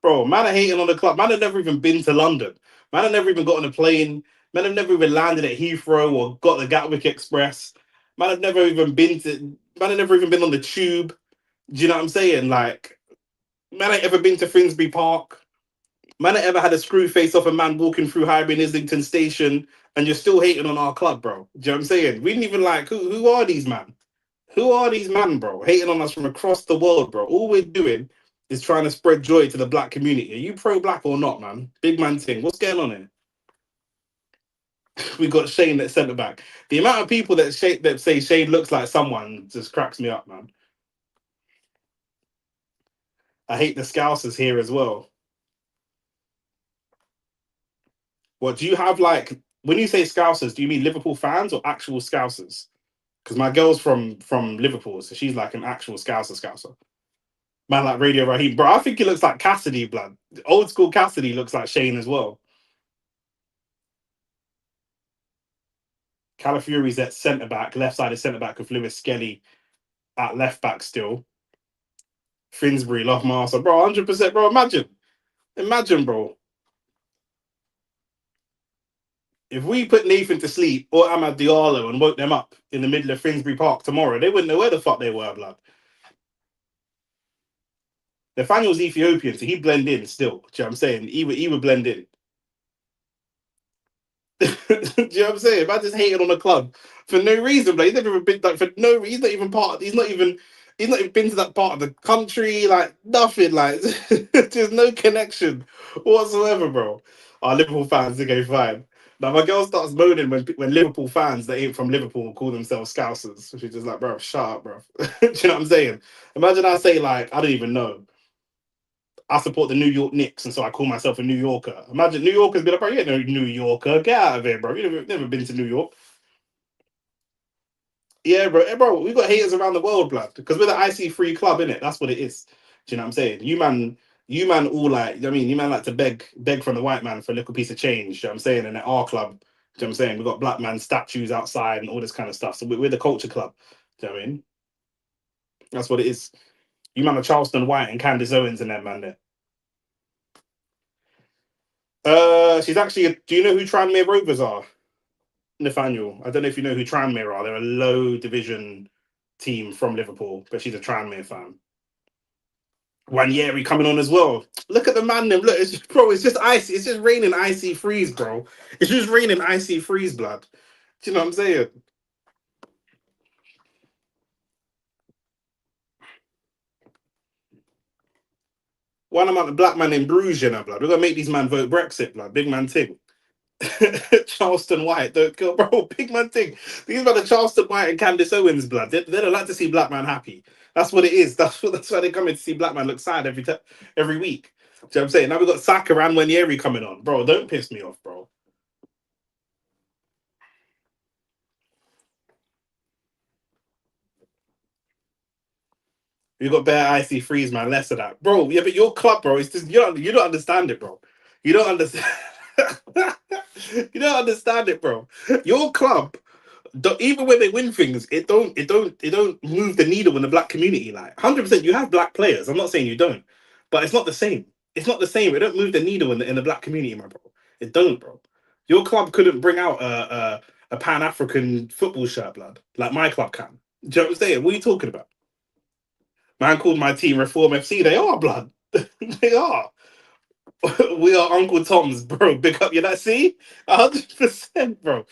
A: Bro, man are hating on the club. Man have never even been to London. Man have never even got on a plane. Man have never even landed at Heathrow or got the Gatwick Express. Man have never even been to. Man have never even been on the tube. Do you know what I'm saying? Like, man ain't ever been to Finsbury Park. Man ain't ever had a screw face off a man walking through Highbury and Islington Station, and you're still hating on our club, bro. Do you know what I'm saying? We didn't even like who are these man? Who are these man, bro? Hating on us from across the world, bro. All we're doing is trying to spread joy to the black community. Are you pro-black or not, man? Big man thing. What's going on here? We got Shane at centre back. The amount of people that say Shane looks like someone just cracks me up, man. I hate the Scousers here as well. What do you have like when you say Scousers? Do you mean Liverpool fans or actual Scousers? Because my girl's from Liverpool, so she's like an actual Scouser. Man, like Radio Raheem, bro. I think he looks like Cassidy, blood. Old school Cassidy looks like Shane as well. Calafiori's at centre back, left side of centre back with Lewis Skelly at left back still. Finsbury, Love Master, bro, 100%, bro. Imagine, bro. If we put Nathan to sleep or Ahmad Diallo and woke them up in the middle of Finsbury Park tomorrow, they wouldn't know where the fuck they were, blood. Nathaniel's Ethiopian, so he'd blend in still. Do you know what I'm saying? He would blend in. Do you know what I'm saying? Man just hating on the club for no reason. Like, he's never even been like for no. He's not even part. He's not even been to that part of the country. Like nothing. Like there's no connection whatsoever, bro. Our Liverpool fans, okay, fine. Now my girl starts moaning when Liverpool fans that ain't from Liverpool call themselves Scousers. She's just like, bro, shut up, bro. Do you know what I'm saying? Imagine I say like, I don't even know. I support the New York Knicks, and so I call myself a New Yorker. Imagine New Yorkers be like, bro, you ain't no New Yorker. Get out of here, bro. You never been to New York. Yeah, bro. Bro, we got haters around the world, blood. Because we're the IC3 club, innit? That's what it is. Do you know what I'm saying? You man all like, I mean, you man like to beg from the white man for a little piece of change. Do you know what I'm saying? And at our club, do you know what I'm saying? We got black man statues outside and all this kind of stuff. So we're the culture club. Do you know what I mean? That's what it is. You man are Charleston White and Candace Owens and that man there. She's actually. Do you know who Tranmere Rovers are? Nathaniel. I don't know if you know who Tranmere are. They're a low division team from Liverpool, but she's a Tranmere fan. Wanyeri coming on as well. Look at the man, them. Look, it's just, bro. It's just icy. It's just raining icy freeze, bro. It's just raining icy freeze, blood. Do you know what I'm saying? One amount of black man in Bruges, you know, blood. We're gonna make these man vote Brexit, blood. Big man thing. Charleston White, don't kill, bro. Big man thing. These men are Charleston White and Candace Owens, blood. They don't like to see black man happy. That's what it is. That's why they come in to see black man look sad every week. Do you know what I'm saying? Now we got Saka and Wanyeri coming on, bro. Don't piss me off, bro. You got bare icy freeze, man. Less of that, bro. Yeah, but your club, bro. It's just you don't understand it, bro. You don't understand. You don't understand it, bro. Your club, even when they win things, it don't move the needle in the black community. Like 100%, you have black players. I'm not saying you don't, but it's not the same. It's not the same. It don't move the needle in the black community, my bro. It don't, bro. Your club couldn't bring out a Pan African football shirt, blood, like my club can. Do you know what I'm saying? What are you talking about? Man called my team Reform FC. They are blood. They are. We are Uncle Tom's, bro. Big up. You know, see? 100%, bro.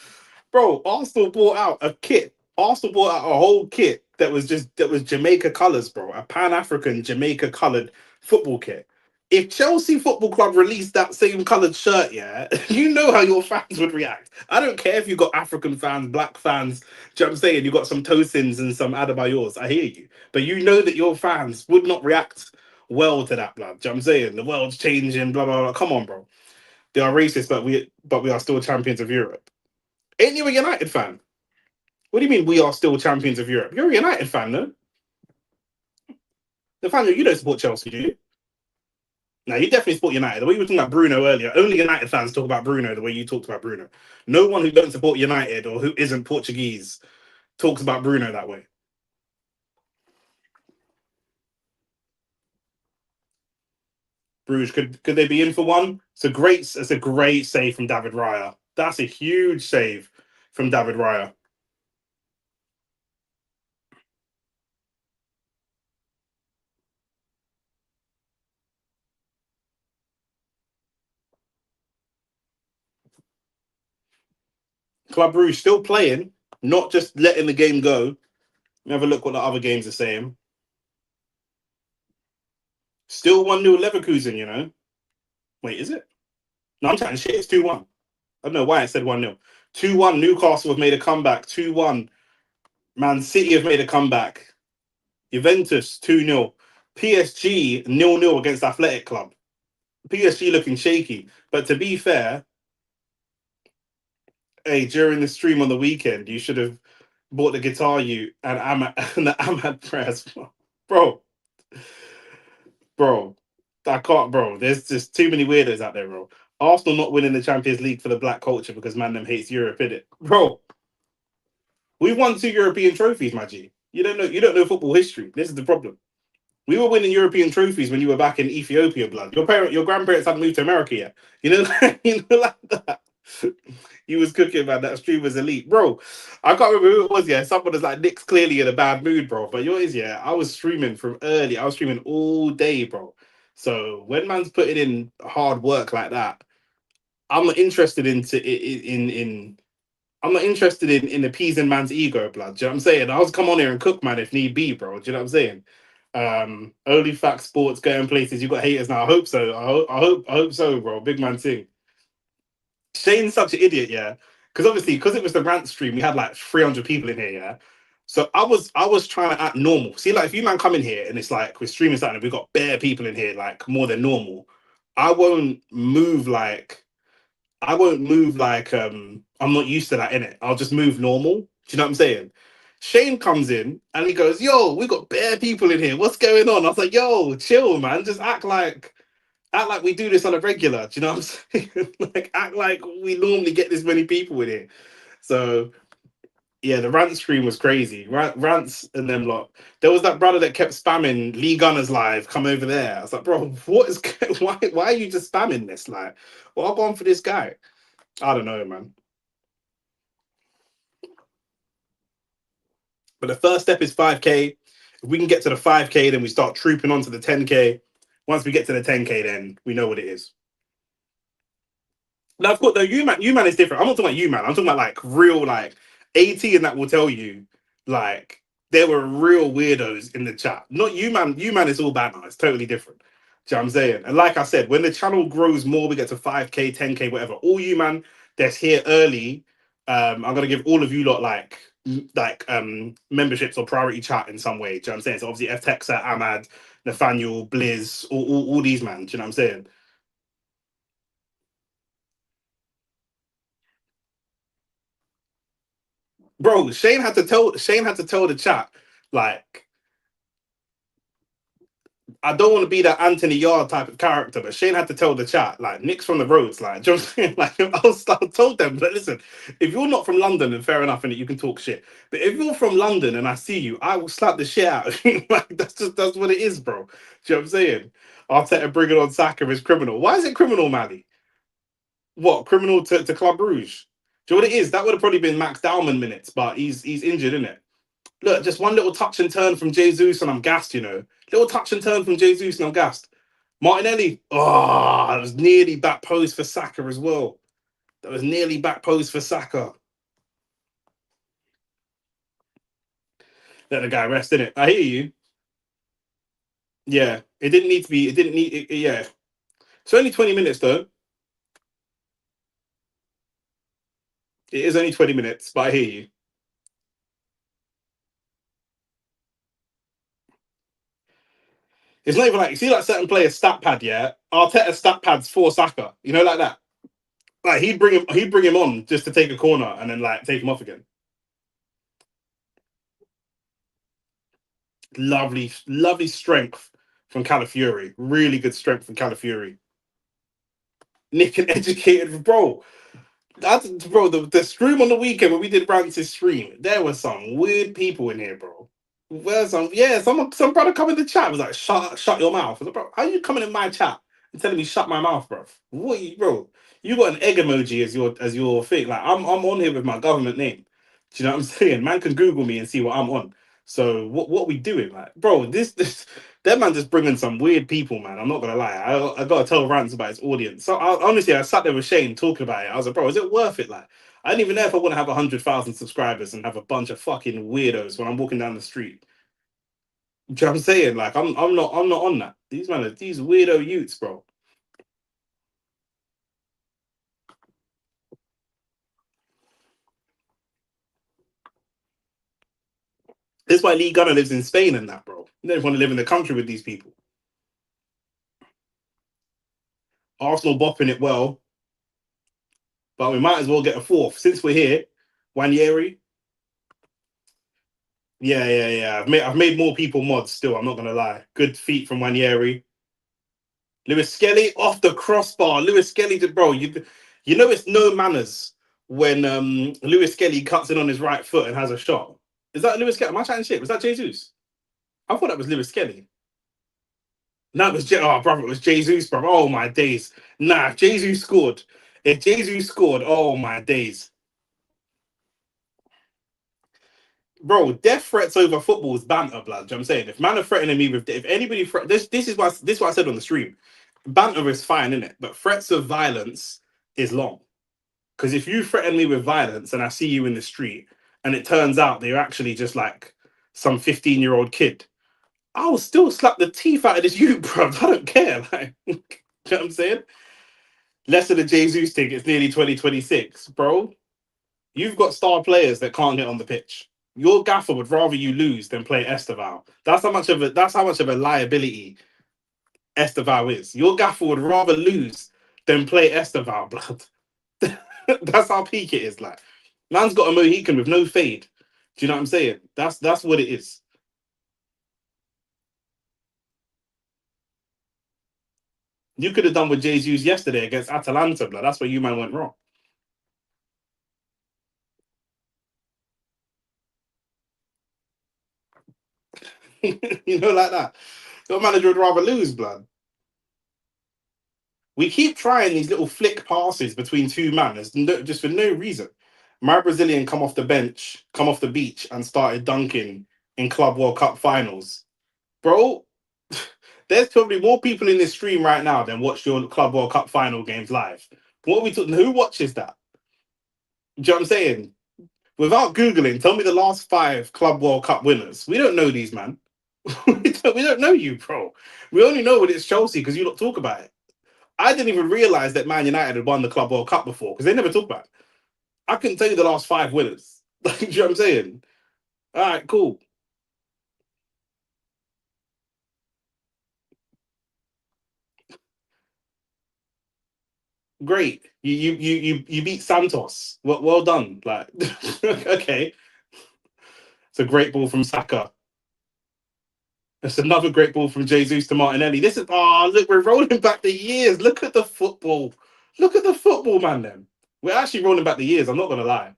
A: Bro, Arsenal bought out a kit. Arsenal bought out a whole kit that was Jamaica colours, bro. A Pan African Jamaica coloured football kit. If Chelsea Football Club released that same coloured shirt, yeah, you know how your fans would react. I don't care if you got African fans, black fans. Do you know what I'm saying? You got some Tosins and some Adebayors. I hear you. But you know that your fans would not react well to that, blood. Do you know what I'm saying? The world's changing, blah, blah, blah. Come on, bro. They are racist, but we are still champions of Europe. Ain't you a United fan? What do you mean we are still champions of Europe? You're a United fan, no? Nathaniel, you don't support Chelsea, do you? No, you definitely support United. The way you were talking about Bruno earlier, only United fans talk about Bruno the way you talked about Bruno. No one who don't support United or who isn't Portuguese talks about Bruno that way. Bruges, could they be in for one? It's a great save from David Raya. That's a huge save from David Raya. Club Bruges still playing, not just letting the game go. Let me have a look what the other games are saying. Still 1-0 Leverkusen, you know. Wait, is it? No, I'm chatting shit. It's 2-1. I don't know why it said 1-0. 2-1, Newcastle have made a comeback. 2-1, Man City have made a comeback. Juventus 2-0. PSG 0-0 against Athletic Club. PSG looking shaky. But to be fair, hey, during the stream on the weekend, you should have bought the guitar you and Ahmad and the Ahmad press. Bro, bro. I can't, bro. There's just too many weirdos out there, bro. Arsenal not winning the Champions League for the black culture because man them hates Europe, innit? Bro, we won 2 European trophies, my G. You don't know football history. This is the problem. We were winning European trophies when you were back in Ethiopia, blood. Your grandparents hadn't moved to America yet. You know, you know like that. He was cooking, man. That stream was elite, bro. I can't remember who it was. Yeah, someone was like, Nick's clearly in a bad mood, bro. But yours, yeah, I was streaming from early. I was streaming all day, bro. So when man's putting in hard work like that, I'm not interested in I'm not interested in appeasing man's ego, blood. Do you know what I'm saying? I'll come on here and cook, man, if need be, bro. Do you know what I'm saying? Only fact sports going places. You got haters now. I hope so. I hope so, bro. Big man thing. Shane's such an idiot, yeah. Because obviously, because it was the rant stream, we had like 300 people in here, yeah. So I was trying to act normal. See, like if you man come in here and it's like we're streaming something, and we've got bare people in here, like more than normal. I won't move like I'm not used to that in it. I'll just move normal. Do you know what I'm saying? Shane comes in and he goes, "Yo, we got bare people in here. What's going on?" I was like, "Yo, chill, man. Just act like we do this on a regular. Do you know what I'm saying? Like act like we normally get this many people in here." So yeah, the rant stream was crazy. Rants and them lot. There was that brother that kept spamming Lee Gunner's live. Come over there. I was like, bro, what is why are you just spamming this? Like, well, I'll go on for this guy. I don't know, man. But the first step is 5K. If we can get to the 5K, then we start trooping on to the 10K. Once we get to the 10K, then we know what it is. Now, of course, though, you man is different. I'm not talking about you man. I'm talking about like real, like 80 and that will tell you, like, there were real weirdos in the chat. Not you man. You man is all bad now. It's totally different. Do you know what I'm saying? And like I said, when the channel grows more, we get to 5K, 10K, whatever. All you man that's here early, I'm gonna give all of you lot memberships or priority chat in some way. Do you know what I'm saying? So obviously F Texa, Ahmad, Nathaniel, Blizz, all these man. Do you know what I'm saying? Bro, Shane had to tell the chat, like, I don't want to be that Anthony Yard type of character, but Shane had to tell the chat, like, Nick's from the roads, like, do you know what I'm saying? Like, I told them, but listen, if you're not from London, then fair enough, and you can talk shit. But if you're from London and I see you, I will slap the shit out of you. Like, that's what it is, bro. Do you know what I'm saying? Arteta bringing on Saka is criminal. Why is it criminal, Mally? What, criminal to Club Brugge? Do you know what it is? That would have probably been Max Dowman minutes, but he's injured, isn't it? Look, just one little touch and turn from Jesus and I'm gassed, you know. Little touch and turn from Jesus and I'm gassed. Martinelli, oh, that was nearly back post for Saka as well. That was nearly back post for Saka. Let the guy rest in it. I hear you. Yeah, it didn't need to be. It didn't need. Yeah, it's only 20 minutes though. It is only 20 minutes, but I hear you. It's not even like you see like certain players stat pad. Yeah, Arteta stat pads for Saka. You know, like that. Like he'd bring him on just to take a corner and then like take him off again. Lovely, lovely strength from Calafiori. Really good strength from Calafiori. Nick and educated, bro. That's bro. The stream on the weekend when we did Rance's stream, there were some weird people in here, bro. Where's some brother come in the chat was like, shut your mouth. I was like, bro, how are you coming in my chat and telling me shut my mouth, bro? What you, bro? You got an egg emoji as your thing. Like I'm on here with my government name. Do you know what I'm saying? Man can Google me and see what I'm on. So what we doing, like, bro? This that man just bringing some weird people, man. I'm not gonna lie. I gotta tell Rance about his audience. So honestly, I sat there with Shane talking about it. I was like, bro, is it worth it? Like, I don't even know if I want to have 100,000 subscribers and have a bunch of fucking weirdos when I'm walking down the street. Do you know what I'm saying? Like I'm not on that. These man are these weirdo youths, bro. This is why Lee Gunner lives in Spain and that, bro. You don't want to live in the country with these people. Arsenal bopping it well, but we might as well get a fourth since we're here. Wanyeri. Yeah. I've made more people mods still. I'm not gonna lie. Good feet from Wanyeri. Lewis Skelly off the crossbar. Lewis Skelly, bro. You know it's no manners when Lewis Skelly cuts in on his right foot and has a shot. Is that Lewis Skelly? Am I chatting shit? Was that Jesus? I thought that was Lewis Skelly. No, it was oh brother, it was Jesus, bro. Oh my days. Nah, Jesus scored. If Jesus scored, oh my days. Bro, death threats over football is banter, blood. Do you know what I'm saying? If man are threatening me with if anybody this is what I said on the stream. Banter is fine, isn't it? But threats of violence is long. Because if you threaten me with violence and I see you in the street and it turns out that you're actually just like some 15-year-old kid, I'll still slap the teeth out of this you, bro. I don't care. Like, you know what I'm saying? Less of the Jesus thing. It's nearly 2026, bro. You've got star players that can't get on the pitch. Your gaffer would rather you lose than play Esteval. That's how much of a liability Esteval is. Your gaffer would rather lose than play Esteval, blood. That's how peak it is. Like, man's got a Mohican with no fade. Do you know what I'm saying? That's what it is. You could have done with Jesus yesterday against Atalanta, blood. That's where you man went wrong. You know, like that. Your manager would rather lose, blood. We keep trying these little flick passes between two men, just for no reason. My Brazilian come off the bench, come off the beach, and started dunking in Club World Cup finals, bro. There's probably more people in this stream right now than watch your Club World Cup final games live. What are we talking? Who watches that? Do you know what I'm saying? Without googling, tell me the last five Club World Cup winners. We don't know these, man. We don't know you, bro. We only know when it's Chelsea because you don't talk about it. I didn't even realize that Man United had won the Club World Cup before because they never talk about it. I couldn't tell you the last five winners. Like, do you know what I'm saying? All right, cool, great. You beat Santos. Well done. Like, okay, it's a great ball from Saka. It's another great ball from Jesus to Martinelli. This is look, we're rolling back the years. Look at the football. Look at the football, man. Then we're actually rolling back the years. I'm not gonna lie.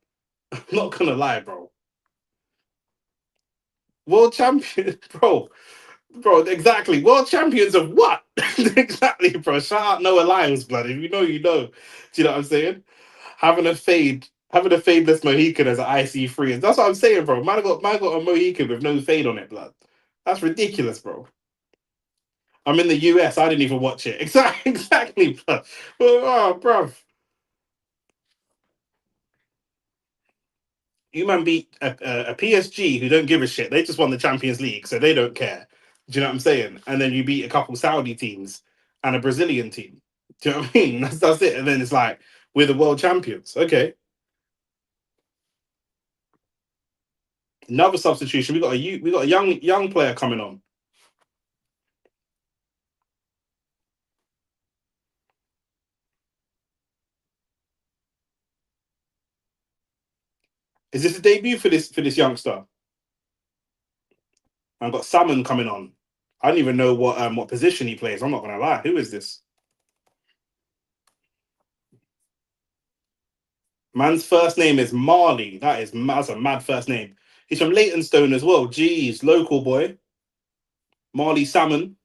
A: I'm not gonna lie, bro. World champion, bro, exactly. World champions of what? Exactly, bro. Shout out Noah Lyles, blood. If you know, you know. Do you know what I'm saying? Having a fadeless Mohican as an IC3. That's what I'm saying, bro. Man got a Mohican with no fade on it, blood. That's ridiculous, bro. I'm in the US. I didn't even watch it. Exactly, blood. Oh, bro. You man beat a PSG who don't give a shit. They just won the Champions League, so they don't care. Do you know what I'm saying? And then you beat a couple Saudi teams and a Brazilian team. Do you know what I mean? That's it. And then it's like we're the world champions. Okay, another substitution. We got a young player coming on. Is this a debut for this youngster? I've got Salmon coming on. I don't even know what position he plays. I'm not gonna lie. Who is this? Man's first name is Marley. That's a mad first name. He's from Leytonstone as well. Jeez, local boy. Marley Salmon.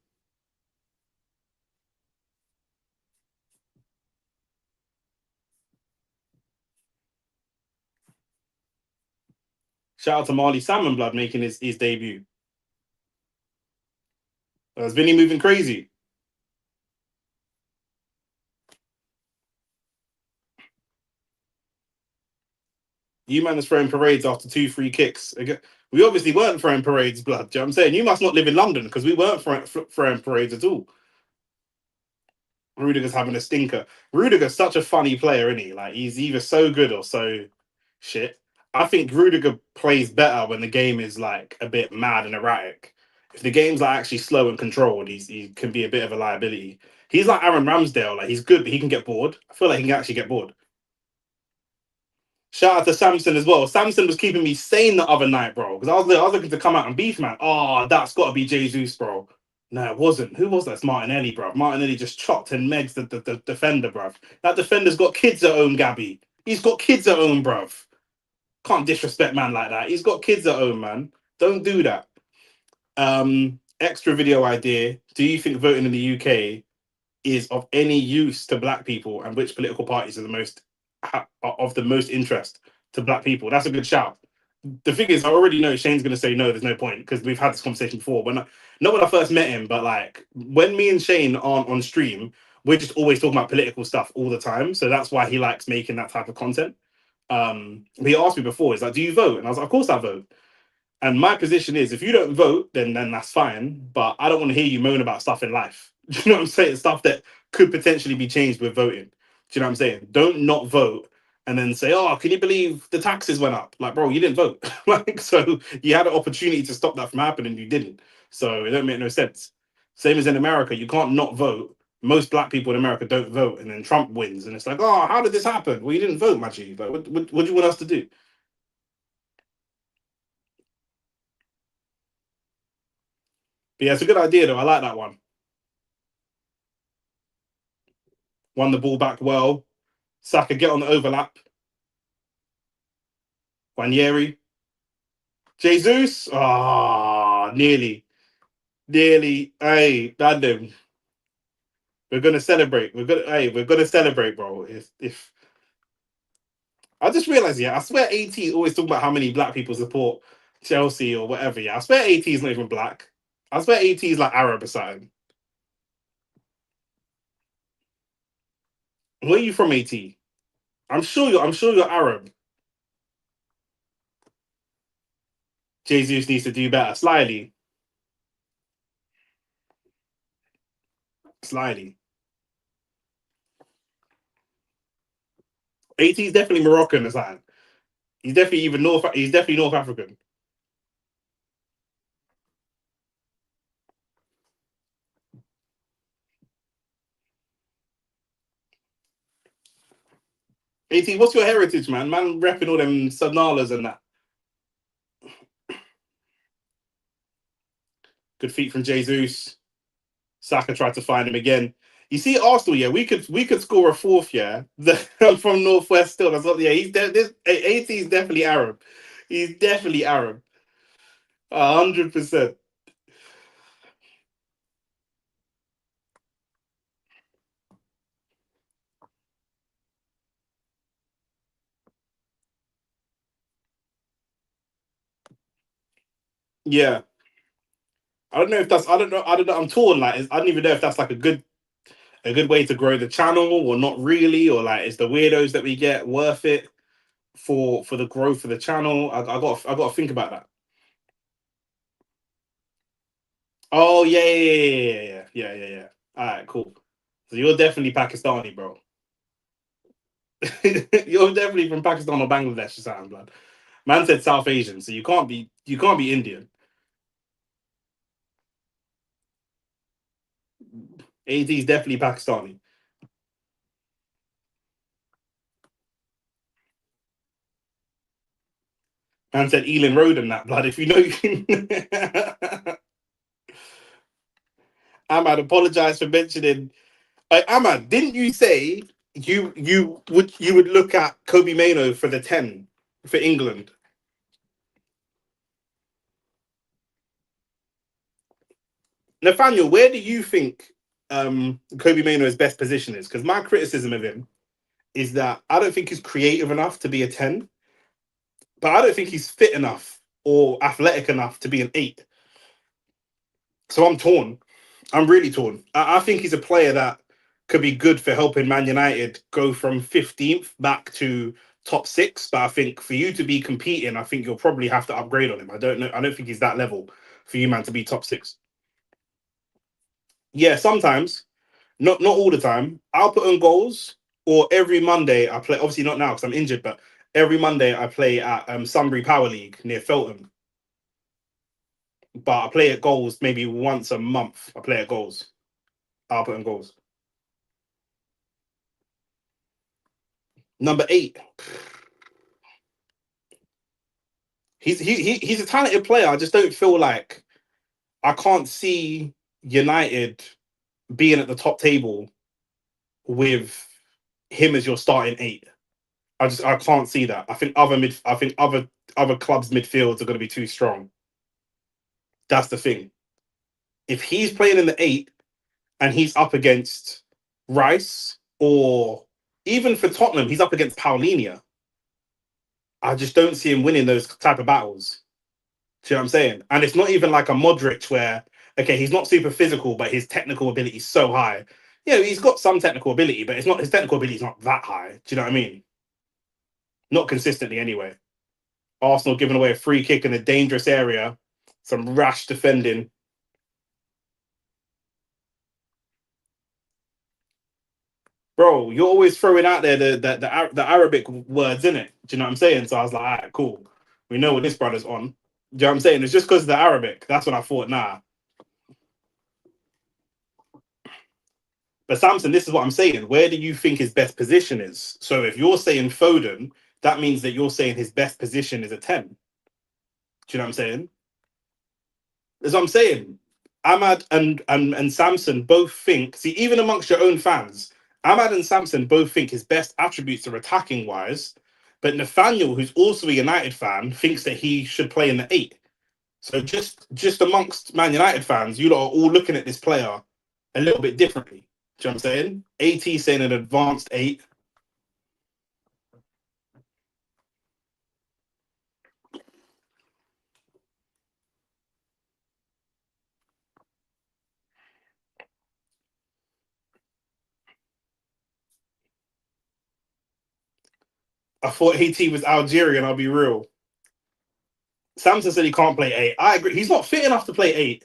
A: Shout out to Marley Salmon Blood making his debut. Is Vinny moving crazy? You man is throwing parades after two free kicks. We obviously weren't throwing parades, Blood. Do you know what I'm saying? You must not live in London because we weren't throwing parades at all. Rudiger's having a stinker. Rudiger's such a funny player, isn't he? Like, he's either so good or so shit. I think Rudiger plays better when the game is like a bit mad and erratic. If the game's like actually slow and controlled, he can be a bit of a liability. He's like Aaron Ramsdale. Like, he's good, but he can get bored. I feel like he can actually get bored. Shout out to Samson as well. Samson was keeping me sane the other night, bro. Because I was looking to come out and beef, man. Oh, that's got to be Jesus, bro. No, it wasn't. Who was that? It's Martinelli, bro. Martinelli just chopped and megs the defender, bro. That defender's got kids at home, Gabby. He's got kids at home, bro. Can't disrespect man like that. He's got kids at home, man. Don't do that. Extra video idea. Do you think voting in the UK is of any use to black people, and which political parties are of the most interest to black people? That's a good shout. The thing is, I already know Shane's going to say no. There's no point because we've had this conversation before. Not when I first met him, but like when me and Shane aren't on stream, we're just always talking about political stuff all the time. So that's why he likes making that type of content. He asked me before, he's like, "Do you vote?" And I was like, "Of course I vote." And my position is, if you don't vote, then that's fine. But I don't want to hear you moan about stuff in life. You know what I'm saying? Stuff that could potentially be changed with voting. Do you know what I'm saying? Don't not vote and then say, "Oh, can you believe the taxes went up?" Like, bro, you didn't vote. Like, so you had an opportunity to stop that from happening, you didn't. So it don't make no sense. Same as in America, you can't not vote. Most black people in America don't vote, and then Trump wins, and it's like, "Oh, how did this happen?" Well, you didn't vote, my G. Like, what do you want us to do? But yeah, it's a good idea though. I like that one. Won the ball back well. Saka get on the overlap. Wanyeri. Jesus. Ah, nearly. Nearly. Hey, random. We're gonna celebrate. We're gonna celebrate, bro. If I just realized, yeah, I swear AT always talking about how many black people support Chelsea or whatever. Yeah, I swear AT is not even black. I swear AT is like Arab or something. Where are you from, AT? I'm sure you're Arab. Jesus needs to do better. Slyly. Slyly. AT is definitely Moroccan or something. He's definitely North African. AT, what's your heritage, man? Man repping all them Sanalas and that. Good feet from Jesus. Saka tried to find him again. You see, Arsenal, yeah, we could score a fourth, yeah. From Northwest still. That's what, yeah. This AT is definitely Arab. He's definitely Arab. 100%. Yeah. I don't know if that's I don't know. I'm torn. Like I don't even know if that's like a good way to grow the channel or not really, or like is the weirdos that we get worth it for the growth of the channel? I got to think about that. Oh yeah, yeah. All right, cool. So you're definitely Pakistani, bro. You're definitely from Pakistan or Bangladesh, or something, blood. Man said South Asian, so you can't be Indian. AD is definitely Pakistani. Man said Elin Road and that, blood. If you know, you can. Ahmad, apologize for mentioning. Ahmad, didn't you say you would look at Kobe Mano for the 10 for England? Nathaniel, where do you think Kobe Mano's best position is? Because my criticism of him is that I don't think he's creative enough to be a 10, but I don't think he's fit enough or athletic enough to be an 8. So I'm torn. I'm really torn. I think he's a player that could be good for helping Man United go from 15th back to top 6. But I think for you to be competing, I think you'll probably have to upgrade on him. I don't know. I don't think he's that level for you, man, to be top 6. Yeah, sometimes. Not all the time. I'll put on goals, or every Monday I play. Obviously not now because I'm injured, but every Monday I play at Sunbury Power League near Feltham. But I play at goals maybe once a month. I play at goals. I'll put on goals. Number 8. He's a talented player. I just don't feel like I can't see United being at the top table with him as your starting 8. I can't see that. I think other clubs midfields are going to be too strong. That's the thing. If he's playing in the 8 and he's up against Rice, or even for Tottenham, he's up against Paulinia, I just don't see him winning those type of battles. See what I'm saying? And it's not even like a Modric where, okay, he's not super physical, but his technical ability is so high. Yeah, he's got some technical ability, but it's not his technical ability is not that high. Do you know what I mean? Not consistently anyway. Arsenal giving away a free kick in a dangerous area, some rash defending. bro, you're always throwing out there the Arabic words in it. Do you know what I'm saying? So I was like, all right, cool. We know what this brother's on. Do you know what I'm saying? It's just because of the Arabic. That's when I thought, nah. But Samson, this is what I'm saying. Where do you think his best position is? So if you're saying Foden, that means that you're saying his best position is a 10. Do you know what I'm saying? That's what I'm saying. Ahmad and Samson both think, see, even amongst your own fans, Ahmad and Samson both think his best attributes are attacking wise. But Nathaniel, who's also a United fan, thinks that he should play in the 8. So just amongst Man United fans, you lot are all looking at this player a little bit differently. Do you know what I'm saying? AT saying an advanced 8. I thought AT was Algerian, I'll be real. Samson said he can't play 8. I agree. He's not fit enough to play 8.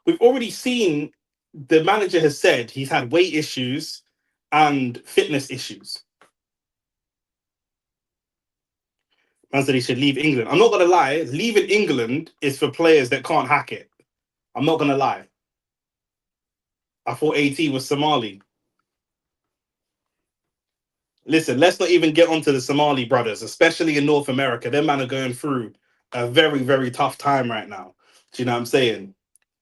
A: We've already seen the manager has said he's had weight issues and fitness issues. Man said he should leave England. I'm not going to lie. Leaving England is for players that can't hack it. I'm not going to lie. I thought AT was Somali. Listen, let's not even get onto the Somali brothers, especially in North America. Them man are going through a very, very tough time right now. Do you know what I'm saying?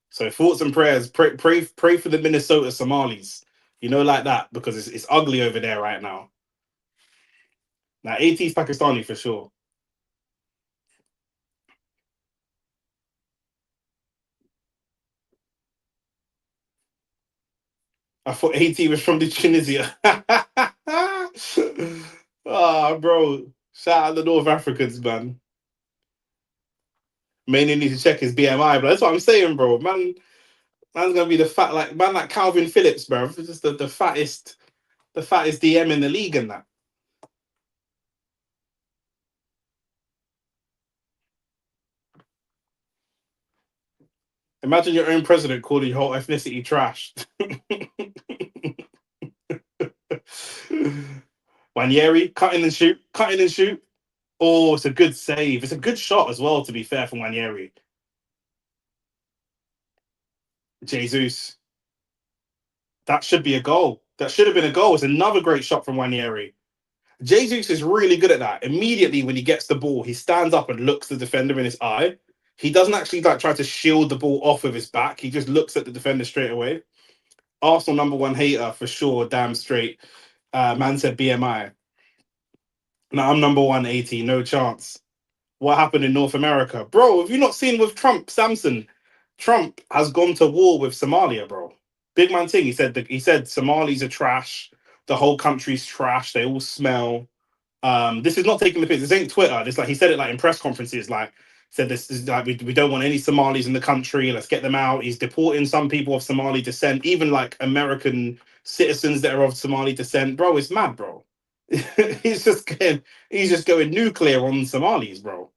A: So thoughts and prayers. Pray for the Minnesota Somalis. You know, like that, because it's ugly over there right now. Now, AT's Pakistani for sure. I thought AT was from the Tunisia. Oh, bro. Shout out the North Africans, man. Mainly need to check his BMI, but that's what I'm saying, bro. Man's gonna be the fat like man like Calvin Phillips, bro. It's just the fattest DM in the league and that. Imagine your own president calling your whole ethnicity trash. Wanyeri, cutting and shoot. Oh, it's a good save. It's a good shot as well, to be fair, from Wanyeri. Jesus. That should be a goal. That should have been a goal. It's another great shot from Wanyeri. Jesus is really good at that. Immediately when he gets the ball, he stands up and looks the defender in his eye. He doesn't actually like try to shield the ball off with his back. He just looks at the defender straight away. Arsenal number one hater for sure, damn straight. Man said BMI. Now I'm number 180, no chance. What happened in North America? Bro, have you not seen with Trump, Samson? Trump has gone to war with Somalia, bro. Big man thing. He said Somalis are trash. The whole country's trash. They all smell. This is not taking the piss. This ain't Twitter. This like he said it like in press conferences. Like said this is like we don't want any Somalis in the country. Let's get them out. He's deporting some people of Somali descent, even like American citizens that are of Somali descent. Bro, it's mad, bro. he's just going he's just going nuclear on Somalis, bro.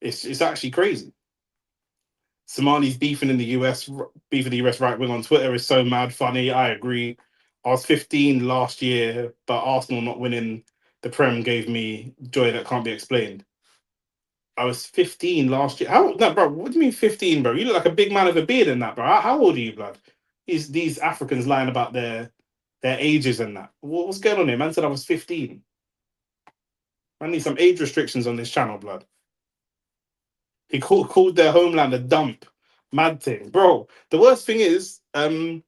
A: It's actually crazy. Somalis beefing in the US, beefing the US right wing on Twitter is so mad funny. I agree. I was 15 last year, but Arsenal not winning the Prem gave me joy that can't be explained. I was 15 last year. How no, bro? What do you mean 15, bro? You look like a big man with a beard and that, bro. How old are you, blood? These Africans lying about their ages and that. What's going on here? Man said I was 15. I need some age restrictions on this channel, blood. He called their homeland a dump. Mad thing, bro. The worst thing is, them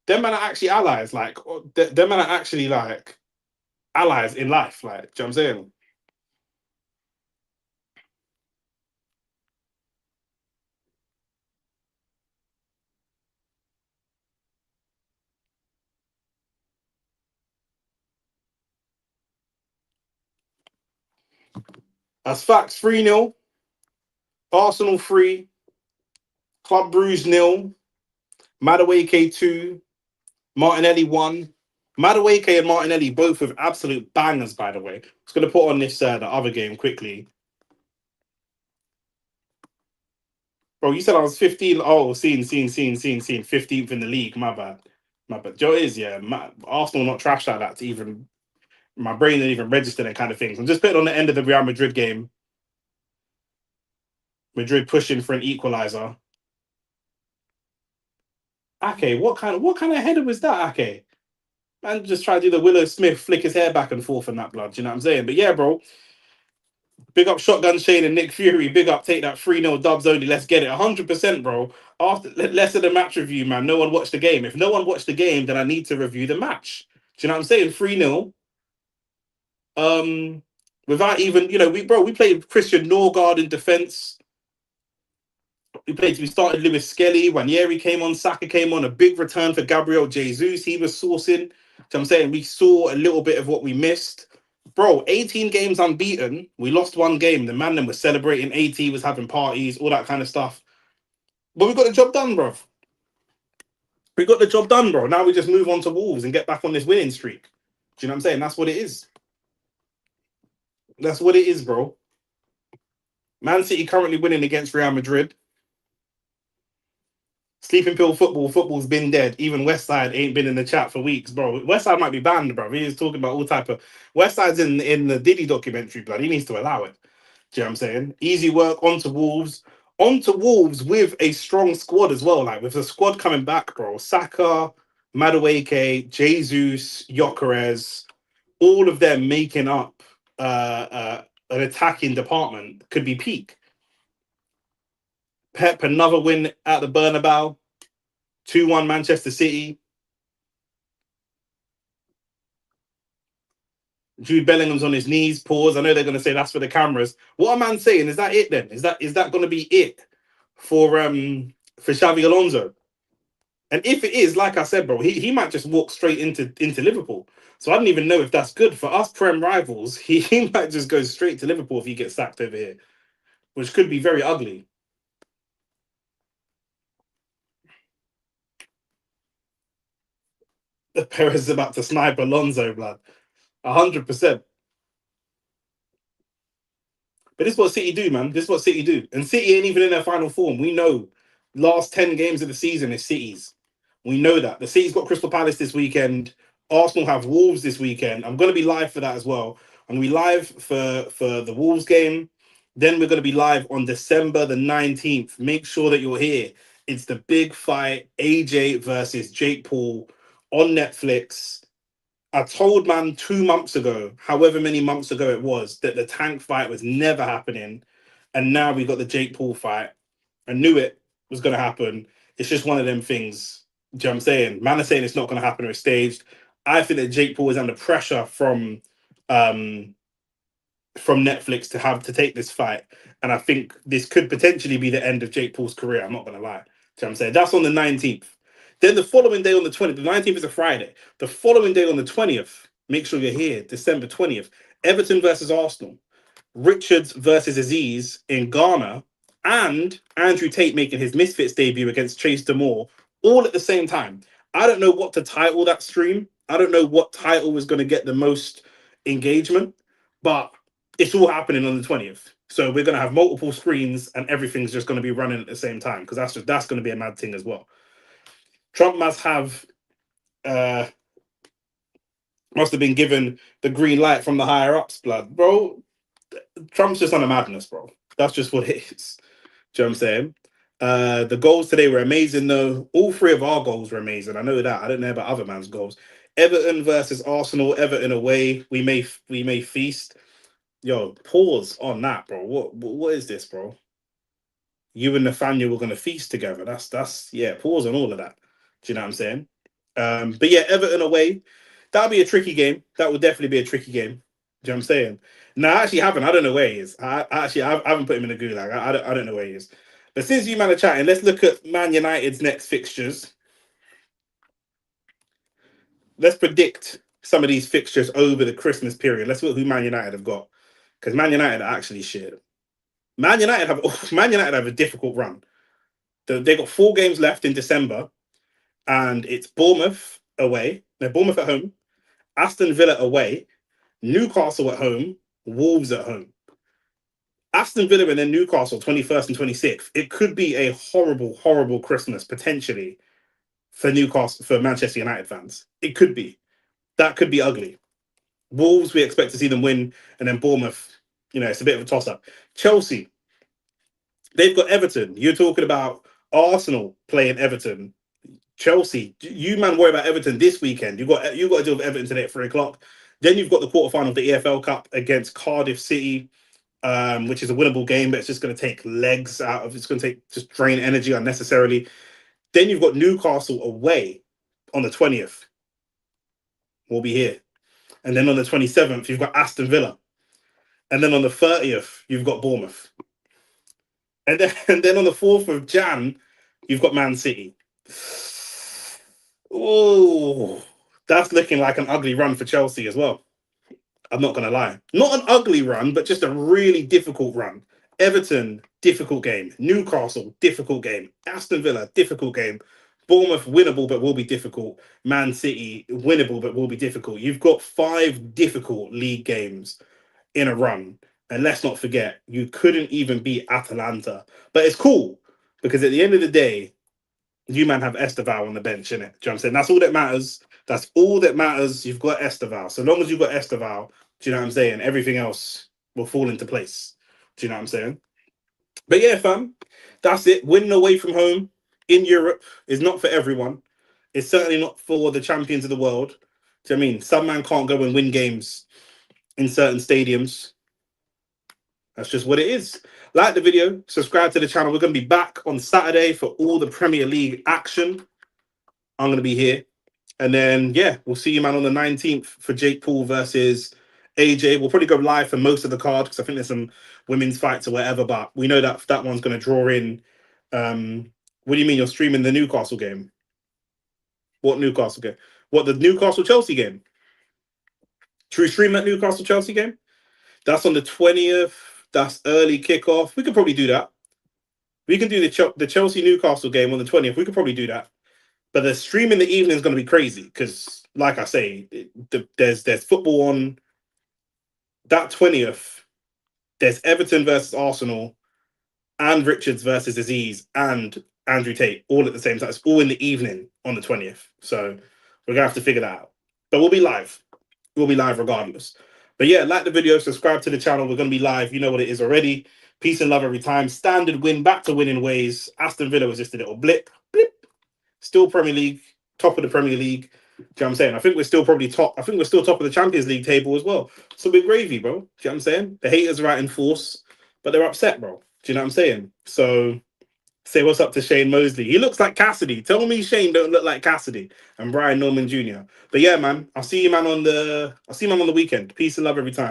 A: men are actually allies. Like, them men are actually like allies in life. Like, do you know what I'm saying? That's facts. 3-0. Arsenal 3. Club Bruges 0. Madueke 2. Martinelli 1. Madueke and Martinelli both with absolute bangers, by the way. I was going to put on this the other game quickly. Bro, you said I was 15. Oh, seen. 15th in the league. My bad. But Joe is, yeah, Arsenal not trash like that to even my brain didn't even register that kind of things. I'm just putting on the end of the Real Madrid game. Madrid pushing for an equalizer. Ake, what kind of header was that, Ake? Man just try to do the Willow Smith, flick his hair back and forth and that blood. Do you know what I'm saying? But yeah, bro. Big up Shotgun Shane and Nick Fury. Big up, take that 3-0 dubs only. Let's get it. 100%, bro. After less of the match review, man. No one watched the game. If no one watched the game, then I need to review the match. Do you know what I'm saying? 3-0. Um, without even, we played Christian Norgard in defense. We started Lewis Skelly. Ranieri came on, Saka came on, a big return for Gabriel Jesus. He was sourcing. So I'm saying we saw a little bit of what we missed. Bro, 18 games unbeaten. We lost one game. The man then was celebrating, AT was having parties, all that kind of stuff. But we got the job done, bro. We got the job done, bro. Now we just move on to Wolves and get back on this winning streak. Do you know what I'm saying? That's what it is. That's what it is, bro. Man City currently winning against Real Madrid. Sleeping pill football. Football's been dead. Even Westside ain't been in the chat for weeks, bro. Westside might be banned, bro. He is talking about all type of Westside's in the Diddy documentary, blood. He needs to allow it. Do you know what I'm saying? Easy work onto Wolves. Onto Wolves with a strong squad as well. Like with the squad coming back, bro. Saka, Madueke, Jesus, Gyökeres, all of them making up an attacking department could be peak. Pep, another win at the Bernabeu. 2-1 Manchester City. Jude Bellingham's on his knees. Pause. I know they're going to say that's for the cameras. What am I saying? Is that it then? Is that going to be it for Xavi Alonso? And if it is, like I said, bro, he might just walk straight into Liverpool. So I don't even know if that's good for us Prem rivals. He might just go straight to Liverpool if he gets sacked over here, which could be very ugly. Perez is about to snipe Alonso, blood. 100%. But this is what City do, man. This is what City do. And City ain't even in their final form. We know last 10 games of the season is City's. We know that. The City's got Crystal Palace this weekend. Arsenal have Wolves this weekend. I'm going to be live for that as well. I'm going to be live for the Wolves game. Then we're going to be live on December the 19th. Make sure that you're here. It's the big fight, AJ versus Jake Paul on Netflix. I told man 2 months ago, however many months ago it was, that the Tank fight was never happening. And now we got the Jake Paul fight. I knew it was going to happen. It's just one of them things. Do you know what I'm saying? Man are saying it's not going to happen or it's staged. I think that Jake Paul is under pressure from Netflix to have to take this fight. And I think this could potentially be the end of Jake Paul's career. I'm not going to lie. Do you know what I'm saying? That's on the 19th. Then the following day on the 20th, the 19th is a Friday. The following day on the 20th, make sure you're here, December 20th, Everton versus Arsenal. Richards versus Aziz in Ghana, and Andrew Tate making his Misfits debut against Chase Demore, all at the same time. I don't know what to title that stream. I don't know what title was going to get the most engagement, but it's all happening on the 20th. So we're going to have multiple screens and everything's just going to be running at the same time because that's going to be a mad thing as well. Trump must have been given the green light from the higher ups, blood, bro. Trump's just on a madness, bro. That's just what it is. Do you know what I'm saying? The goals today were amazing, though. All three of our goals were amazing. I know that. I don't know about other man's goals. Everton versus Arsenal. Everton away. We may feast. Yo, pause on that, bro. What is this, bro? You and Nathaniel were gonna feast together. That's yeah. Pause on all of that. Do you know what I'm saying? But yeah, Everton away. That'll be a tricky game. That would definitely be a tricky game. Do you know what I'm saying? No, I actually haven't. I don't know where he is. I haven't put him in the gulag. I don't know where he is. But since you man are chatting, let's look at Man United's next fixtures. Let's predict some of these fixtures over the Christmas period. Let's look who Man United have got. Because Man United are actually shit. Man United have a difficult run. They got 4 games left in December, and it's Bournemouth away. They're Bournemouth at home, Aston Villa away, Newcastle at home, Wolves at home. Aston Villa and then Newcastle 21st and 26th. It could be a horrible, horrible Christmas potentially for Newcastle, for Manchester United fans. It could be. That could be ugly. Wolves, we expect to see them win, and then Bournemouth, it's a bit of a toss up. Chelsea, they've got Everton. You're talking about Arsenal playing Everton. Chelsea, you man worry about Everton this weekend. You got to deal with Everton today at 3 o'clock. Then you've got the quarterfinal of the EFL Cup against Cardiff City, which is a winnable game, but it's just going to take legs out of. It's going to just drain energy unnecessarily. Then you've got Newcastle away on the 20th. We'll be here, and then on the 27th you've got Aston Villa, and then on the 30th you've got Bournemouth, and then on the 4th of Jan you've got Man City. Oh, that's looking like an ugly run for Chelsea as well. I'm not going to lie. Not an ugly run, but just a really difficult run. Everton, difficult game. Newcastle, difficult game. Aston Villa, difficult game. Bournemouth, winnable, but will be difficult. Man City, winnable, but will be difficult. You've got 5 difficult league games in a run. And let's not forget, you couldn't even beat Atalanta. But it's cool, because at the end of the day, you man have Esteval on the bench, innit? Do you know what I'm saying? That's all that matters. That's all that matters. You've got Esteval. So long as you've got Esteval, do you know what I'm saying? Everything else will fall into place. Do you know what I'm saying? But yeah, fam, that's it. Winning away from home in Europe is not for everyone. It's certainly not for the champions of the world. Do you know what I mean? Some man can't go and win games in certain stadiums. That's just what it is. Like the video, subscribe to the channel. We're going to be back on Saturday for all the Premier League action. I'm going to be here. And then, yeah, we'll see you, man, on the 19th for Jake Paul versus AJ. We'll probably go live for most of the card because I think there's some women's fights or whatever. But we know that that one's going to draw in. What do you mean you're streaming the Newcastle game? What Newcastle game? What, the Newcastle-Chelsea game? Should we stream that Newcastle-Chelsea game? That's on the 20th. That's early kickoff. We could probably do that. We can do the Chelsea Newcastle game on the 20th. We could probably do that. But the stream in the evening is going to be crazy because, like I say, there's football on that 20th. There's Everton versus Arsenal, and Richards versus Aziz, and Andrew Tate all at the same time. It's all in the evening on the 20th. So we're going to have to figure that out. But we'll be live. We'll be live regardless. But yeah, like the video, subscribe to the channel. We're going to be live. You know what it is already. Peace and love every time. Standard win, back to winning ways. Aston Villa was just a little blip. Still Premier League, top of the Premier League. Do you know what I'm saying? I think we're still probably top. I think we're still top of the Champions League table as well. So we're gravy, bro. Do you know what I'm saying? The haters are out in force, but they're upset, bro. Do you know what I'm saying? So say what's up to Shane Mosley. He looks like Cassidy. Tell me Shane don't look like Cassidy and Brian Norman Jr. But yeah, man, I'll see you man on the weekend. Peace and love every time.